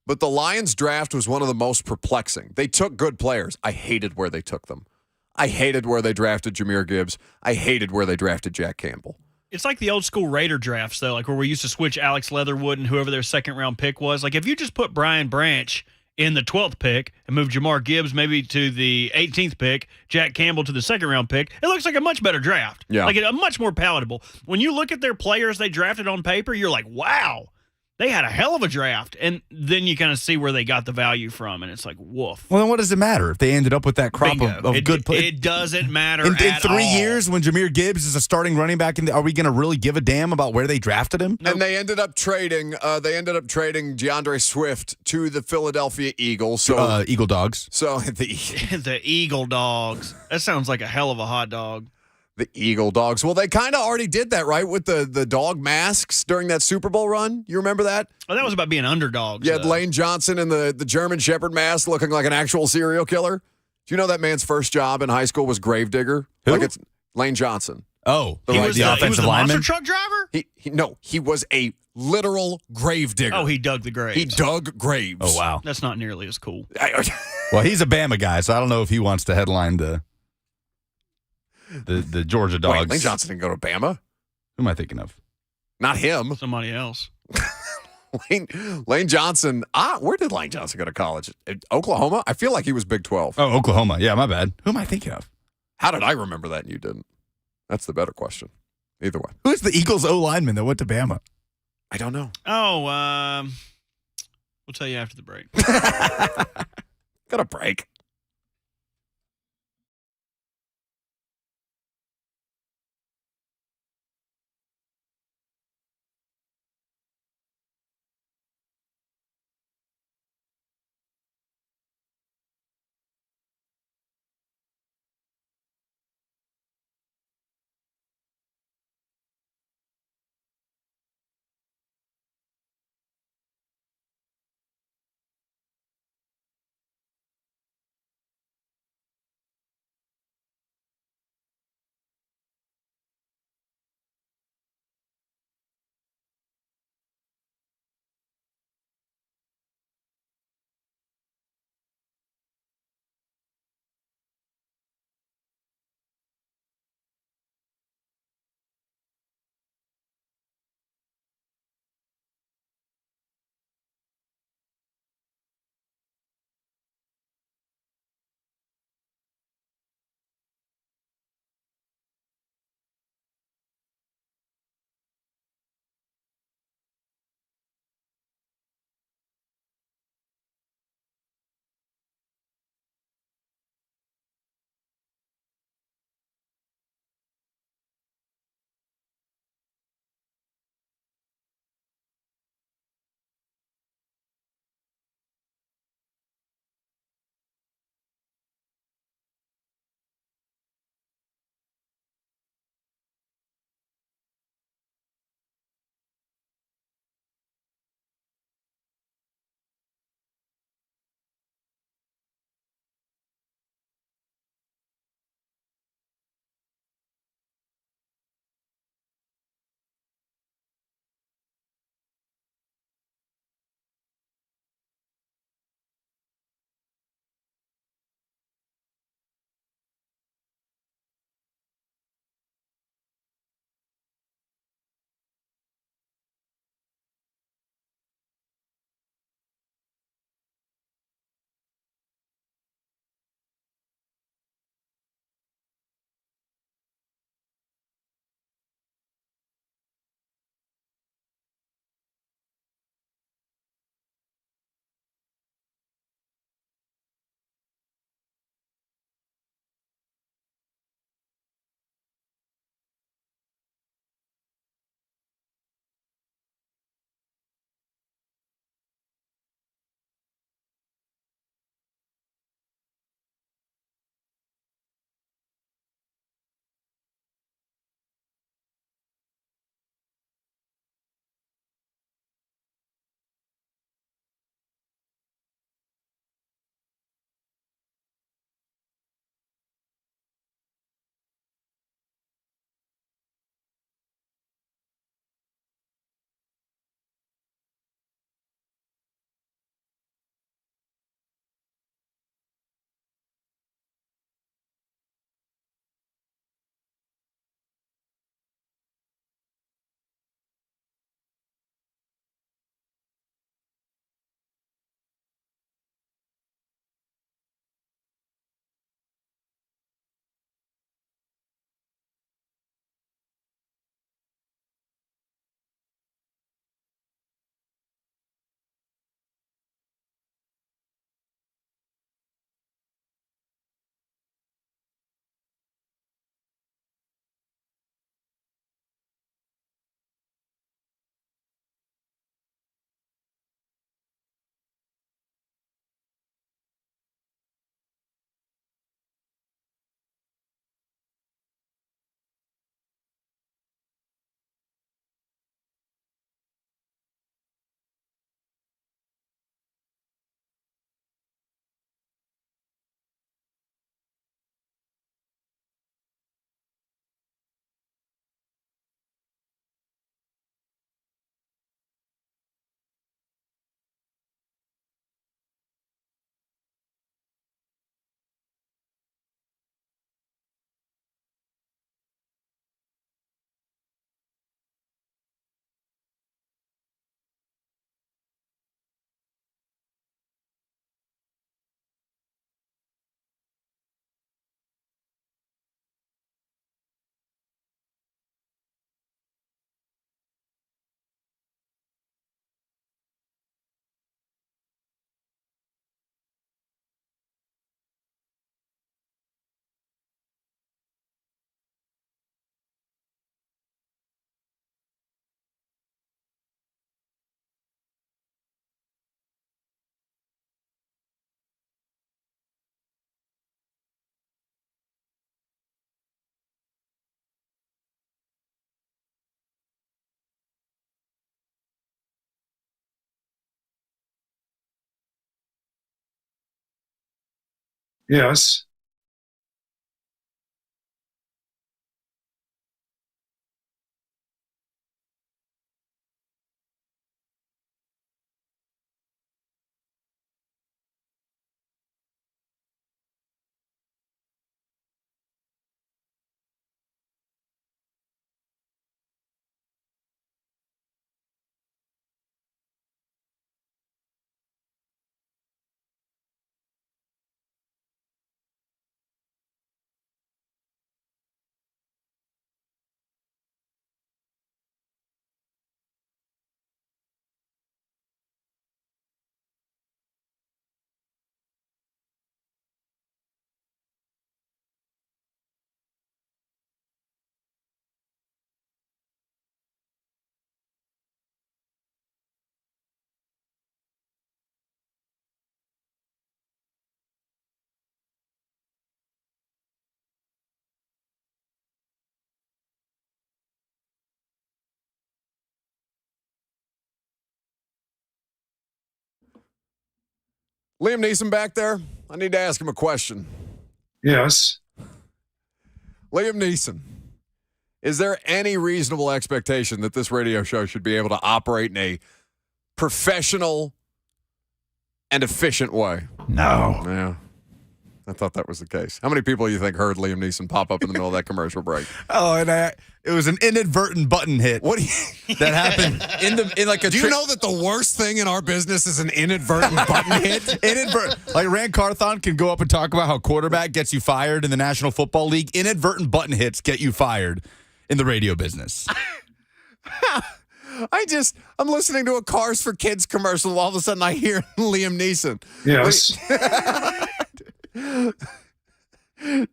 But the Lions draft was one of the most perplexing. They took good players. I hated where they took them. I hated where they drafted Jahmyr Gibbs. I hated where they drafted Jack Campbell. It's like the old school Raider drafts, though, where we used to switch Alex Leatherwood and whoever their second round pick was. If you just put Brian Branch in the 12th pick and move Jamar Gibbs maybe to the 18th pick, Jack Campbell to the second round pick, it looks like a much better draft. Yeah. A much more palatable. When you look at their players they drafted on paper, you're like, wow, they had a hell of a draft. And then you kind of see where they got the value from, and it's like, woof. Well, then what does it matter if they ended up with that crop of good players? It doesn't matter in at 3 all. years when Jahmyr Gibbs is a starting running back, are we going to really give a damn about where they drafted him? And they ended up trading. DeAndre Swift to the Philadelphia Eagles. So Eagle Dogs. So the Eagle Dogs. That sounds like a hell of a hot dog. The Eagle Dogs. Well, they kind of already did that, right, with the dog masks during that Super Bowl run. You remember that? Oh, that was about being underdogs. You had Lane Johnson and the German Shepherd mask looking like an actual serial killer. Do you know that man's first job in high school was gravedigger? Who? It's Lane Johnson. Oh, he was the offensive lineman? monster truck driver? He was a literal gravedigger. Oh, he dug the graves. He dug graves. Oh, wow. That's not nearly as cool. Well, he's a Bama guy, so I don't know if he wants to headline the Georgia Dogs. Wait, Lane Johnson didn't go to Bama? Who am I thinking of? Not him. Somebody else. Lane Johnson. Where did Lane Johnson go to college? Oklahoma? I feel like he was Big 12. Oh, Oklahoma. Yeah, my bad. Who am I thinking of? How did I remember that and you didn't? That's the better question. Either way. Who is the Eagles O lineman that went to Bama? I don't know. Oh, we'll tell you after the break. Got a break. Yes. Liam Neeson back there? I need to ask him a question. Yes. Liam Neeson, is there any reasonable expectation that this radio show should be able to operate in a professional and efficient way? No. Yeah. I thought that was the case. How many people do you think heard Liam Neeson pop up in the middle of that commercial break? Oh, and it was an inadvertent button hit. What do you, that happened in like a. Do you know that the worst thing in our business is an inadvertent button hit? Like Rand Carthon can go up and talk about how quarterback gets you fired in the National Football League. Inadvertent button hits get you fired in the radio business. I'm listening to a Cars for Kids commercial. All of a sudden, I hear Liam Neeson. Yes.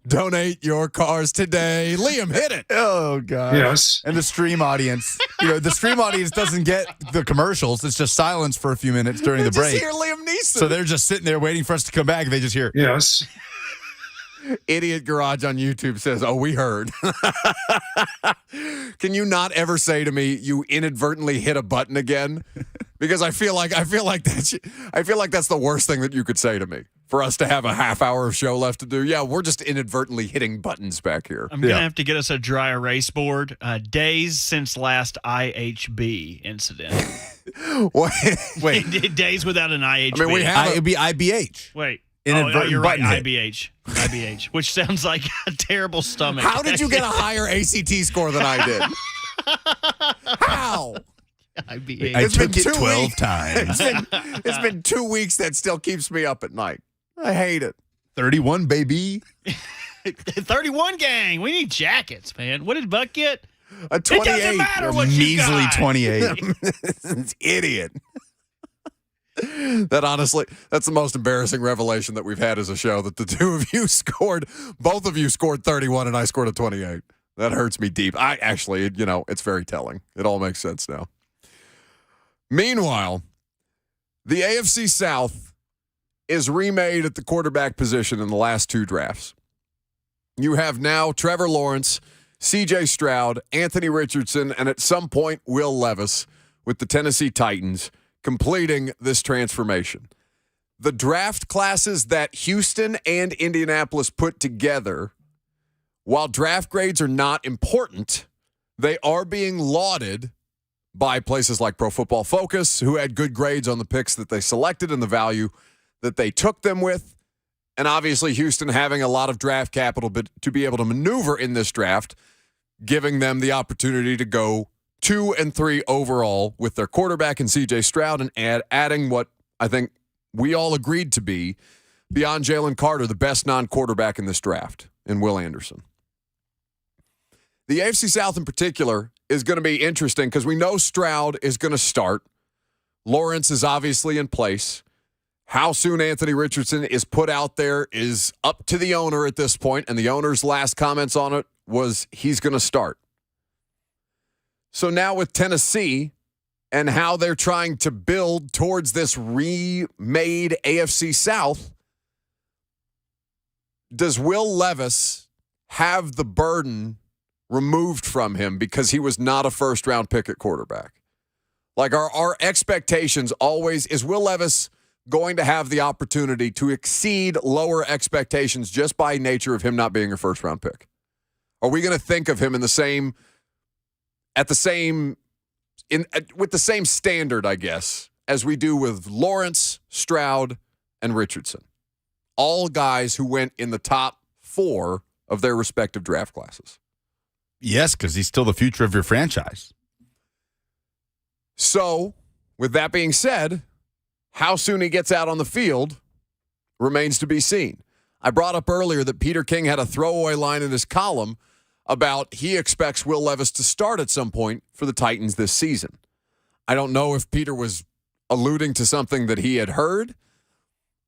Donate your cars today. Liam, hit it. Oh, God. Yes. And the stream audience. The stream audience doesn't get the commercials. It's just silence for a few minutes during the break. Just hear Liam Neeson. So they're just sitting there waiting for us to come back. And they just hear, yes. Idiot Garage on YouTube says, "Oh, we heard." Can you not ever say to me, "You inadvertently hit a button again"? Because I feel like that's the worst thing that you could say to me. For us to have a half hour of show left to do, yeah, we're just inadvertently hitting buttons back here. I'm gonna have to get us a dry erase board. Days since last IHB incident. Wait, days without an IHB. I mean, it'd be IBH. Wait. Inadvertent you're right. button hit. IBH, which sounds like a terrible stomach. How did you get a higher ACT score than I did? How? IBH. I took it 12 times. It's been 2 weeks that still keeps me up at night. I hate it. 31, baby. 31 gang. We need jackets, man. What did Buck get? A 28. It doesn't matter what you measly got. 28. It's idiot. That honestly, that's the most embarrassing revelation that we've had as a show, that the two of you both of you scored 31 and I scored a 28. That hurts me deep. It's very telling. It all makes sense now. Meanwhile, the AFC South is remade at the quarterback position in the last two drafts. You have now Trevor Lawrence, C.J. Stroud, Anthony Richardson, and at some point, Will Levis with the Tennessee Titans completing this transformation. The draft classes that Houston and Indianapolis put together, while draft grades are not important, they are being lauded by places like Pro Football Focus, who had good grades on the picks that they selected and the value that they took them with. And obviously Houston having a lot of draft capital but to be able to maneuver in this draft, giving them the opportunity to go 2 and 3 overall with their quarterback and C.J. Stroud, and adding what I think we all agreed to be, beyond Jalen Carter, the best non-quarterback in this draft, in Will Anderson. The AFC South in particular is going to be interesting because we know Stroud is going to start. Lawrence is obviously in place. How soon Anthony Richardson is put out there is up to the owner at this point, and the owner's last comments on it was he's going to start. So now with Tennessee and how they're trying to build towards this remade AFC South, does Will Levis have the burden removed from him because he was not a first-round pick at quarterback? Like, our expectations always, is Will Levis going to have the opportunity to exceed lower expectations just by nature of him not being a first-round pick? Are we going to think of him with the same standard, I guess, as we do with Lawrence, Stroud, and Richardson? All guys who went in the top 4 of their respective draft classes. Yes, because he's still the future of your franchise. So, with that being said, how soon he gets out on the field remains to be seen. I brought up earlier that Peter King had a throwaway line in his column about he expects Will Levis to start at some point for the Titans this season. I don't know if Peter was alluding to something that he had heard.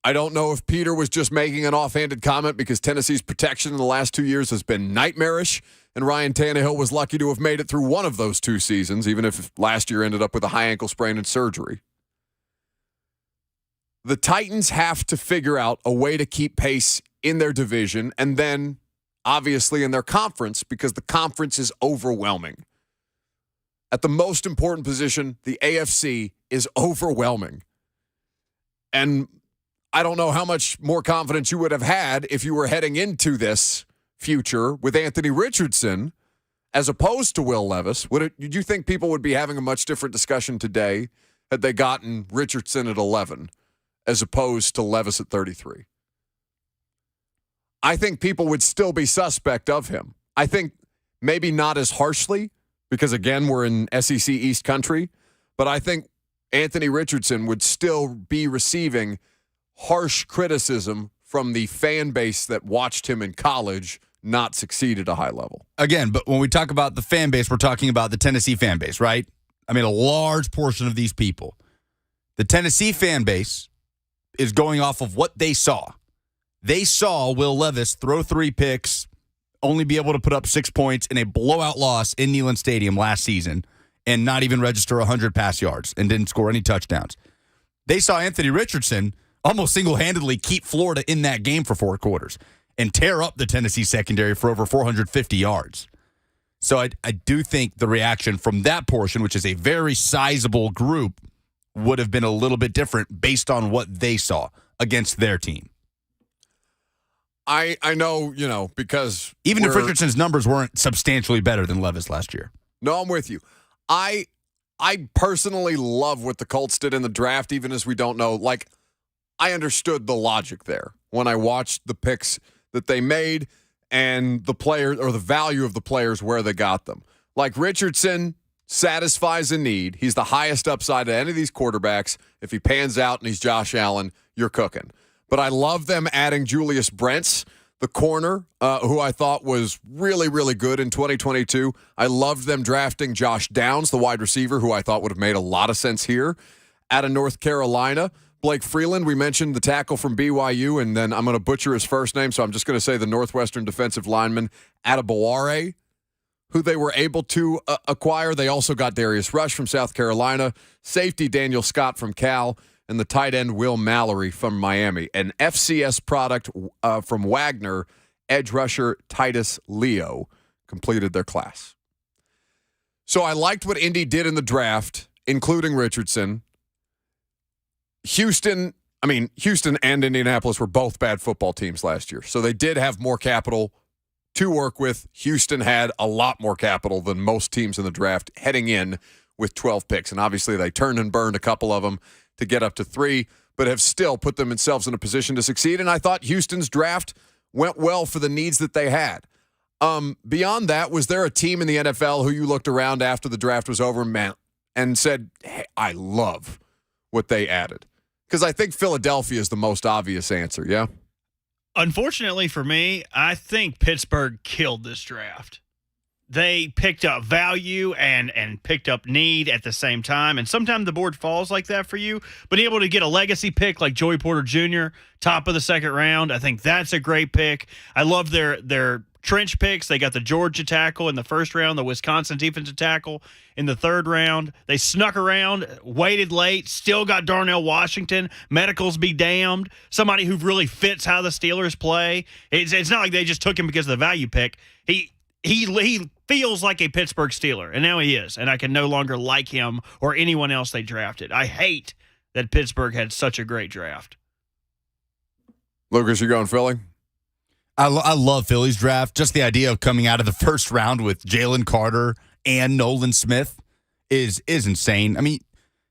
I don't know if Peter was just making an offhanded comment because Tennessee's protection in the last 2 years has been nightmarish, and Ryan Tannehill was lucky to have made it through one of those 2 seasons, even if last year ended up with a high ankle sprain and surgery. The Titans have to figure out a way to keep pace in their division and then, obviously, in their conference because the conference is overwhelming. At the most important position, the AFC is overwhelming. And I don't know how much more confidence you would have had if you were heading into this future with Anthony Richardson as opposed to Will Levis. Did you think people would be having a much different discussion today had they gotten Richardson at 11 as opposed to Levis at 33? I think people would still be suspect of him. I think maybe not as harshly because, again, we're in SEC East country, but I think Anthony Richardson would still be receiving harsh criticism from the fan base that watched him in college not succeed at a high level. Again, but when we talk about the fan base, we're talking about the Tennessee fan base, right? I mean, a large portion of these people. The Tennessee fan base is going off of what they saw. They saw Will Levis throw 3 picks, only be able to put up 6 points in a blowout loss in Neyland Stadium last season and not even register 100 pass yards and didn't score any touchdowns. They saw Anthony Richardson almost single-handedly keep Florida in that game for 4 quarters and tear up the Tennessee secondary for over 450 yards. So I do think the reaction from that portion, which is a very sizable group, would have been a little bit different based on what they saw against their team. I know, because even if Richardson's numbers weren't substantially better than Levis last year. No, I'm with you. I personally love what the Colts did in the draft, even as we don't know. Like, I understood the logic there when I watched the picks that they made and the player or the value of the players where they got them. Like Richardson satisfies a need. He's the highest upside of any of these quarterbacks. If he pans out and he's Josh Allen, you're cooking. But I love them adding Julius Brents, the corner, who I thought was really, really good in 2022. I loved them drafting Josh Downs, the wide receiver, who I thought would have made a lot of sense here. Out of North Carolina, Blake Freeland, we mentioned the tackle from BYU, and then I'm going to butcher his first name, so I'm just going to say the Northwestern defensive lineman, Adebaware, who they were able to acquire. They also got Darius Rush from South Carolina, safety Daniel Scott from Cal, and the tight end Will Mallory from Miami. An FCS product from Wagner, edge rusher Titus Leo, completed their class. So I liked what Indy did in the draft, including Richardson. Houston and Indianapolis were both bad football teams last year, so they did have more capital to work with. Houston had a lot more capital than most teams in the draft heading in with 12 picks, and obviously they turned and burned a couple of them to get up to 3, but have still put themselves in a position to succeed, and I thought Houston's draft went well for the needs that they had. Beyond that, was there a team in the NFL who you looked around after the draft was over and said, hey, I love what they added? Because I think Philadelphia is the most obvious answer, yeah? Unfortunately for me, I think Pittsburgh killed this draft. They picked up value and picked up need at the same time. And sometimes the board falls like that for you. But able to get a legacy pick like Joey Porter Jr., top of the second round, I think that's a great pick. I love their trench picks. They got the Georgia tackle in the first round, the Wisconsin defensive tackle in the third round. They snuck around, waited late, still got Darnell Washington. Medicals be damned. Somebody who really fits how the Steelers play. It's not like they just took him because of the value pick. He feels like a Pittsburgh Steeler, and now he is, and I can no longer like him or anyone else they drafted. I hate that Pittsburgh had such a great draft. Lucas, you going Philly? I love Philly's draft. Just the idea of coming out of the first round with Jalen Carter and Nolan Smith is insane. I mean,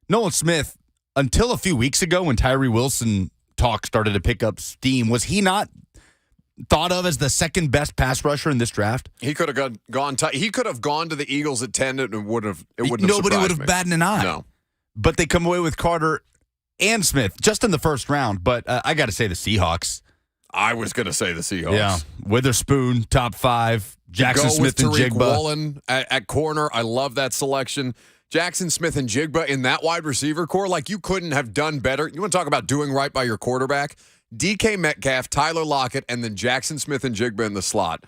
Nolan Smith, until a few weeks ago when Tyree Wilson talk started to pick up steam, was he not thought of as the second best pass rusher in this draft? He could have gone. He could have gone to the Eagles at 10, and it wouldn't have. Nobody would have batted an eye. No, but they come away with Carter and Smith just in the first round. But I got to say the Seahawks. I was going to say the Seahawks. Yeah, Witherspoon, top 5. Jackson Smith and Tariq Jigba. Woolen at corner. I love that selection. Jackson Smith and Jigba in that wide receiver core, like you couldn't have done better. You want to talk about doing right by your quarterback? DK Metcalf, Tyler Lockett, and then Jackson Smith and Jigba in the slot.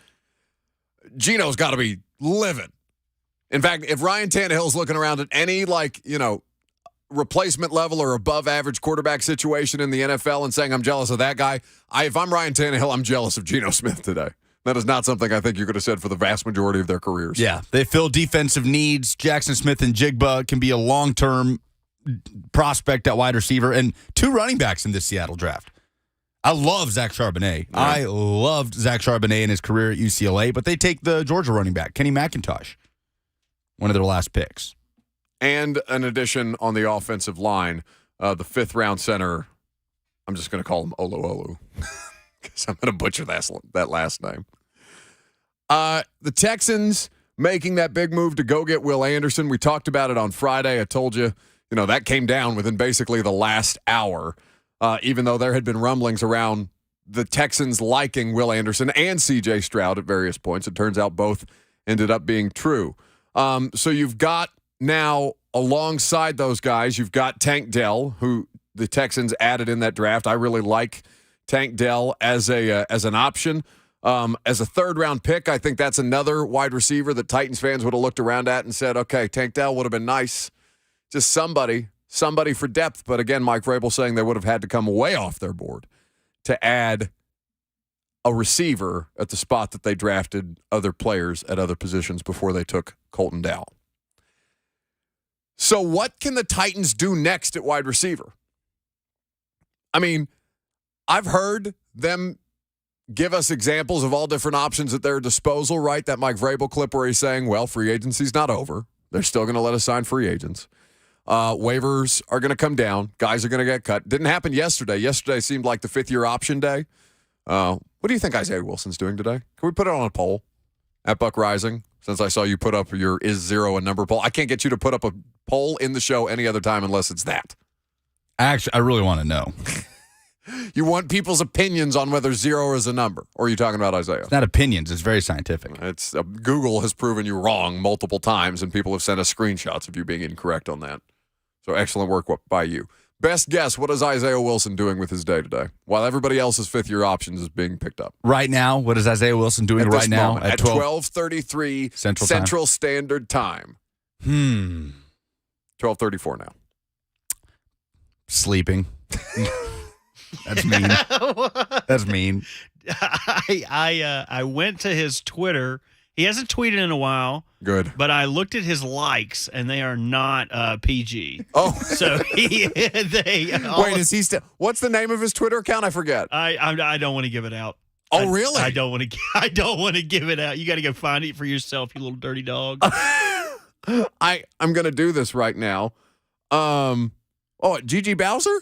Gino's got to be livid. In fact, if Ryan Tannehill's looking around at any, replacement level or above average quarterback situation in the NFL and saying, I'm jealous of that guy, if I'm Ryan Tannehill, I'm jealous of Geno Smith today. That is not something I think you could have said for the vast majority of their careers. Yeah, they fill defensive needs. Jackson Smith and Jigba can be a long-term prospect at wide receiver, and 2 running backs in this Seattle draft. I love Zach Charbonnet. Yeah. I loved Zach Charbonnet in his career at UCLA, but they take the Georgia running back, Kenny McIntosh, one of their last picks. And an addition on the offensive line, the 5th-round center, I'm just going to call him Olu because I'm going to butcher that last name. The Texans making that big move to go get Will Anderson. We talked about it on Friday. I told you, that came down within basically the last hour, even though there had been rumblings around the Texans liking Will Anderson and C.J. Stroud at various points. It turns out both ended up being true. So you've got now, alongside those guys, you've got Tank Dell, who the Texans added in that draft. I really like Tank Dell as an option. As a 3rd-round pick, I think that's another wide receiver that Titans fans would have looked around at and said, okay, Tank Dell would have been nice. Just somebody for depth. But again, Mike Vrabel saying they would have had to come way off their board to add a receiver at the spot that they drafted other players at other positions before they took Colton Dowell. So what can the Titans do next at wide receiver? I mean, I've heard them give us examples of all different options at their disposal, right? That Mike Vrabel clip where he's saying, well, free agency's not over. They're still going to let us sign free agents. Waivers are going to come down. Guys are going to get cut. Didn't happen yesterday. Yesterday seemed like the 5th-year option day. What do you think Isaiah Wilson's doing today? Can we put it on a poll at Buck Rising? Since I saw you put up your is 0 a number poll. I can't get you to put up a poll in the show any other time unless it's that. Actually, I really want to know. You want people's opinions on whether 0 is a number, or are you talking about Isaiah? It's not opinions. It's very scientific. It's Google has proven you wrong multiple times, and people have sent us screenshots of you being incorrect on that. So excellent work by you. Best guess, what is Isaiah Wilson doing with his day today? While everybody else's 5th-year options is being picked up. Right now, what is Isaiah Wilson doing right now? At 12:33 Central Standard Time. 12:34 now. Sleeping. That's mean. That's mean. I went to his Twitter. He hasn't tweeted in a while. Good. But I looked at his likes, and they are not PG. Oh. So wait, is he still? What's the name of his Twitter account? I forget. I don't want to give it out. Oh, really? I don't want to give it out. You got to go find it for yourself, you little dirty dog. I'm going to do this right now. Gigi Bowser?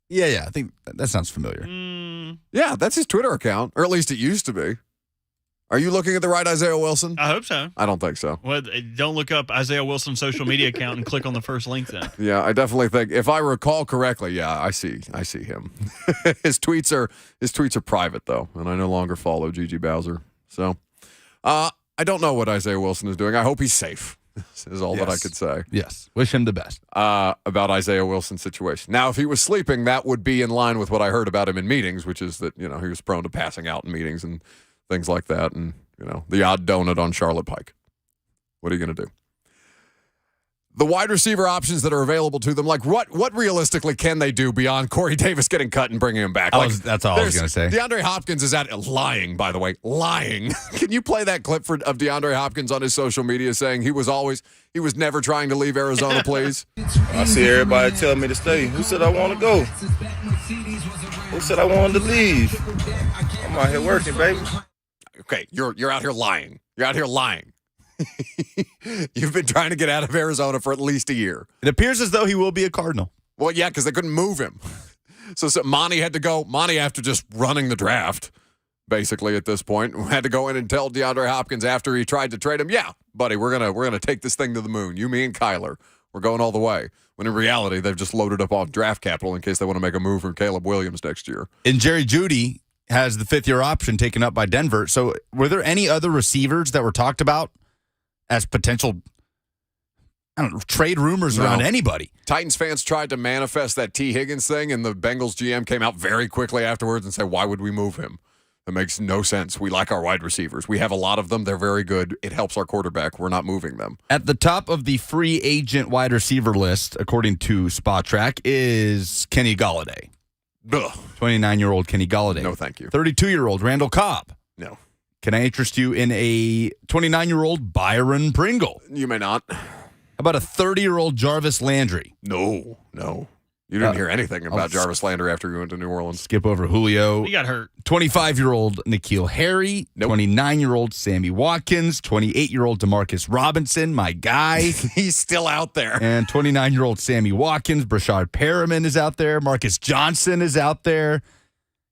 Yeah. I think that sounds familiar. Yeah, that's his Twitter account, or at least it used to be. Are you looking at the right Isaiah Wilson? I hope so. I don't think so. Well, don't look up Isaiah Wilson's social media account and click on the first link then. Yeah, I definitely think, if I recall correctly, yeah, I see him. His tweets are private though, and I no longer follow Gigi Bowser. So, I don't know what Isaiah Wilson is doing. I hope he's safe. Is all that I could say. Yes, wish him the best. About Isaiah Wilson's situation. Now, if he was sleeping, that would be in line with what I heard about him in meetings, which is that he was prone to passing out in meetings and things like that, and the odd donut on Charlotte Pike. What are you going to do? the wide receiver options that are available to them, like what realistically can they do beyond Corey Davis getting cut and bringing him back? That's all I was going to say. DeAndre Hopkins is lying, by the way, lying. Can you play that clip of DeAndre Hopkins on his social media saying he was never trying to leave Arizona, please? I see everybody tell me to stay. Who said I want to go? Who said I wanted to leave? I'm out here working, baby. Okay, you're out here lying. You're out here lying. You've been trying to get out of Arizona for at least a year. It appears as though he will be a Cardinal. Well, yeah, because they couldn't move him. So Monty had to go. Monty, after just running the draft, basically at this point, had to go in and tell DeAndre Hopkins after he tried to trade him, yeah, buddy, we're gonna take this thing to the moon. You, me, and Kyler. We're going all the way. When in reality, they've just loaded up on draft capital in case they want to make a move for Caleb Williams next year. And Jerry Jeudy has the fifth-year option taken up by Denver. So were there any other receivers that were talked about as potential, trade rumors around anybody? Titans fans tried to manifest that T. Higgins thing, and the Bengals GM came out very quickly afterwards and said, why would we move him? It makes no sense. We like our wide receivers. We have a lot of them. They're very good. It helps our quarterback. We're not moving them. At the top of the free agent wide receiver list, according to Spot Track, is Kenny Golladay. 29-year-old Kenny Golladay. No, thank you. 32-year-old Randall Cobb. No. Can I interest you in a 29-year-old Byron Pringle? You may not. How about a 30-year-old Jarvis Landry? No. You didn't hear anything about Jarvis Landry after you went to New Orleans. Skip over Julio. He got hurt. 25-year-old N'Keal Harry. Nope. 29-year-old Sammy Watkins. 28-year-old Demarcus Robinson, my guy. He's still out there. And 29-year-old Sammy Watkins. Brashard Perriman is out there. Marcus Johnson is out there.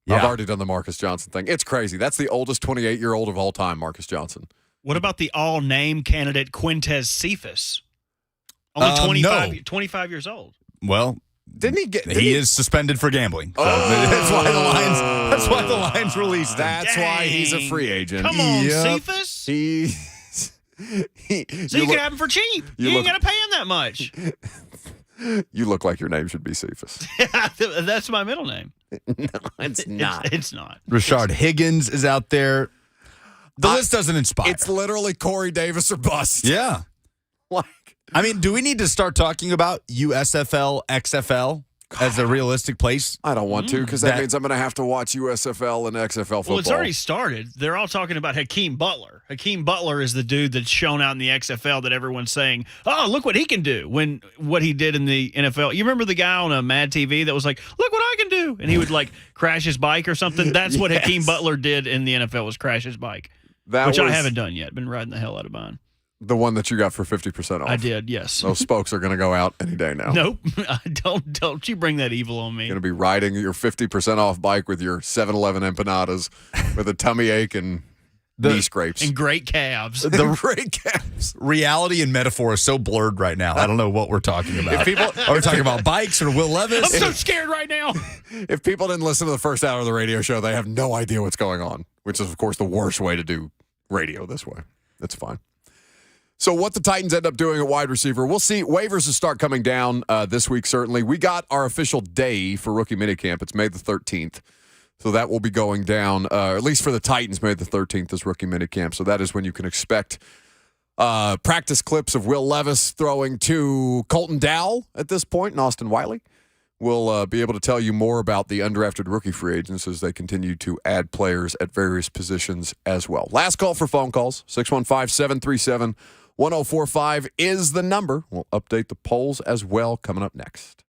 Yeah. I've already done the Marcus Johnson thing. It's crazy. That's the oldest 28-year-old of all time, Marcus Johnson. What about the all-name candidate Quintez Cephas? Only 25 years old. Well, didn't he get? He is suspended for gambling. So that's why the Lions released him. That's why he's a free agent. Come on, Cephas. So you can have him for cheap. You ain't got to pay him that much. You look like your name should be Cephas. That's my middle name. No, it's not. It's not. Rashard Higgins is out there. The list doesn't inspire. It's literally Corey Davis or bust. Yeah. I mean, do we need to start talking about USFL, XFL as a realistic place? I don't want to, because that means I'm going to have to watch USFL and XFL football. Well, it's already started. They're all talking about Hakeem Butler. Hakeem Butler is the dude that's shown out in the XFL that everyone's saying, oh, look what he can do, when what he did in the NFL. You remember the guy on Mad TV that was like, look what I can do? And he would, crash his bike or something? That's what Hakeem Butler did in the NFL, was crash his bike, which I haven't done yet. Been riding the hell out of mine. The one that you got for 50% off. I did, yes. Those spokes are going to go out any day now. Nope. Don't you bring that evil on me. You're going to be riding your 50% off bike with your 7-Eleven empanadas with a tummy ache and knee scrapes. And great calves. The great calves. Reality and metaphor is so blurred right now. I don't know what we're talking about. Are we talking about bikes or Will Levis? I'm so scared right now. If people didn't listen to the first hour of the radio show, they have no idea what's going on, which is, of course, the worst way to do radio this way. That's fine. So what the Titans end up doing at wide receiver, we'll see. Waivers will start coming down this week, certainly. We got our official day for rookie minicamp. It's May the 13th. So that will be going down, at least for the Titans, May the 13th is rookie minicamp. So that is when you can expect practice clips of Will Levis throwing to Colton Dowell at this point, and Austin Wiley. We'll be able to tell you more about the undrafted rookie free agents as they continue to add players at various positions as well. Last call for phone calls, 615-737-1045 is the number. We'll update the polls as well coming up next.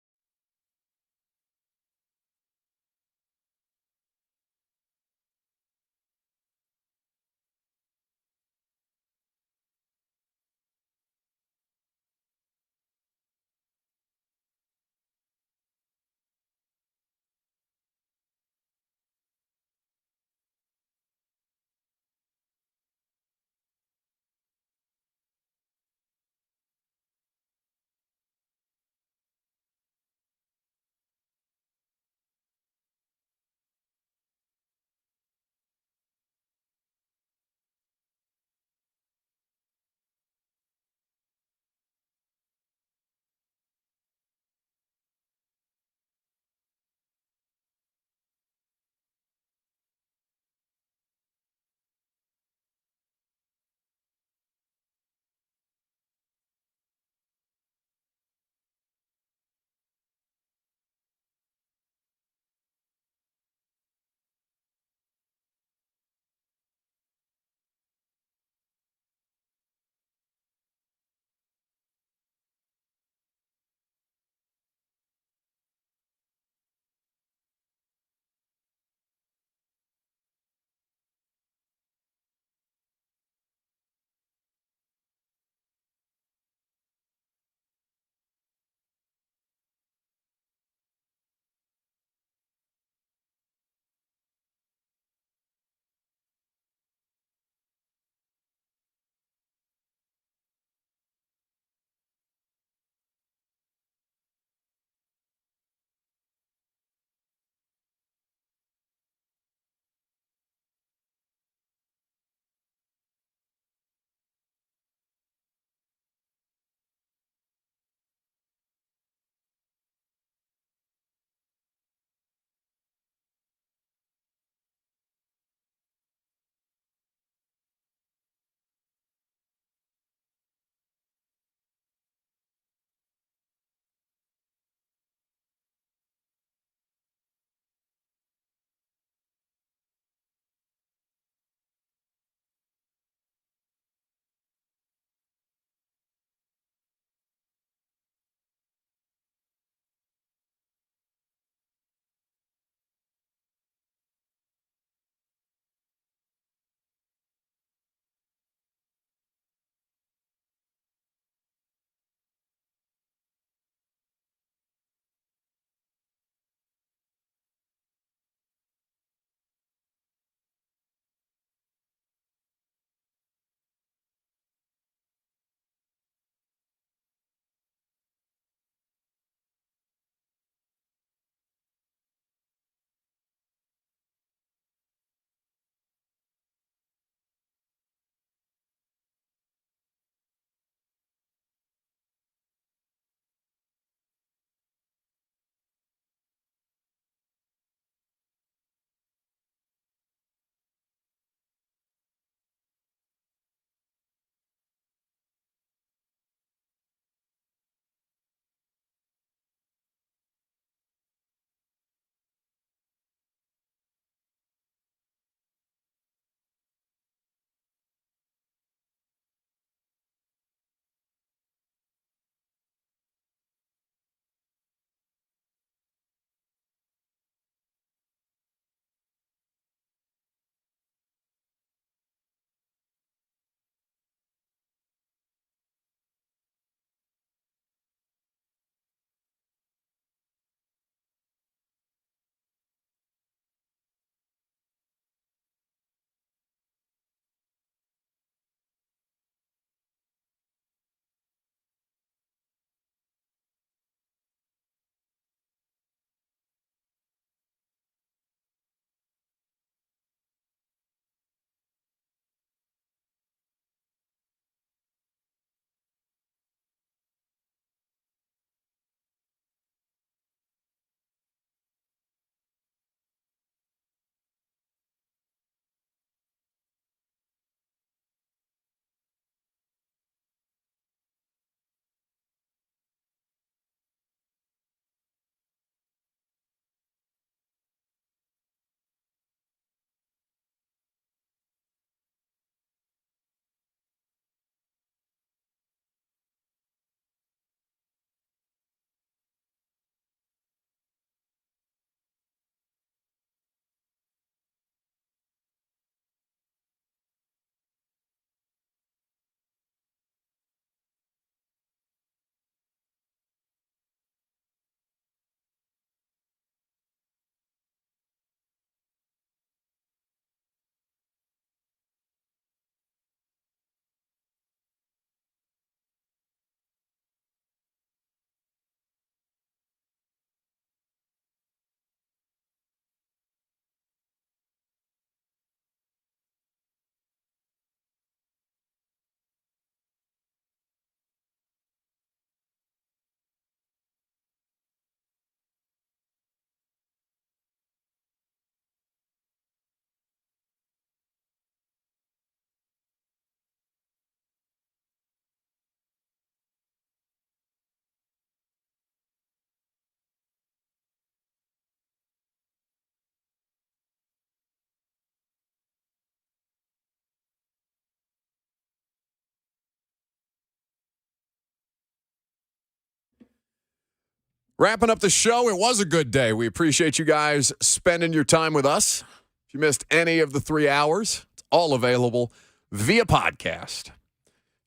Wrapping up the show, it was a good day. We appreciate you guys spending your time with us. If you missed any of the 3 hours, it's all available via podcast.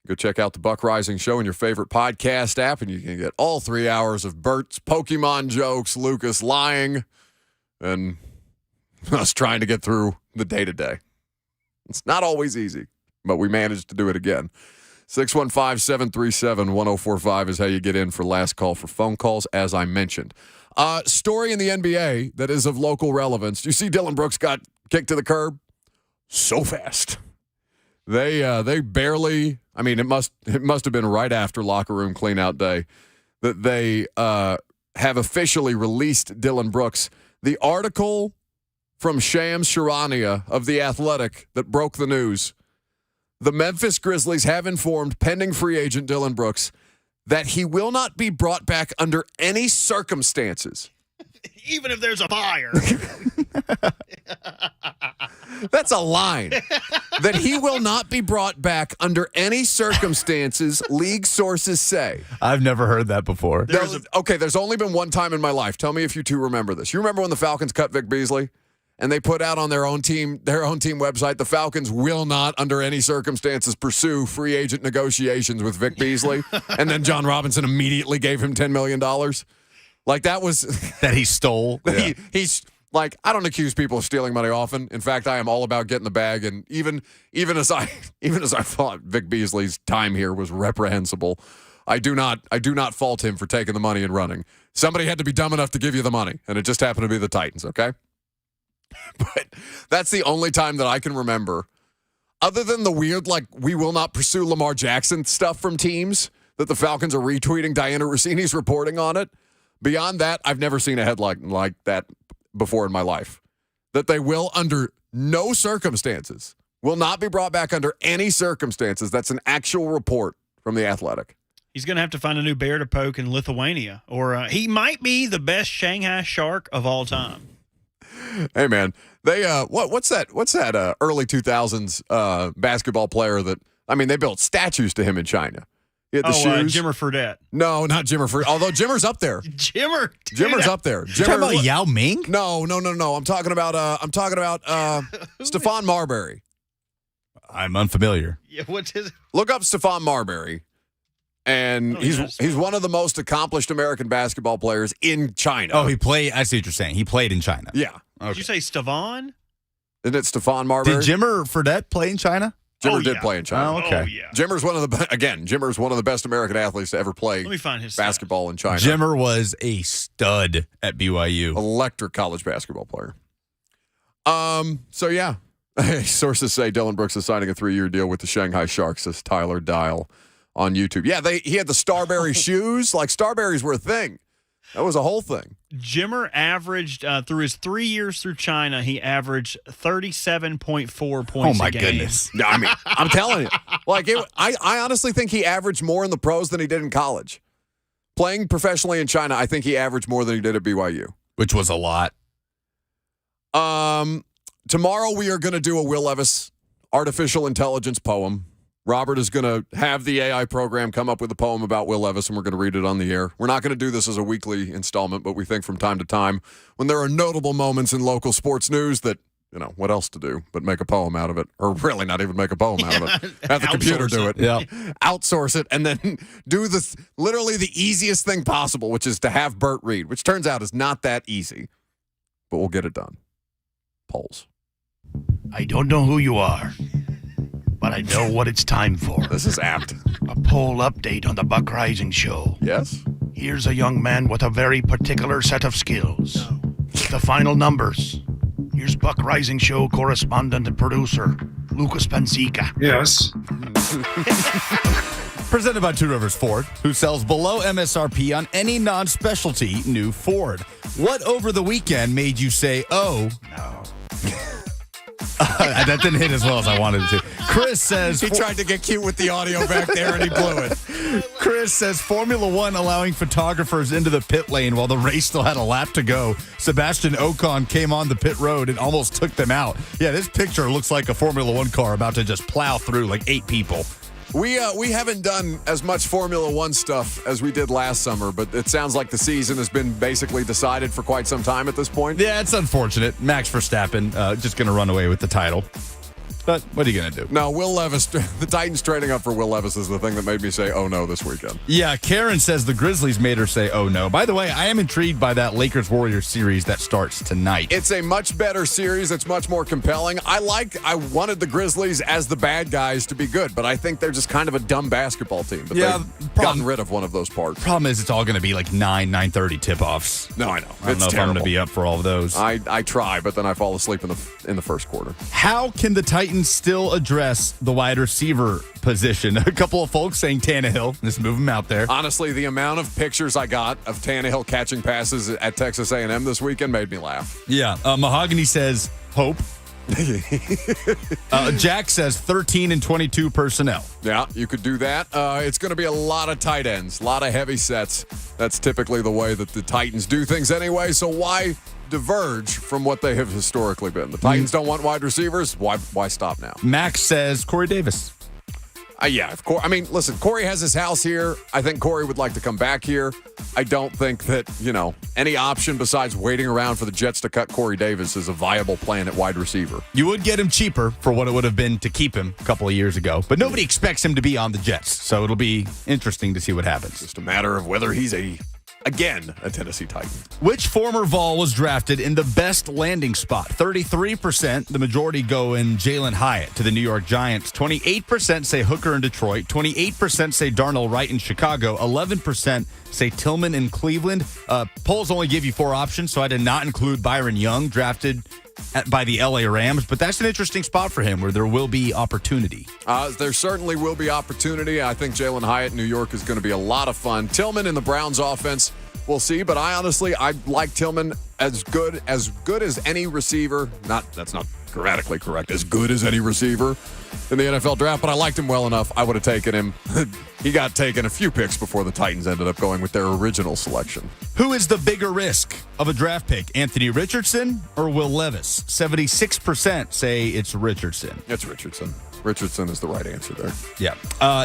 Go check out the Buck Rising Show in your favorite podcast app, and you can get all 3 hours of Bert's Pokemon jokes, Lucas lying, and us trying to get through the day-to-day. It's not always easy, but we managed to do it again. 615-737-1045 is how you get in for last call for phone calls, as I mentioned. Story in the NBA that is of local relevance. Do you see Dylan Brooks got kicked to the curb? So fast. They barely, I mean, it must have been right after locker room cleanout day that they have officially released Dylan Brooks. The article from Shams Charania of The Athletic that broke the news: the Memphis Grizzlies have informed pending free agent Dylan Brooks that he will not be brought back under any circumstances. Even if there's a fire. That's a line. That he will not be brought back under any circumstances, league sources say. I've never heard that before. There's only been one time in my life. Tell me if you two remember this. You remember when the Falcons cut Vic Beasley? And they put out on their own team website, the Falcons will not, under any circumstances, pursue free agent negotiations with Vic Beasley. And then John Robinson immediately gave him $10 million. Like, that was... that he stole. Yeah. He's like, I don't accuse people of stealing money often. In fact, I am all about getting the bag. And even as I thought Vic Beasley's time here was reprehensible, I do not fault him for taking the money and running. Somebody had to be dumb enough to give you the money, and it just happened to be the Titans, okay? But that's the only time that I can remember, other than the weird, like, we will not pursue Lamar Jackson stuff from teams that the Falcons are retweeting. Diana Rossini's reporting on it. Beyond that, I've never seen a headline like that before in my life. That they will, under no circumstances, will not be brought back under any circumstances. That's an actual report from The Athletic. He's going to have to find a new bear to poke in Lithuania, or he might be the best Shanghai shark of all time. Hey man, they what's that early 2000s basketball player that, I mean, they built statues to him in China. He had the shoes. Jimmer Fredette. No, not Jimmer Fredette. Although Jimmer's up there. Jimmer's up there. You talking about Yao Ming? No. I'm talking about Stephon Marbury. I'm unfamiliar. Yeah, what's his? Look up Stephon Marbury. And he's one of the most accomplished American basketball players in China. Oh, he played. I see what you're saying. He played in China. Yeah. Did you say Stephon? Isn't it Stephon Marbury? Did Jimmer Fredette play in China? Jimmer did play in China. Oh, okay. Oh, yeah. Jimmer's one of the best American athletes to ever play Let me find his basketball in China. Jimmer was a stud at BYU. Electric college basketball player. So yeah. Sources say Dylan Brooks is signing a 3-year deal with the Shanghai Sharks, says Tyler Dial on YouTube. Yeah, he had the Starberry shoes. Like, Starberries were a thing. That was a whole thing. Jimmer averaged, through his 3 years through China, he averaged 37.4 points a game. Oh, my goodness. I mean, I'm telling you. Like, I honestly think he averaged more in the pros than he did in college. Playing professionally in China, I think he averaged more than he did at BYU. Which was a lot. Tomorrow we are going to do a Will Levis artificial intelligence poem. Robert is going to have the AI program come up with a poem about Will Levis, and we're going to read it on the air. We're not going to do this as a weekly installment, but we think from time to time, when there are notable moments in local sports news that, you know, what else to do but make a poem out of it, or really not even make a poem out of it. Have the computer do it. Yeah. Outsource it, and then do literally the easiest thing possible, which is to have Bert read, which turns out is not that easy, but we'll get it done. Polls. I don't know who you are, but I know what it's time for. This is apt. A poll update on the Buck Rising Show. Yes? Here's a young man with a very particular set of skills. The final numbers. Here's Buck Rising Show correspondent and producer, Lucas Pansica. Yes. Presented by Two Rivers Ford, who sells below MSRP on any non-specialty new Ford. What over the weekend made you say, oh? No. That didn't hit as well as I wanted it to. Chris says... He tried to get cute with the audio back there, and he blew it. Chris says Formula One allowing photographers into the pit lane while the race still had a lap to go. Sebastian Ocon came on the pit road and almost took them out. Yeah, this picture looks like a Formula One car about to just plow through like 8 people. We haven't done as much Formula One stuff as we did last summer, but it sounds like the season has been basically decided for quite some time at this point. Yeah, it's unfortunate. Max Verstappen just going to run away with the title. But what are you going to do? No, Will Levis, the Titans trading up for Will Levis is the thing that made me say, oh no, this weekend. Yeah, Karen says the Grizzlies made her say, oh no. By the way, I am intrigued by that Lakers-Warriors series that starts tonight. It's a much better series. It's much more compelling. I wanted the Grizzlies as the bad guys to be good, but I think they're just kind of a dumb basketball team. But they've gotten rid of one of those parts. Problem is it's all going to be like 9:30 tip-offs. No, I know. I don't know if I'm going to be up for all of those. I try, but then I fall asleep in the first quarter. How can the Titans still address the wide receiver position? A couple of folks saying Tannehill. Just move him out there. Honestly, the amount of pictures I got of Tannehill catching passes at Texas A&M this weekend made me laugh. Yeah. Mahogany says hope. Jack says 13 and 22 personnel. Yeah, you could do that. It's going to be a lot of tight ends, a lot of heavy sets. That's typically the way that the Titans do things anyway, so why diverge from what they have historically been? The Titans don't want wide receivers. Why stop now? Max says Corey Davis. Yeah, of course. I mean, listen, Corey has his house here. I think Corey would like to come back here. I don't think that, any option besides waiting around for the Jets to cut Corey Davis is a viable plan at wide receiver. You would get him cheaper for what it would have been to keep him a couple of years ago, but nobody expects him to be on the Jets, so it'll be interesting to see what happens. Just a matter of whether he's a Tennessee Titan. Which former Vol was drafted in the best landing spot? 33%, the majority go in Jalen Hyatt to the New York Giants. 28% say Hooker in Detroit. 28% say Darnell Wright in Chicago. 11% say Tillman in Cleveland. Polls only give you 4 options, so I did not include Byron Young, drafted by the LA Rams, but that's an interesting spot for him where there will be opportunity. There certainly will be opportunity. I think Jalen Hyatt in New York is going to be a lot of fun. Tillman in the Browns offense, we'll see, but I like Tillman as good as any receiver. That's not grammatically correct. As good as any receiver in the NFL draft, but I liked him well enough. I would have taken him. He got taken a few picks before the Titans ended up going with their original selection. Who is the bigger risk of a draft pick, Anthony Richardson or Will Levis? 76% say it's Richardson. It's Richardson. Richardson is the right answer there. Yeah.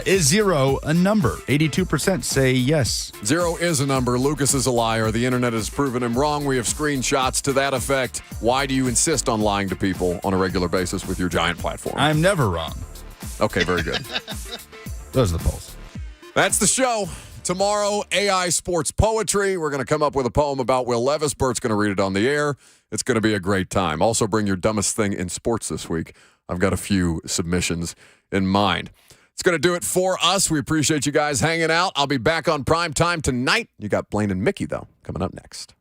Is 0 a number? 82% say yes. 0 is a number. Lucas is a liar. The internet has proven him wrong. We have screenshots to that effect. Why do you insist on lying to people on a regular basis with your giant platform? I'm never wrong. Okay, very good. Those are the polls. That's the show. Tomorrow, AI Sports Poetry. We're going to come up with a poem about Will Levis. Bert's going to read it on the air. It's going to be a great time. Also, bring your dumbest thing in sports this week. I've got a few submissions in mind. It's going to do it for us. We appreciate you guys hanging out. I'll be back on prime time tonight. You got Blaine and Mickey, though, coming up next.